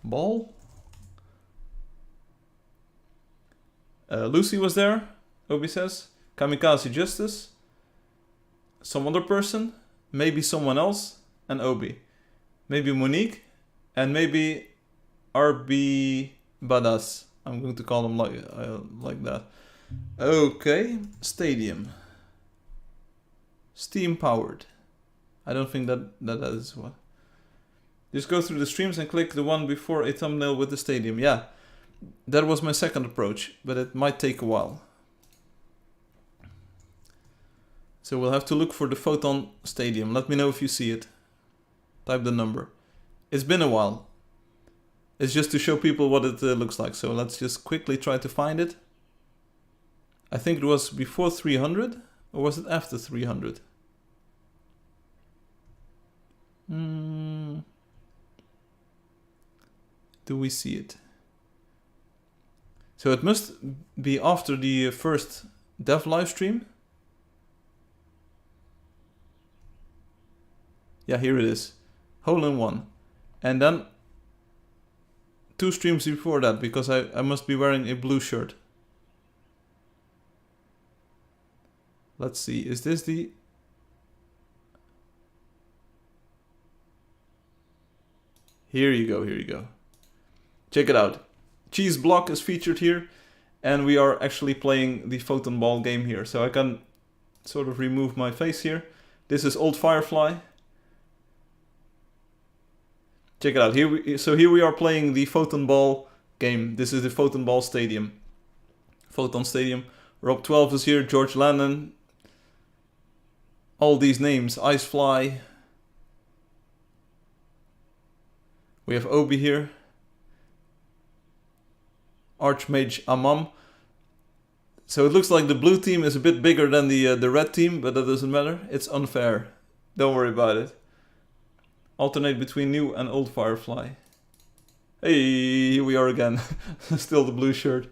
Ball? Lucy was there, Obi says. Kamikaze Justice. Some other person. Maybe someone else. And Obi. Maybe Monique. And maybe RB Badass. I'm going to call him like that. Okay, Stadium. Steam powered. I don't think that is what. Just go through the streams and click the one before a thumbnail with the stadium. Yeah, that was my second approach, but it might take a while. So we'll have to look for the Photon Stadium. Let me know if you see it. Type the number. It's been a while. It's just to show people what it looks like. So let's just quickly try to find it. I think it was before 300, or was it after 300? Do we see it? So it must be after the first dev live stream. Yeah, here it is. Hole in one. And then 2 streams before that, because I must be wearing a blue shirt. Let's see, is this the... Here you go, here you go. Check it out. Cheese Block is featured here, and we are actually playing the Photon Ball game here. So I can sort of remove my face here. This is old Firefly. Check it out. Here we are playing the Photon Ball game. This is the Photon Ball Stadium. Photon Stadium. Rob 12 is here, George Lannon. All these names, ICEBERG. We have Obi here. Archmage Amam. So it looks like the blue team is a bit bigger than the red team, but that doesn't matter. It's unfair. Don't worry about it. Alternate between new and old Firefly. Hey, here we are again. Still the blue shirt.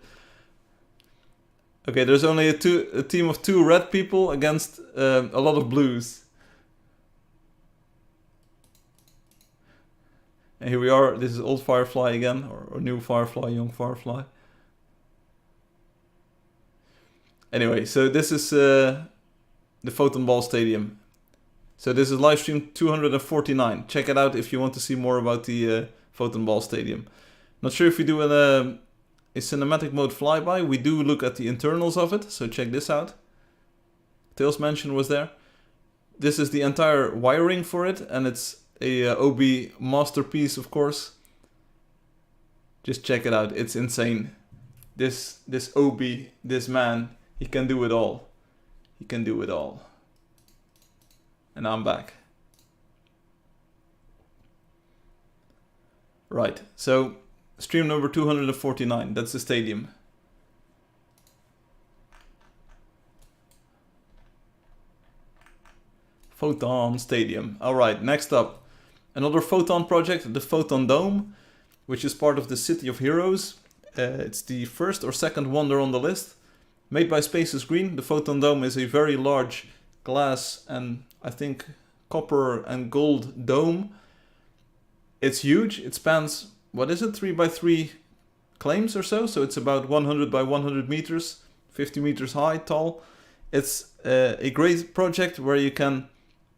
Okay, there's only a team of 2 red people against a lot of blues. And here we are. This is old Firefly again, or new Firefly, young Firefly. Anyway, so this is the Photon Stadium. So this is live stream 249. Check it out if you want to see more about the Photon Stadium. Not sure if we do a cinematic mode flyby. We do look at the internals of it, so check this out. Tails Mansion was there. This is the entire wiring for it, and it's a OB masterpiece, of course. Just check it out, it's insane. This OB, this man, he can do it all. He can do it all. And I'm back. Right, so stream number 249, that's the stadium. Photon Stadium. Alright, next up. Another Photon project, the Photon Dome, which is part of the City of Heroes. It's the first or second wonder on the list. Made by Spaces Green, the Photon Dome is a very large glass and I think copper and gold dome. It's huge, it spans, what is it, 3x3 claims or so? So it's about 100 by 100 meters, 50 meters high, tall. It's a great project where you can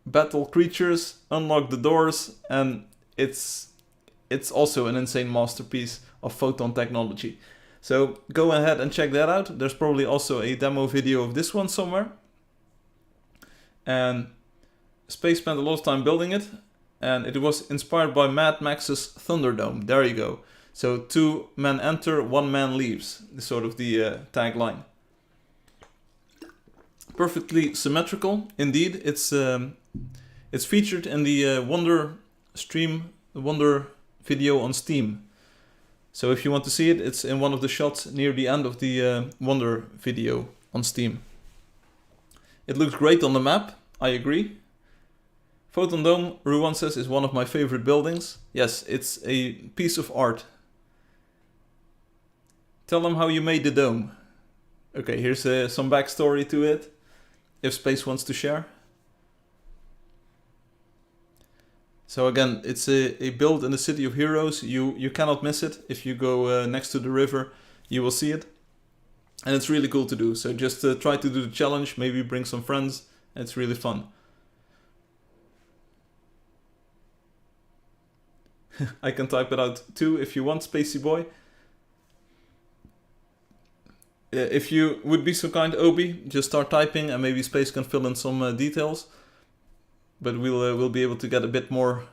battle creatures, unlock the doors, and it's also an insane masterpiece of photon technology. So go ahead and check that out. There's probably also a demo video of this one somewhere. And Space spent a lot of time building it, and it was inspired by Mad Max's Thunderdome. There you go. So 2 men enter, 1 man leaves. Is sort of the tagline. Perfectly symmetrical, indeed. It's featured in the Wonder stream, the Wonder video on Steam. So if you want to see it, it's in one of the shots near the end of the Wonder video on Steam. It looks great on the map, I agree. Photon Dome, Ruan says, is one of my favorite buildings. Yes, it's a piece of art. Tell them how you made the dome. Okay, here's some backstory to it, if Space wants to share. So again, it's a build in the City of Heroes. You cannot miss it. If you go next to the river, you will see it. And it's really cool to do. So just try to do the challenge, maybe bring some friends. It's really fun. I can type it out too if you want, Spacey Boy. If you would be so kind, Obi, just start typing and maybe Space can fill in some details. But we'll be able to get a bit more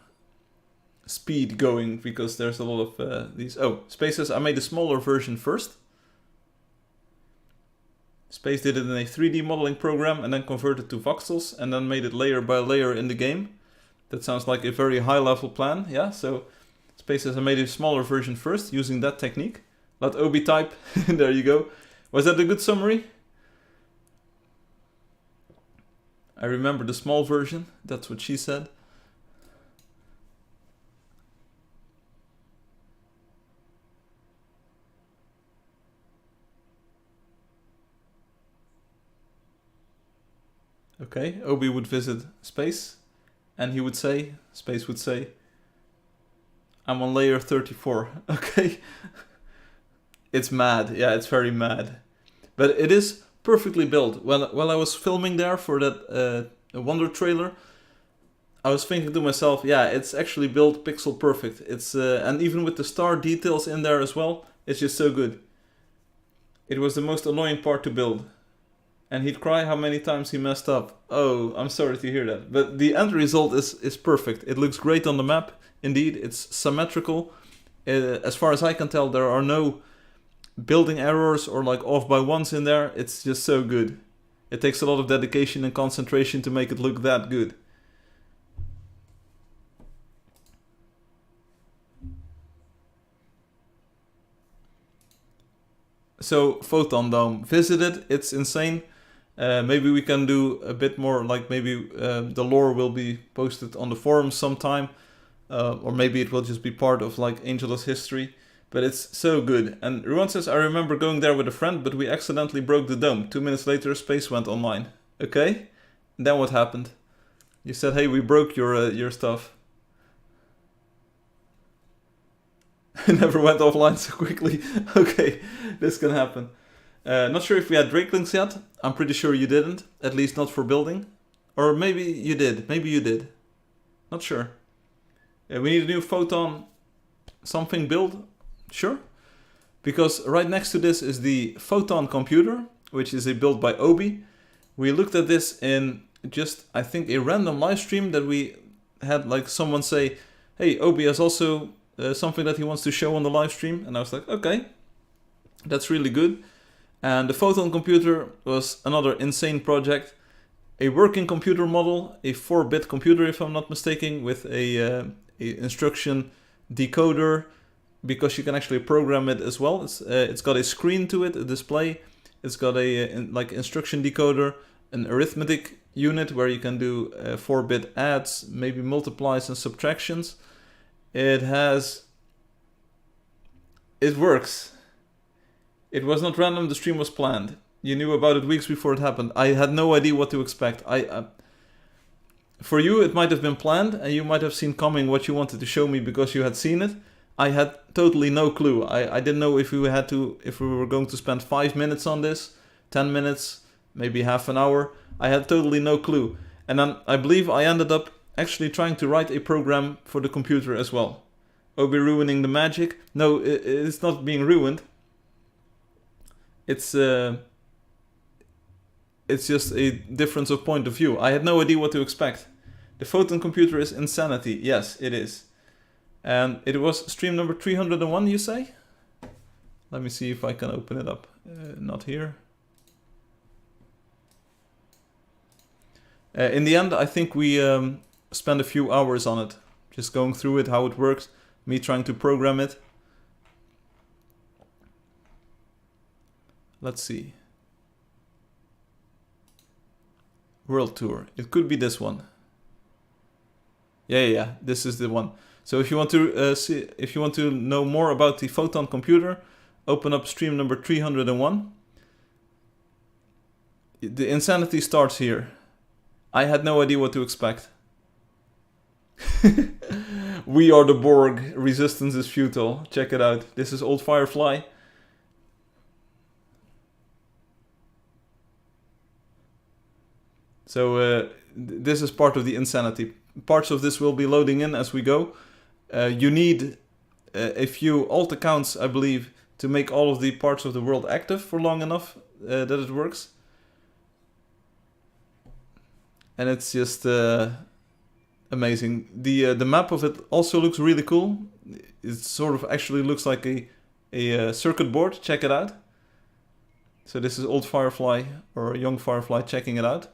speed going because there's a lot of these. Oh, Space says I made a smaller version first. Space did it in a 3D modeling program and then converted to voxels and then made it layer by layer in the game. That sounds like a very high level plan, yeah? So Space says I made a smaller version first using that technique. Let Obi type, there you go. Was that a good summary? I remember the small version, that's what she said. Okay, Obi would visit Space, and he would say, Space would say, I'm on layer 34, okay? It's mad, yeah, it's very mad. But it is perfectly built. While I was filming there for that Wonder trailer, I was thinking to myself, yeah, it's actually built pixel perfect. It's and even with the star details in there as well, it's just so good. It was the most annoying part to build. And he'd cry how many times he messed up. Oh, I'm sorry to hear that. But the end result is perfect. It looks great on the map. Indeed, it's symmetrical. As far as I can tell, there are no building errors or like off by ones in there. It's just so good. It takes a lot of dedication and concentration to make it look that good. So, Photon Dome, visit it, it's insane. Maybe we can do a bit more, like maybe the lore will be posted on the forums sometime. Or maybe it will just be part of like Angeldust history. But it's so good. And Ruan says, I remember going there with a friend, but we accidentally broke the dome. 2 minutes later, Space went online. Okay, and then what happened? You said, hey, we broke your stuff. It never went offline so quickly. Okay, this can happen. Not sure if we had Drakelings yet. I'm pretty sure you didn't. At least not for building. Or maybe you did. Maybe you did. Not sure. We need a new Photon something build. Sure. Because right next to this is the Photon computer, which is a build by Obi. We looked at this in just, I think, a random live stream that we had like someone say, hey, Obi has also something that he wants to show on the live stream. And I was like, okay, that's really good. And the Photon computer was another insane project. A working computer model, a 4-bit computer if I'm not mistaken, with a instruction decoder, because you can actually program it as well. It's got a screen to it, a display. It's got a like instruction decoder, an arithmetic unit where you can do 4-bit adds, maybe multiplies and subtractions. It works. It was not random, the stream was planned. You knew about it weeks before it happened. I had no idea what to expect. For you, it might have been planned, and you might have seen coming what you wanted to show me because you had seen it. I had totally no clue. I didn't know if we were going to spend 5 minutes on this, 10 minutes, maybe half an hour. I had totally no clue. And then I believe I ended up actually trying to write a program for the computer as well. Obi ruining the magic. No, it's not being ruined. It's just a difference of point of view. I had no idea what to expect. The Photon computer is insanity. Yes, it is. And it was stream number 301, you say? Let me see if I can open it up. Not here. In the end, I think we spent a few hours on it. Just going through it, how it works. Me trying to program it. Let's see. World Tour. It could be this one. Yeah. This is the one. So if you want to know more about the Photon computer, open up stream number 301. The insanity starts here. I had no idea what to expect. We are the Borg. Resistance is futile. Check it out. This is old Firefly. So this is part of the insanity. Parts of this will be loading in as we go. You need a few alt accounts, I believe, to make all of the parts of the world active for long enough that it works. And it's just amazing. The map of it also looks really cool. It sort of actually looks like a circuit board. Check it out. So this is old Firefly or young Firefly checking it out.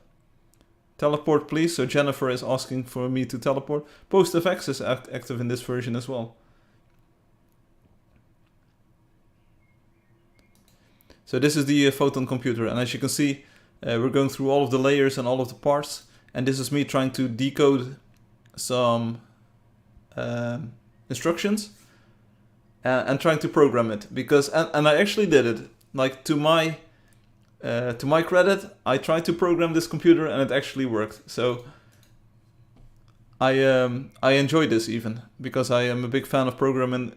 Teleport please, so Jennifer is asking for me to teleport. PostFX is active in this version as well. So this is the Photon computer, and as you can see, we're going through all of the layers and all of the parts, and this is me trying to decode some instructions and trying to program it, because, and I actually did it, like to my credit, I tried to program this computer and it actually worked. So I enjoy this even, because I am a big fan of programming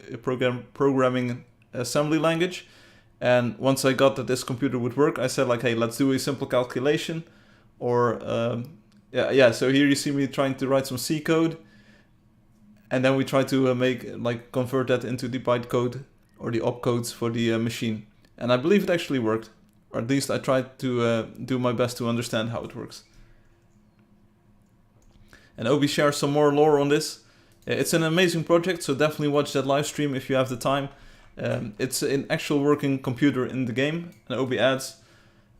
assembly language. And once I got that this computer would work, I said like, hey, let's do a simple calculation. Or so here you see me trying to write some C code, and then we try to convert that into the bytecode or the opcodes for the machine. And I believe it actually worked. Or at least I tried to do my best to understand how it works. And Obi shares some more lore on this. It's an amazing project, so definitely watch that live stream if you have the time. It's an actual working computer in the game, and Obi adds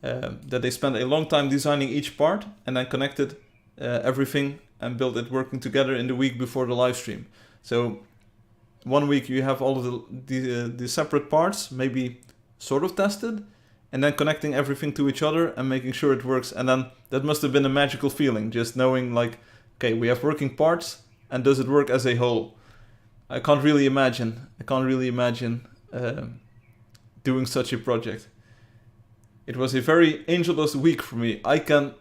that they spent a long time designing each part and then connected everything and built it working together in the week before the live stream. So 1 week you have all of the separate parts, maybe sort of tested, and then connecting everything to each other and making sure it works. And then that must have been a magical feeling, just knowing like, okay, we have working parts, and does it work as a whole? I can't really imagine doing such a project. It was a very Angeldust week for me. I can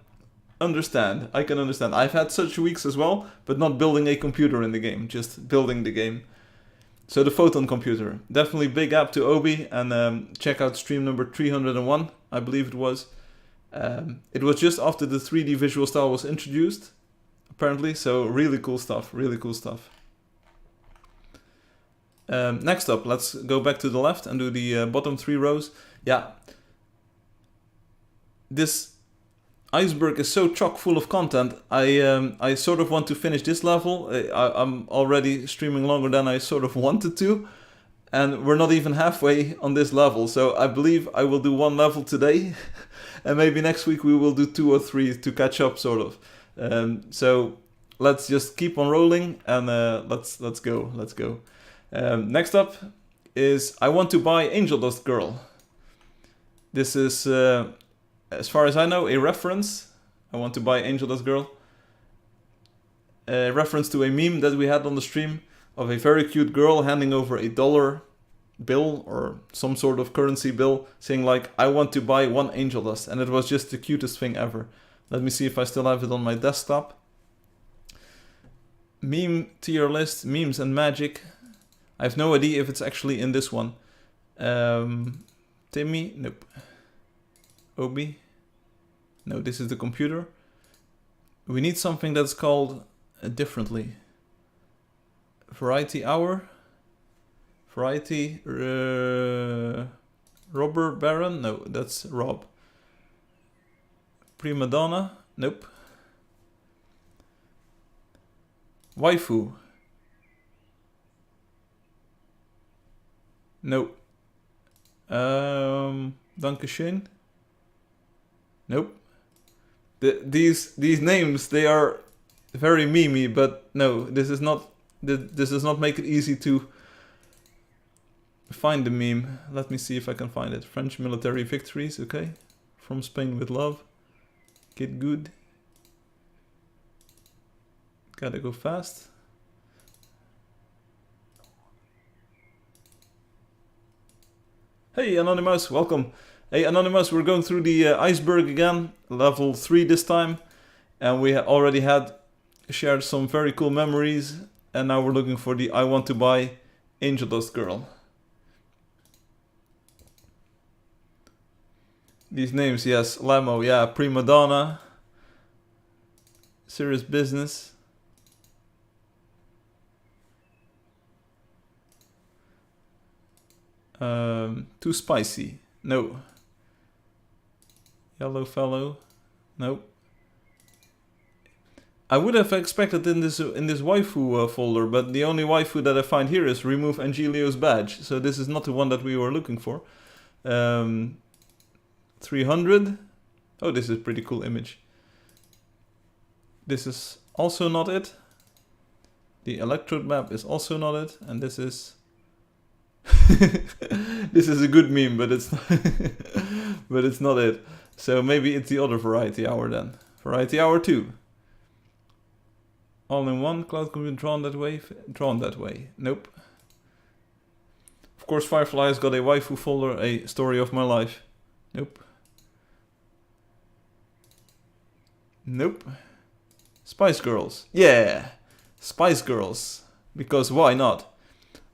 understand. I've had such weeks as well, but not building a computer in the game, just building the game. So the Photon computer. Definitely big up to Obi, and check out stream number 301, I believe it was. It was just after the 3D visual style was introduced, apparently, so really cool stuff, really cool stuff. Next up, let's go back to the left and do the bottom 3 rows. Yeah, this ICEBERG is so chock full of content. I sort of want to finish this level. I'm already streaming longer than I sort of wanted to, and we're not even halfway on this level. So I believe I will do 1 level today, and maybe next week we will do 2 or 3 to catch up, sort of. So let's just keep on rolling, and let's go. Next up is I want to buy Angeldust Girl. This is, as far as I know, a reference. I want to buy Angeldust Girl. A reference to a meme that we had on the stream of a very cute girl handing over a dollar bill or some sort of currency bill, saying like, I want to buy 1 Angeldust. And it was just the cutest thing ever. Let me see if I still have it on my desktop. Meme tier list, memes and magic. I have no idea if it's actually in this one. Timmy, nope. Obi, no, this is the computer. We need something that's called differently. Variety hour. Variety, Robber Baron, no, that's Rob. Prima Donna, nope. Waifu. No. Dankeschön. Nope. These names, they are very memey, but no, this does not make it easy to find the meme. Let me see if I can find it. French military victories, okay. From Spain with love. Get good. Gotta go fast. Hey Anonymous, welcome. Hey Anonymous, we're going through the ICEBERG again, level 3 this time. And we already had shared some very cool memories. And now we're looking for the I want to buy Angeldust Girl. These names, yes, Lamo, yeah, Prima Donna. Serious Business. Too spicy. No. Yellow fellow. Nope. I would have expected in this waifu folder, but the only waifu that I find here is remove Angelio's badge. So this is not the one that we were looking for. 300. Oh, this is a pretty cool image. This is also not it. The electrode map is also not it, and this is. This is a good meme, but it's not but it's not it. So maybe it's the other variety hour then. Variety hour 2. All in one, cloud computer drawn that way. Drawn that way. Nope. Of course, Firefly has got a waifu folder, a story of my life. Nope. Nope. Spice Girls. Yeah! Spice Girls. Because why not?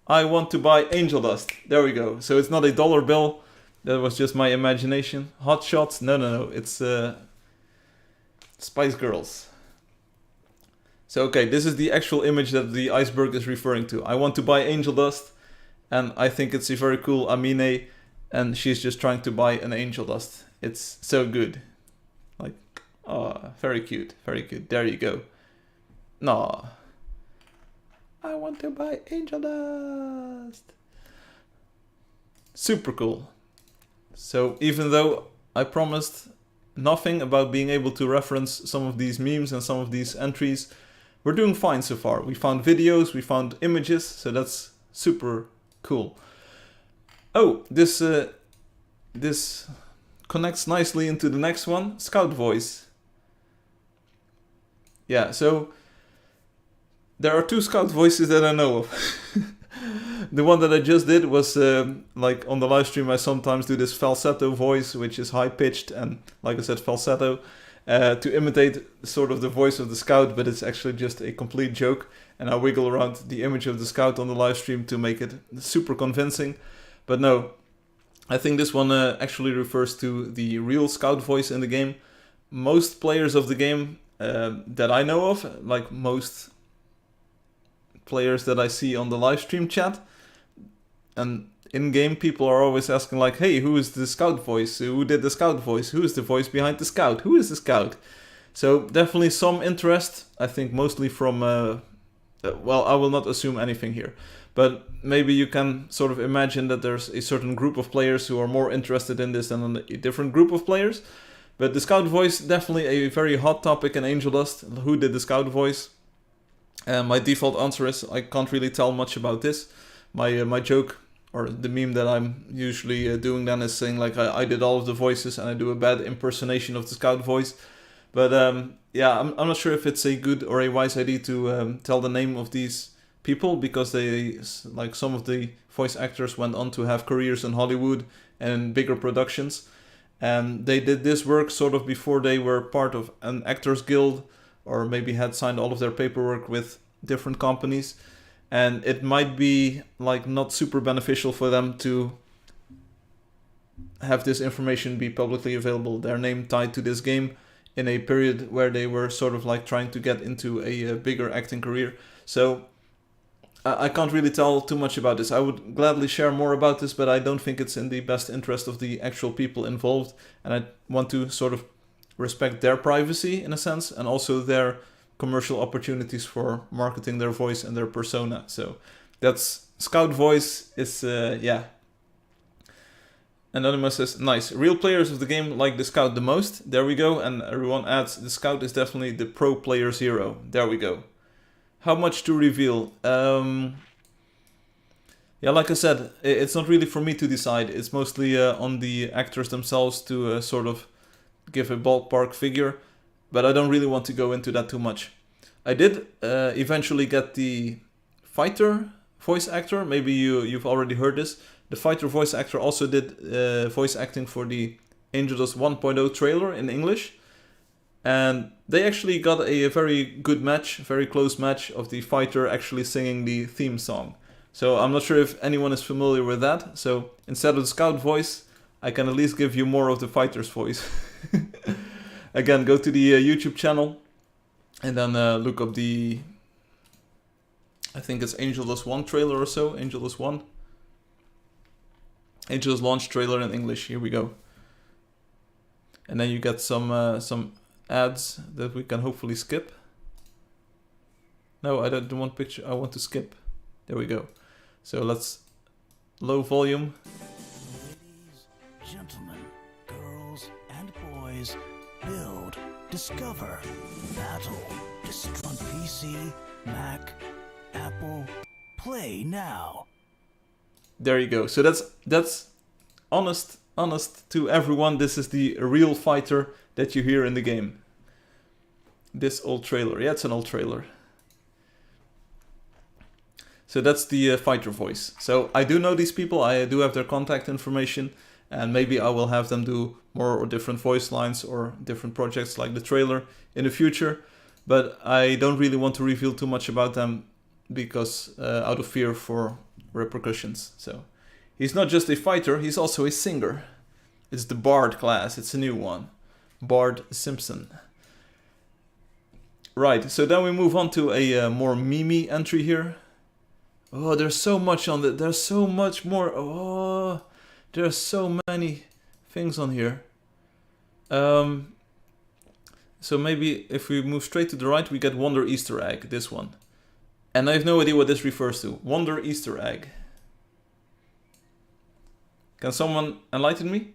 I want to buy Angeldust. There we go. So it's not a dollar bill. That was just my imagination. Hot Shots. No. It's Spice Girls. So okay, this is the actual image that the ICEBERG is referring to. I want to buy Angeldust. And I think it's a very cool Amine. And she's just trying to buy an Angeldust. It's so good. Like, oh, very cute. Very cute. There you go. No. I want to buy Angeldust. Super cool. So even though I promised nothing about being able to reference some of these memes and some of these entries, we're doing fine so far. We found videos, we found images, so that's super cool. Oh, this connects nicely into the next one, Scout Voice. Yeah, so there are 2 Scout voices that I know of. The one that I just did was, like on the live stream I sometimes do this falsetto voice, which is high pitched and, like I said, falsetto, to imitate sort of the voice of the Scout, but it's actually just a complete joke. and I wiggle around the image of the Scout on the live stream to make it super convincing. But no, I think this one actually refers to the real Scout voice in the game. Most players of the game that I know of, like most players that I see on the live stream chat, and in-game people are always asking like, hey, who is the Scout voice? Who did the Scout voice? Who is the voice behind the Scout? Who is the Scout? So definitely some interest, I think mostly from, well, I will not assume anything here, but maybe you can sort of imagine that there's a certain group of players who are more interested in this than a different group of players. But the Scout voice, definitely a very hot topic in Angeldust. Who did the Scout voice? My default answer is I can't really tell much about this. My joke, or the meme that I'm usually doing then, is saying like I did all of the voices and I do a bad impersonation of the Scout voice. But yeah, I'm not sure if it's a good or a wise idea to tell the name of these people, because they, like some of the voice actors went on to have careers in Hollywood and bigger productions. And they did this work sort of before they were part of an actors guild, or maybe had signed all of their paperwork with different companies. And it might be like not super beneficial for them to have this information be publicly available, their name tied to this game, in a period where they were sort of like trying to get into a bigger acting career. So I can't really tell too much about this. I would gladly share more about this, but I don't think it's in the best interest of the actual people involved. And I want to sort of respect their privacy in a sense, and also their commercial opportunities for marketing their voice and their persona. So that's Scout voice is, yeah. Anonymous says, nice. Real players of the game like the Scout the most. There we go. And everyone adds, the Scout is definitely the pro player's hero. There we go. How much to reveal? Yeah, like I said, it's not really for me to decide. It's mostly on the actors themselves to sort of give a ballpark figure. But I don't really want to go into that too much. I did eventually get the fighter voice actor. Maybe you've already heard this. The fighter voice actor also did voice acting for the Angeldust 1.0 trailer in English. And they actually got a very good match, very close match of the fighter actually singing the theme song. So I'm not sure if anyone is familiar with that. So instead of the Scout voice, I can at least give you more of the fighter's voice. Again, go to the YouTube channel and then look up the, I think it's Angeldust 1 trailer or so, Angeldust 1. Angeldust launch trailer in English, here we go. And then you get some ads that we can hopefully skip. No, I don't want picture, I want to skip. There we go. So let's low volume. Ladies, gentlemen, girls and boys, build, discover, battle, destroy on PC, Mac, Apple, play now. There you go. So that's honest to everyone. This is the real fighter that you hear in the game. This old trailer. Yeah, it's an old trailer. So that's the fighter voice. So I do know these people. I do have their contact information. And maybe I will have them do more or different voice lines or different projects like the trailer in the future. But I don't really want to reveal too much about them because out of fear for repercussions. So he's not just a fighter, he's also a singer. It's the Bard class, it's a new one. Bard Simpson. Right, so then we move on to a more meme entry here. Oh, there's so much on it. There's so much more. Oh, there's so many things on here. So maybe if we move straight to the right, we get Wonder Easter Egg, this one. And I have no idea what this refers to. Wonder Easter Egg. Can someone enlighten me?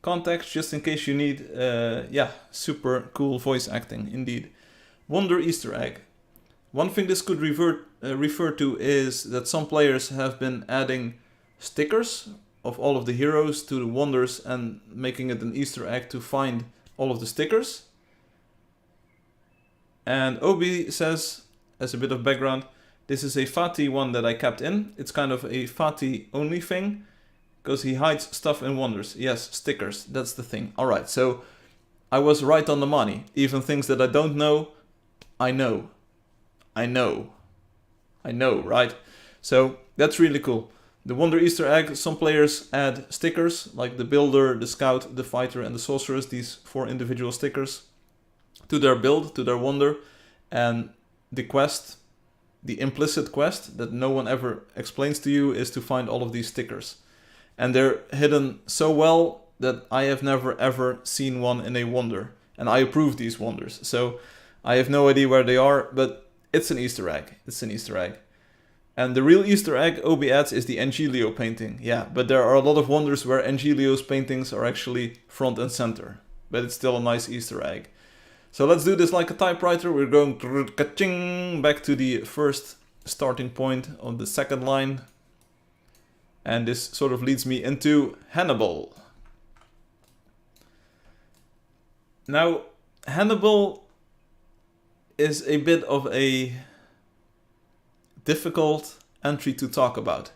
Context, just in case you need, yeah, super cool voice acting, indeed. Wonder Easter Egg. One thing this could refer to is that some players have been adding stickers of all of the heroes to the wonders and making it an Easter egg to find all of the stickers. And Obi says, as a bit of background, this is a Fatih one that I kept in. It's kind of a Fatih only thing, because he hides stuff in wonders. Yes, stickers, that's the thing. Alright, so I was right on the money. Even things that I don't know, I know. I know. I know, right? So that's really cool. The Wonder Easter egg, some players add stickers, like the Builder, the Scout, the Fighter, and the Sorceress, these 4 individual stickers, to their build, to their Wonder. And the quest, the implicit quest that no one ever explains to you, is to find all of these stickers. And they're hidden so well that I have never ever seen one in a Wonder. And I approve these Wonders. So I have no idea where they are, but it's an Easter egg. It's an Easter egg. And the real Easter egg Obi adds is the Angelio painting. Yeah, but there are a lot of Wonders where Angelio's paintings are actually front and center. But it's still a nice Easter egg. So let's do this like a typewriter. We're going ka-ching back to the first starting point on the second line. And this sort of leads me into Hannibal. Now, Hannibal is a bit of a difficult entry to talk about.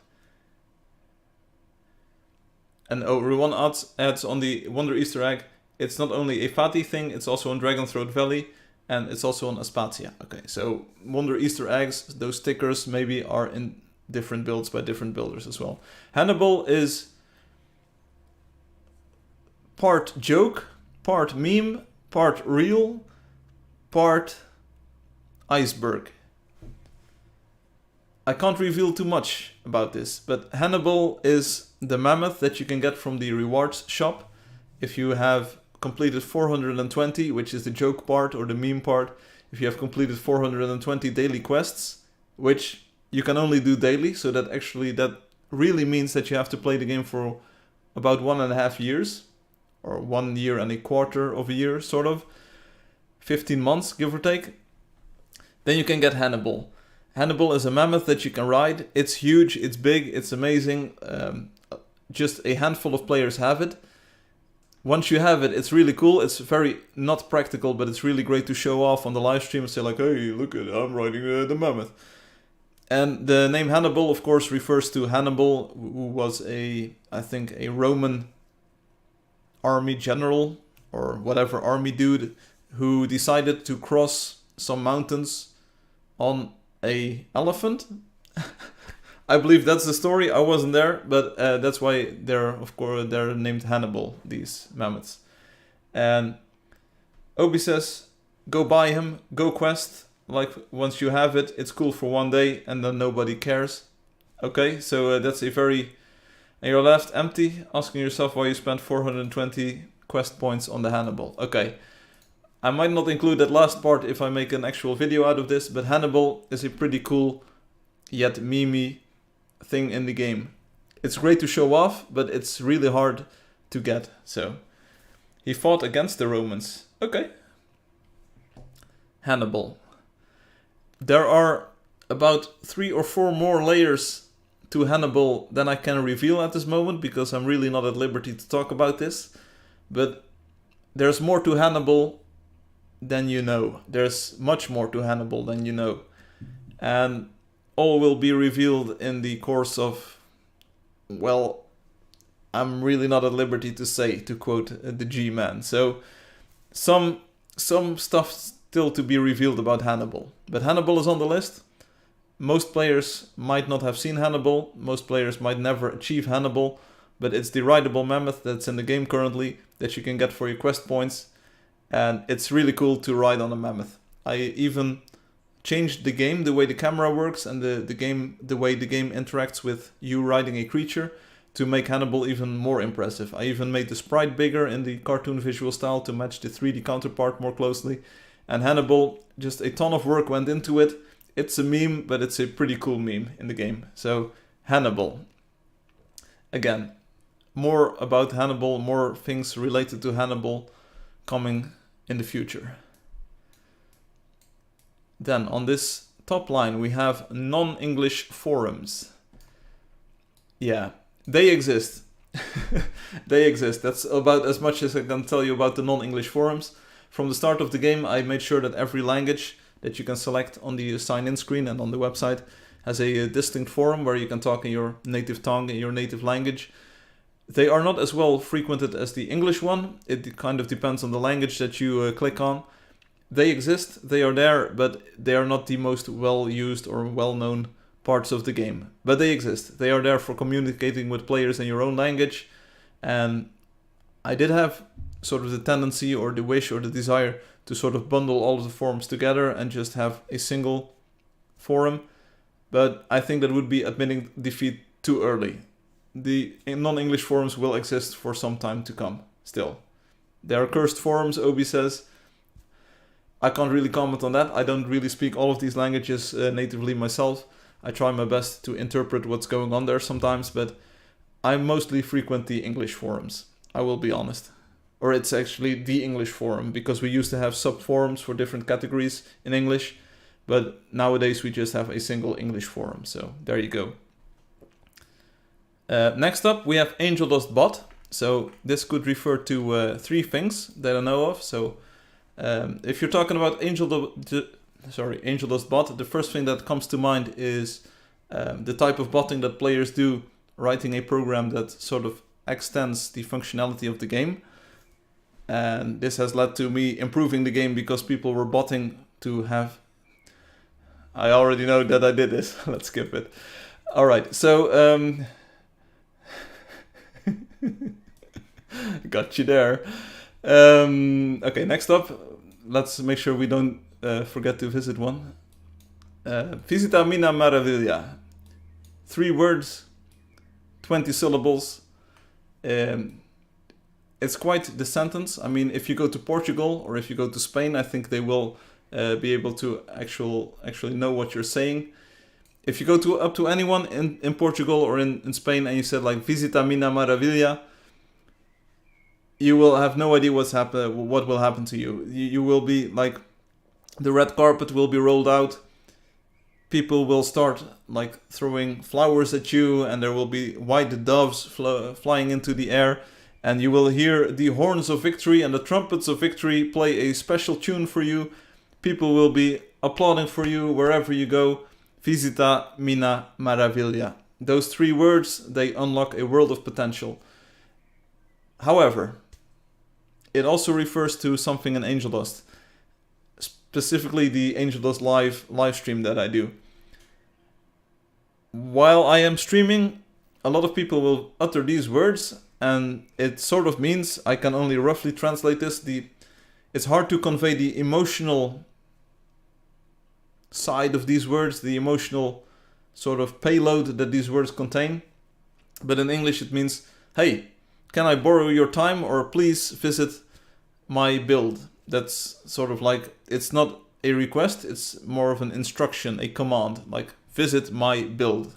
And Ruan adds on the Wonder Easter egg, it's not only a Fati thing, it's also on Dragonthroat Valley, and it's also on Aspatia. Okay, so Wonder Easter eggs, those stickers maybe are in different builds by different builders as well. Hannibal is part joke, part meme, part real, part iceberg. I can't reveal too much about this, but Hannibal is the mammoth that you can get from the rewards shop if you have completed 420, which is the joke part or the meme part. If you have completed 420 daily quests, which you can only do daily, so that really means that you have to play the game for about 1.5 years, or 1 year and a quarter of a year, sort of, 15 months, give or take. Then you can get Hannibal. Hannibal is a mammoth that you can ride. It's huge, it's big, it's amazing. Just a handful of players have it. Once you have it, it's really cool. It's very not practical, but it's really great to show off on the live stream and say like, hey, look at it, I'm riding the mammoth. And the name Hannibal, of course, refers to Hannibal, who was I think a Roman army general or whatever army dude who decided to cross some mountains on a elephant. I believe that's the story. I wasn't there, but that's why they're named Hannibal, these mammoths. And Obi says, go buy him, go quest. Like once you have it, it's cool for 1 day, and then nobody cares. Okay, so that's a very. And you're left empty, asking yourself why you spent 420 quest points on the Hannibal. Okay. I might not include that last part if I make an actual video out of this, but Hannibal is a pretty cool yet memey thing in the game. It's great to show off, but it's really hard to get. So he fought against the Romans. Okay. Hannibal. There are about 3 or 4 more layers to Hannibal than I can reveal at this moment, because I'm really not at liberty to talk about this. But there's more to Hannibal than you know. There's much more to Hannibal than you know. And all will be revealed in the course of, well, I'm really not at liberty to say, to quote the G-Man. So some stuff still to be revealed about Hannibal. But Hannibal is on the list. Most players might not have seen Hannibal. Most players might never achieve Hannibal. But it's the rideable mammoth that's in the game currently that you can get for your quest points. And it's really cool to ride on a mammoth. I even changed the game, the way the camera works, and the way the game interacts with you riding a creature, to make Hannibal even more impressive. I even made the sprite bigger in the cartoon visual style to match the 3D counterpart more closely. And Hannibal, just a ton of work went into it. It's a meme, but it's a pretty cool meme in the game. So, Hannibal. Again, more about Hannibal, more things related to Hannibal coming in the future. Then on this top line we have non-English forums. Yeah, they exist. They exist. That's about as much as I can tell you about the non-English forums. From the start of the game I made sure that every language that you can select on the sign-in screen and on the website has a distinct forum where you can talk in your native tongue, in your native language. They are not as well frequented as the English one. It kind of depends on the language that you click on. They exist, they are there, but they are not the most well-used or well-known parts of the game. But they exist. They are there for communicating with players in your own language. And I did have sort of the tendency or the wish or the desire to sort of bundle all of the forums together and just have a single forum. But I think that would be admitting defeat too early. The non-English forums will exist for some time to come still. There are cursed forums, Obi says. I can't really comment on that. I don't really speak all of these languages natively myself. I try my best to interpret what's going on there sometimes, but I mostly frequent the English forums. I will be honest. Or it's actually the English forum, because we used to have sub-forums for different categories in English, but nowadays we just have a single English forum, so there you go. Next up, we have Angeldust bot. So this could refer to 3 things that I know of. So if you're talking about Angeldust bot, the first thing that comes to mind is the type of botting that players do, writing a program that sort of extends the functionality of the game. And this has led to me improving the game because people were botting to have... I already know that I did this. Let's skip it. All right, so... got you there. Okay, next up, let's make sure we don't forget to visit one. Visita Mina Maravilla. 3 words, 20 syllables. It's quite the sentence. I mean, if you go to Portugal or if you go to Spain, I think they will be able to actually know what you're saying. If you go up to anyone in Portugal or in Spain and you said like Visita Mina Maravilla, you will have no idea what will happen to you. You will be like, the red carpet will be rolled out. People will start like throwing flowers at you, and there will be white doves flying into the air, and you will hear the horns of victory and the trumpets of victory play a special tune for you. People will be applauding for you wherever you go. Visita Mina Maravilla. Those 3 words, they unlock a world of potential. However, it also refers to something in Angeldust, specifically the Angeldust live stream that I do. While I am streaming, a lot of people will utter these words, and it sort of means, I can only roughly translate this, it's hard to convey the emotional side of these words, the emotional sort of payload that these words contain. But in English it means, hey, can I borrow your time, or please visit my build? That's sort of like, it's not a request, it's more of an instruction, a command, like visit my build.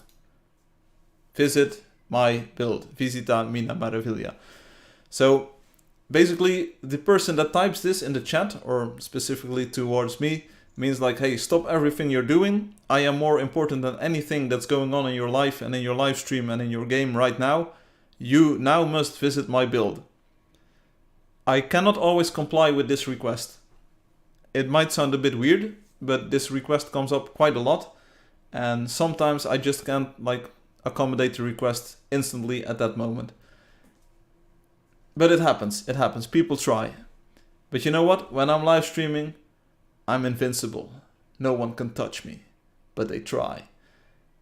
Visit my build. Visita Mina Maravilla. So basically the person that types this in the chat, or specifically towards me, means like, hey, stop everything you're doing. I am more important than anything that's going on in your life and in your live stream and in your game right now. You now must visit my build. I cannot always comply with this request. It might sound a bit weird, but this request comes up quite a lot, and sometimes I just can't like accommodate the request instantly at that moment. But it happens, people try. But you know what? When I'm live streaming, I'm invincible. No one can touch me, but they try.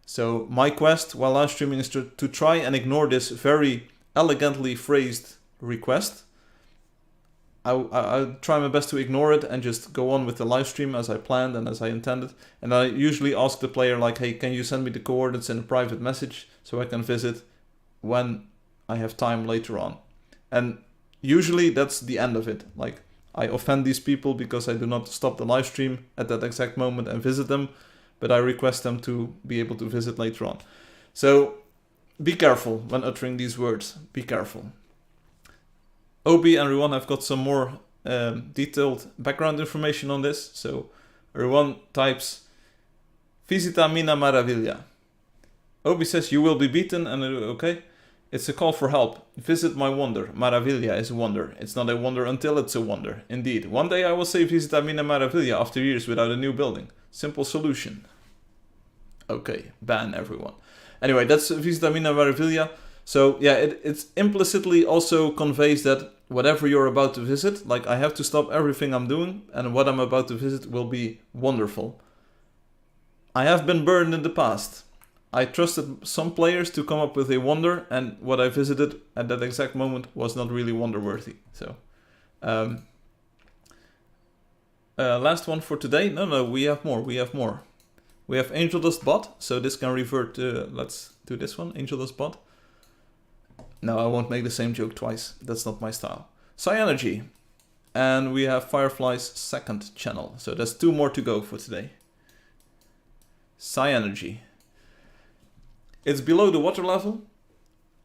So my quest while live streaming is to try and ignore this very elegantly phrased request. I try my best to ignore it and just go on with the live stream as I planned and as I intended. And I usually ask the player like, hey, can you send me the coordinates in a private message so I can visit when I have time later on. And usually that's the end of it. Like, I offend these people because I do not stop the live stream at that exact moment and visit them, but I request them to be able to visit later on. So be careful when uttering these words. Be careful. Obi and Ruan have got some more detailed background information on this. So Ruan types Visita Mina Maravilla. Obi says you will be beaten, and okay. It's a call for help. Visit my wonder. Maravilla is a wonder. It's not a wonder until it's a wonder. Indeed. One day I will say Visita Mina Maravilla after years without a new building. Simple solution. Okay, ban everyone. Anyway, that's Visita Mina Maravilla. So yeah, it implicitly also conveys that whatever you're about to visit, like I have to stop everything I'm doing, and what I'm about to visit will be wonderful. I have been burned in the past. I trusted some players to come up with a wonder, and what I visited at that exact moment was not really wonder-worthy. So, last one for today. No, we have more. We have Angeldust bot, so this can revert to, let's do this one, Angeldust bot. No, I won't make the same joke twice. That's not my style. Cyanogy. And we have Firefly's second channel. So there's 2 more to go for today. Cyanogy. It's below the water level,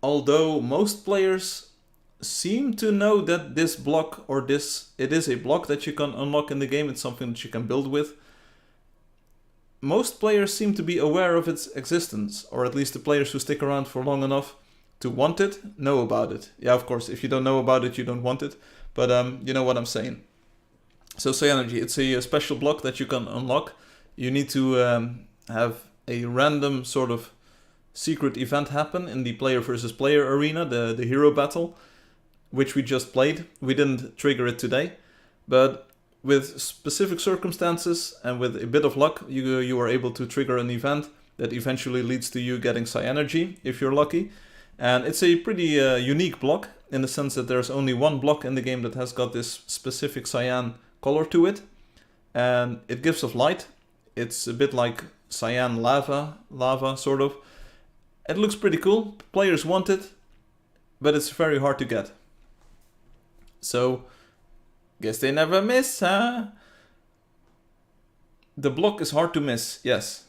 although most players seem to know that this block, or this, it is a block that you can unlock in the game. It's something that you can build with. Most players seem to be aware of its existence, or at least the players who stick around for long enough to want it, know about it. Yeah, of course, if you don't know about it, you don't want it. But you know what I'm saying. So Cyanogy, it's a special block that you can unlock. You need to have a random sort of secret event happen in the player versus player arena, the hero battle, which we just played. We didn't trigger it today, but with specific circumstances and with a bit of luck, you are able to trigger an event that eventually leads to you getting Cyanogy, if you're lucky. And it's a pretty unique block, in the sense that there's only one block in the game that has got this specific cyan color to it. And it gives off light. It's a bit like cyan lava sort of. It looks pretty cool. Players want it, but it's very hard to get. So, guess they never miss, huh? The block is hard to miss, yes.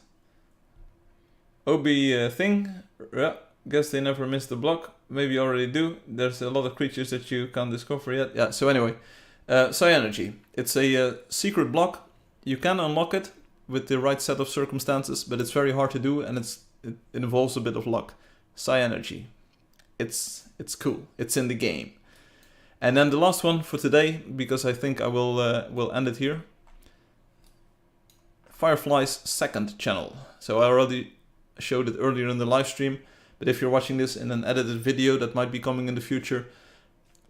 Obi thing, yeah. Guess they never miss the block. Maybe you already do. There's a lot of creatures that you can't discover yet. Yeah, so anyway. Cyanogy. It's a secret block. You can unlock it with the right set of circumstances, but it's very hard to do, and it involves a bit of luck. Cyanogy. It's cool. It's in the game. And then the last one for today, because I think I will end it here. Firefly's second channel. So I already showed it earlier in the live stream. But if you're watching this in an edited video that might be coming in the future,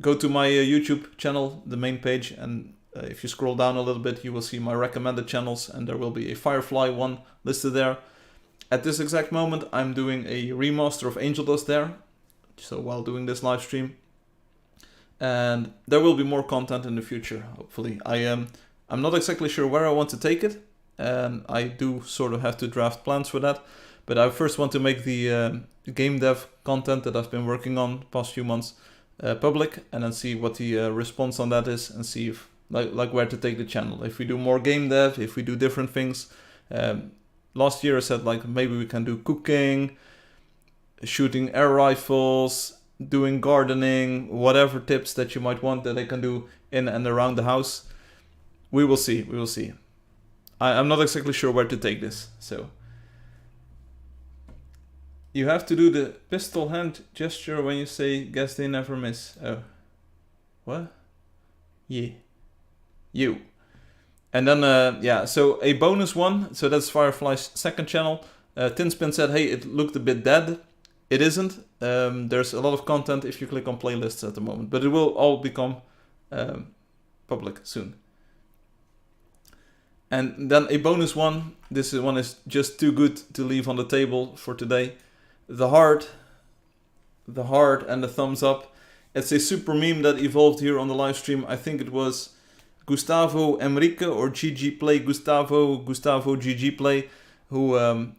go to my YouTube channel, the main page, and if you scroll down a little bit, you will see my recommended channels, and there will be a Firefly one listed there. At this exact moment, I'm doing a remaster of Angeldust there, so while doing this live stream. And there will be more content in the future, hopefully. I'm not exactly sure where I want to take it, and I do sort of have to draft plans for that. But I first want to make the game dev content that I've been working on the past few months public, and then see what the response on that is, and see if like where to take the channel. If we do more game dev, if we do different things. Last year I said like maybe we can do cooking, shooting air rifles, doing gardening, whatever tips that you might want that I can do in and around the house. We will see. We will see. I'm not exactly sure where to take this, so. You have to do the pistol hand gesture when you say, guess they never miss. Oh. What? Yeah. You. And then, yeah, so a bonus one. So that's Firefly's second channel. Tinspin said, hey, it looked a bit dead. It isn't. There's a lot of content if you click on playlists at the moment. But it will all become public soon. And then a bonus one. This one is just too good to leave on the table for today. The heart and the thumbs up. It's a super meme that evolved here on the live stream. I think it was Gustavo Enrique or GG Play Gustavo GG Play who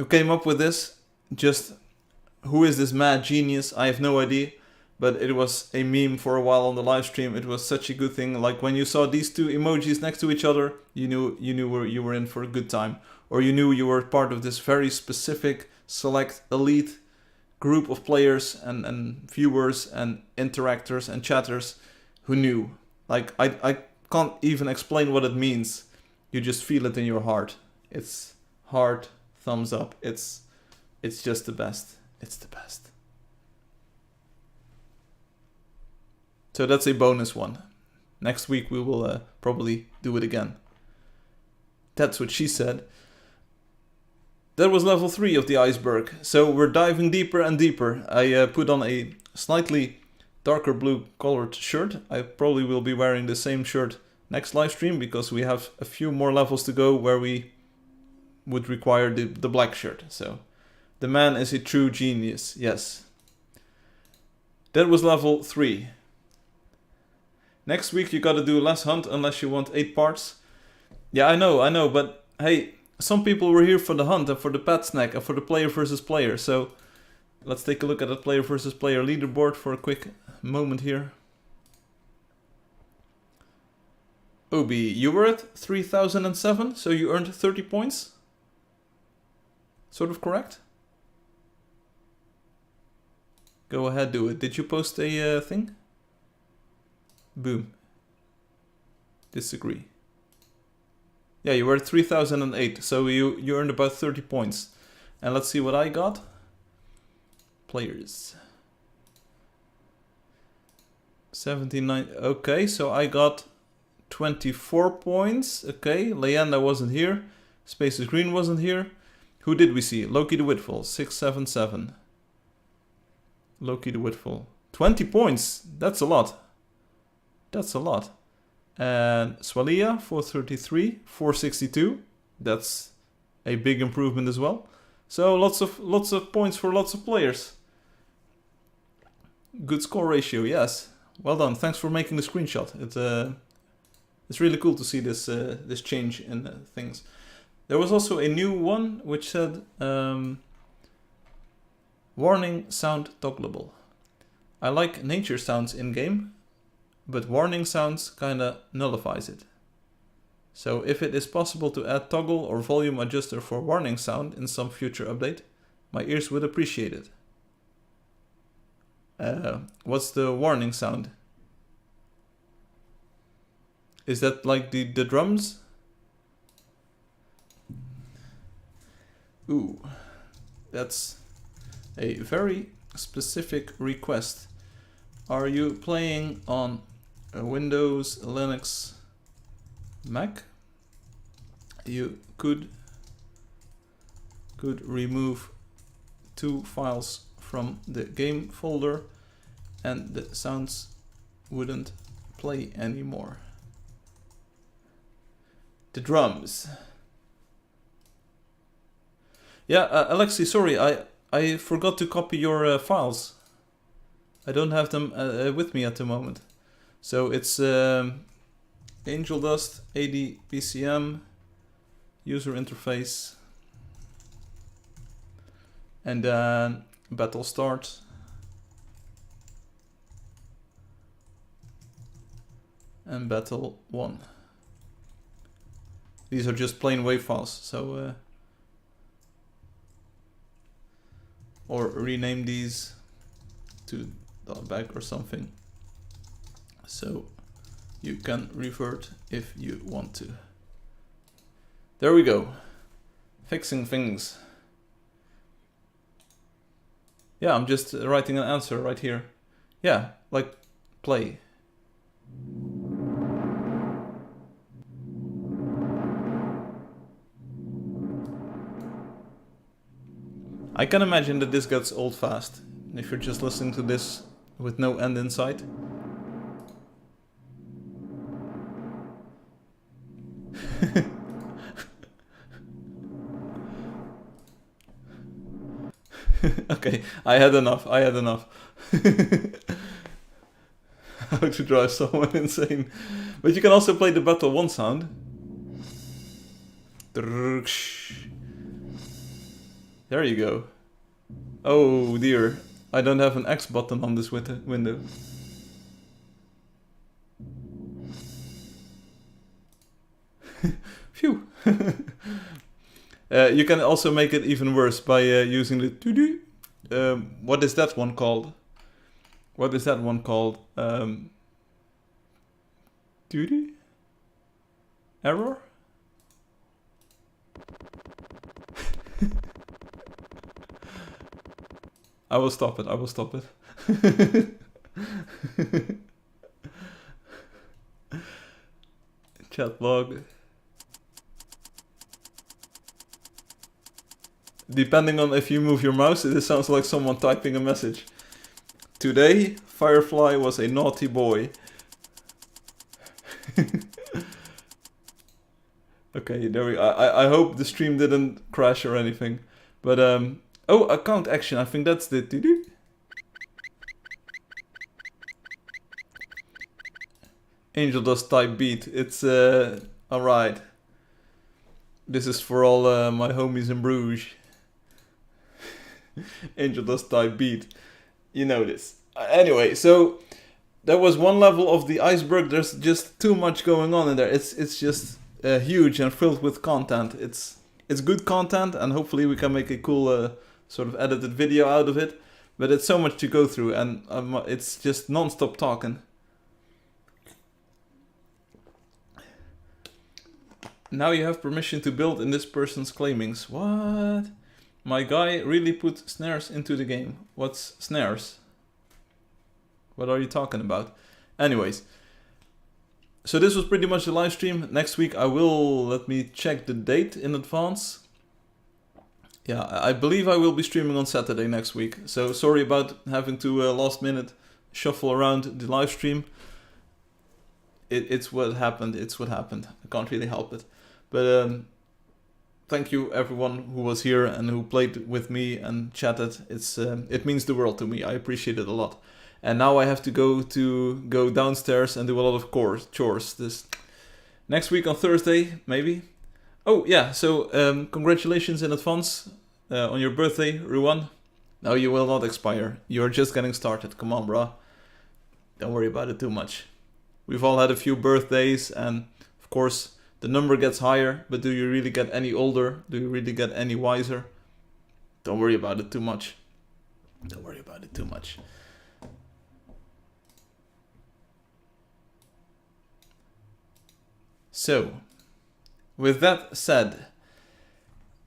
came up with this. Just who is this mad genius? I have no idea, but it was a meme for a while on the live stream. It was such a good thing. Like when you saw these two emojis next to each other, you knew you were in for a good time, or you knew you were part of this very specific, select, elite group of players and viewers and interactors and chatters who knew. Like I can't even explain what it means. You just feel it in your heart. It's heart, thumbs up. It's just the best. It's the best. So that's a bonus one. Next week we will probably do it again. That's what she said. That was level 3 of the iceberg. So we're diving deeper and deeper. I put on a slightly darker blue colored shirt. I probably will be wearing the same shirt next live stream because we have a few more levels to go where we would require the black shirt. So The man is a true genius, yes. That was level 3. Next week you gotta do less hunt unless you want 8 parts. Yeah, I know, but hey, some people were here for the hunt and for the pet snack and for the player versus player, so let's take a look at the player versus player leaderboard for a quick moment here. Obi, you were at 3007, so you earned 30 points? Sort of correct? Go ahead, do it. Did you post a thing? Boom. Disagree. Yeah, you were at 3008, so you earned about 30 points. And let's see what I got. Players. 79. Okay, so I got 24 points. Okay, Leanda wasn't here. Spaces Green wasn't here. Who did we see? Loki the Whitfall, 677. Loki the Whitfall. 20 points. That's a lot. That's a lot. And Swalia, 433, 462. That's a big improvement as well. So lots of points for lots of players. Good score ratio, yes. Well done. Thanks for making the screenshot. It's really cool to see this this change in things. There was also a new one which said warning sound toggleable. I like nature sounds in game, but warning sounds kinda nullifies it. So if it is possible to add toggle or volume adjuster for warning sound in some future update, my ears would appreciate it. What's the warning sound? Is that like the drums? Ooh, that's a very specific request. Are you playing on a Windows, Linux, Mac? You could remove 2 files from the game folder and the sounds wouldn't play anymore. The drums. Yeah, Alexi, sorry, I forgot to copy your files. I don't have them with me at the moment. So it's Angeldust, AD, PCM, user interface, and then battle start. And battle 1. These are just plain WAV files, so or rename these to .bag or something, so you can revert if you want to. There we go, fixing things. Yeah, I'm just writing an answer right here. Yeah, like play. I can imagine that this gets old fast, if you're just listening to this with no end in sight. Okay, I had enough. How to drive someone insane. But you can also play the Battle 1 sound. There you go. Oh dear, I don't have an X button on this window. Phew. You can also make it even worse by using the to-do. What is that one called? To-do? Error? I will stop it. Chat log. Depending on if you move your mouse, it sounds like someone typing a message. Today, Firefly was a naughty boy. Okay, there we go. I hope the stream didn't crash or anything. But Oh, account action. I think that's the to-do. Angeldust type beat. It's alright. This is for all my homies in Bruges. Angeldust type beat. You know this. Anyway, so that was one level of the iceberg. There's just too much going on in there. It's just huge and filled with content. It's good content, and hopefully we can make a cool sort of edited video out of it. But it's so much to go through, and it's just non-stop talking. Now you have permission to build in this person's claimings. What? My guy really put snares into the game. What's snares? What are you talking about? Anyways. So this was pretty much the live stream. Next week I will, let me check the date in advance. Yeah, I believe I will be streaming on Saturday next week. So sorry about having to last minute shuffle around the live stream. It's what happened. It's what happened. I can't really help it. But thank you everyone who was here and who played with me and chatted. It means the world to me. I appreciate it a lot. And now I have to go downstairs and do a lot of chores. This next week on Thursday, maybe. Oh yeah, so congratulations in advance on your birthday, Ruan. No, you will not expire. You're just getting started. Come on, bruh. Don't worry about it too much. We've all had a few birthdays, and of course the number gets higher, but do you really get any older? Do you really get any wiser? Don't worry about it too much. Don't worry about it too much. So, with that said,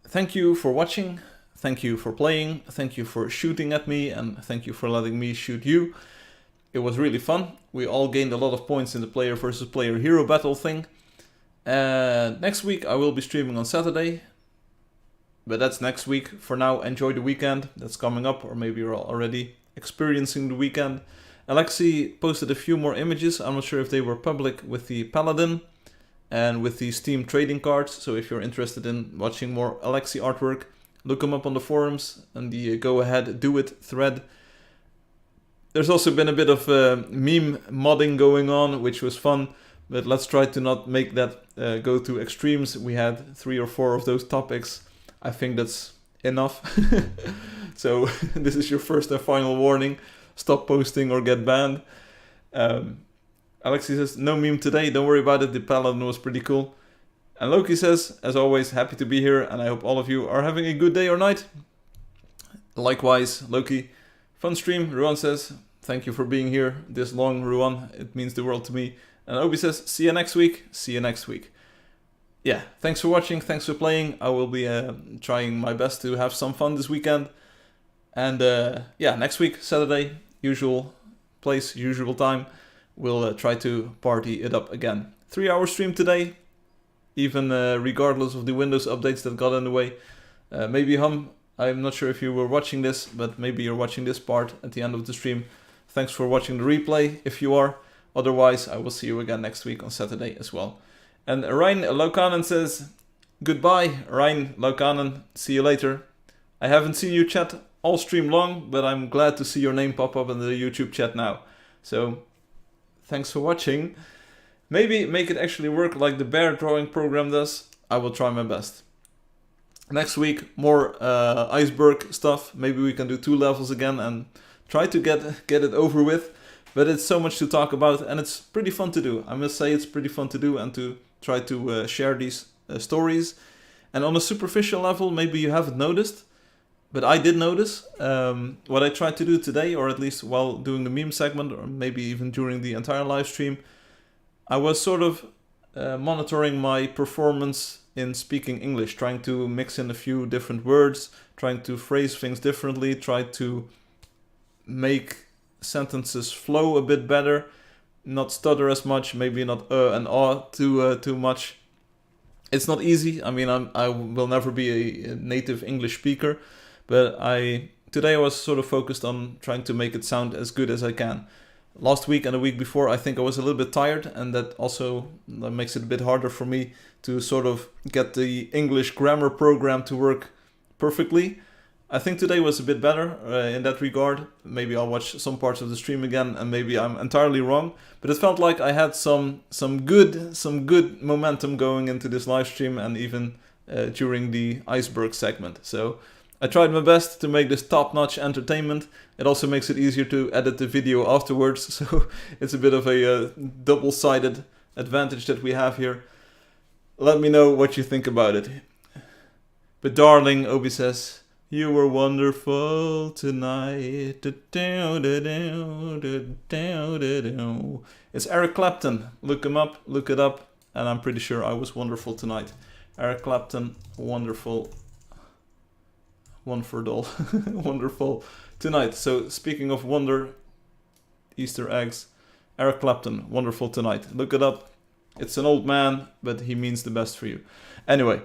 thank you for watching, thank you for playing, thank you for shooting at me, and thank you for letting me shoot you. It was really fun. We all gained a lot of points in the player versus player hero battle thing. Next week I will be streaming on Saturday, but that's next week. For now, enjoy the weekend that's coming up, or maybe you're already experiencing the weekend. Alexi posted a few more images. I'm not sure if they were public, with the Paladin and with the Steam trading cards. So if you're interested in watching more Alexi artwork, look them up on the forums and the go ahead do it thread. There's also been a bit of meme modding going on, which was fun. But let's try to not make that go to extremes. We had 3 or 4 of those topics. I think that's enough. So this is your first and final warning. Stop posting or get banned. Alexi says, no meme today. Don't worry about it. The Paladin was pretty cool. And Loki says, as always, happy to be here. And I hope all of you are having a good day or night. Likewise, Loki. Fun stream. Ruan says, thank you for being here this long, Ruan. It means the world to me. And Obi says, see you next week. See you next week. Yeah, thanks for watching. Thanks for playing. I will be trying my best to have some fun this weekend. And yeah, next week, Saturday, usual place, usual time. We'll try to party it up again. 3-hour stream today. Even regardless of the Windows updates that got in the way. Maybe I'm not sure if you were watching this, but maybe you're watching this part at the end of the stream. Thanks for watching the replay, if you are. Otherwise, I will see you again next week on Saturday as well. And Ryan Laukanen says, goodbye, Ryan Laukanen. See you later. I haven't seen you chat all stream long, but I'm glad to see your name pop up in the YouTube chat now. So, thanks for watching. Maybe make it actually work like the bear drawing program does. I will try my best. Next week, more iceberg stuff. Maybe we can do 2 levels again and try to get it over with. But it's so much to talk about, and it's pretty fun to do. I must say it's pretty fun to do and to try to share these stories. And on a superficial level, maybe you haven't noticed, but I did notice. What I tried to do today, or at least while doing the meme segment, or maybe even during the entire live stream, I was sort of monitoring my performance in speaking English, trying to mix in a few different words, trying to phrase things differently, try to make sentences flow a bit better, not stutter as much, maybe not and too much. It's not easy. I mean, I will never be a native English speaker, but today I was sort of focused on trying to make it sound as good as I can. Last week and the week before, I think I was a little bit tired, and that also makes it a bit harder for me to sort of get the English grammar program to work perfectly. I think today was a bit better in that regard. Maybe I'll watch some parts of the stream again, and maybe I'm entirely wrong. But it felt like I had some good momentum going into this live stream, and even during the ICEBERG segment. So I tried my best to make this top-notch entertainment. It also makes it easier to edit the video afterwards, so it's a bit of a double-sided advantage that we have here. Let me know what you think about it. But darling, Obi says, you were wonderful tonight. It's Eric Clapton. Look him up, look it up, and I'm pretty sure I was wonderful tonight. Eric Clapton, wonderful. One for doll. Wonderful tonight. So speaking of wonder, Easter eggs, Eric Clapton, wonderful tonight. Look it up. It's an old man, but he means the best for you. Anyway,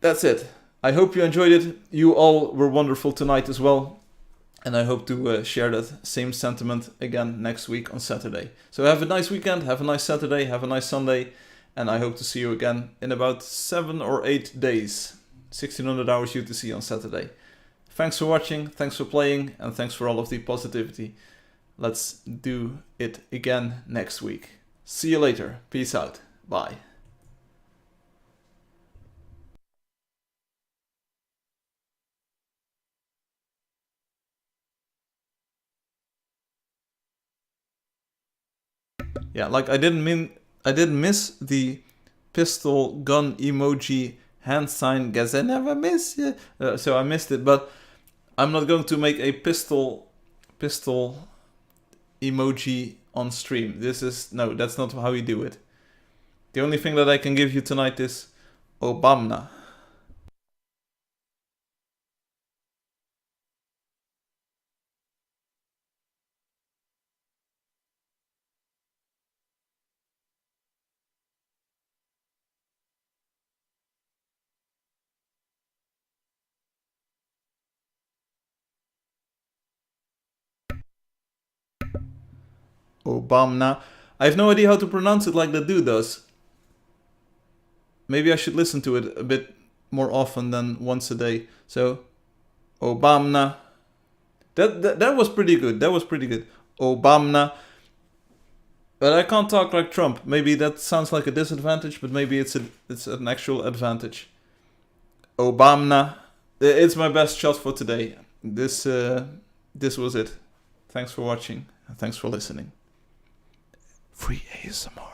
that's it. I hope you enjoyed it. You all were wonderful tonight as well. And I hope to share that same sentiment again next week on Saturday. So have a nice weekend, have a nice Saturday, have a nice Sunday. And I hope to see you again in about 7 or 8 days. 1600 hours UTC on Saturday. Thanks for watching, thanks for playing, and thanks for all of the positivity. Let's do it again next week. See you later. Peace out. Bye. Yeah, like I didn't miss the pistol gun emoji hand sign, guess I never miss you. So I missed it, but I'm not going to make a pistol emoji on stream. No, that's not how you do it. The only thing that I can give you tonight is Obama. Obama. I have no idea how to pronounce it like the dude does. Maybe I should listen to it a bit more often than once a day. So, Obama. That was pretty good. That was pretty good. Obama. But I can't talk like Trump. Maybe that sounds like a disadvantage, but maybe it's an actual advantage. Obama. It's my best shot for today. This was it. Thanks for watching. And thanks for listening. Free ASMR.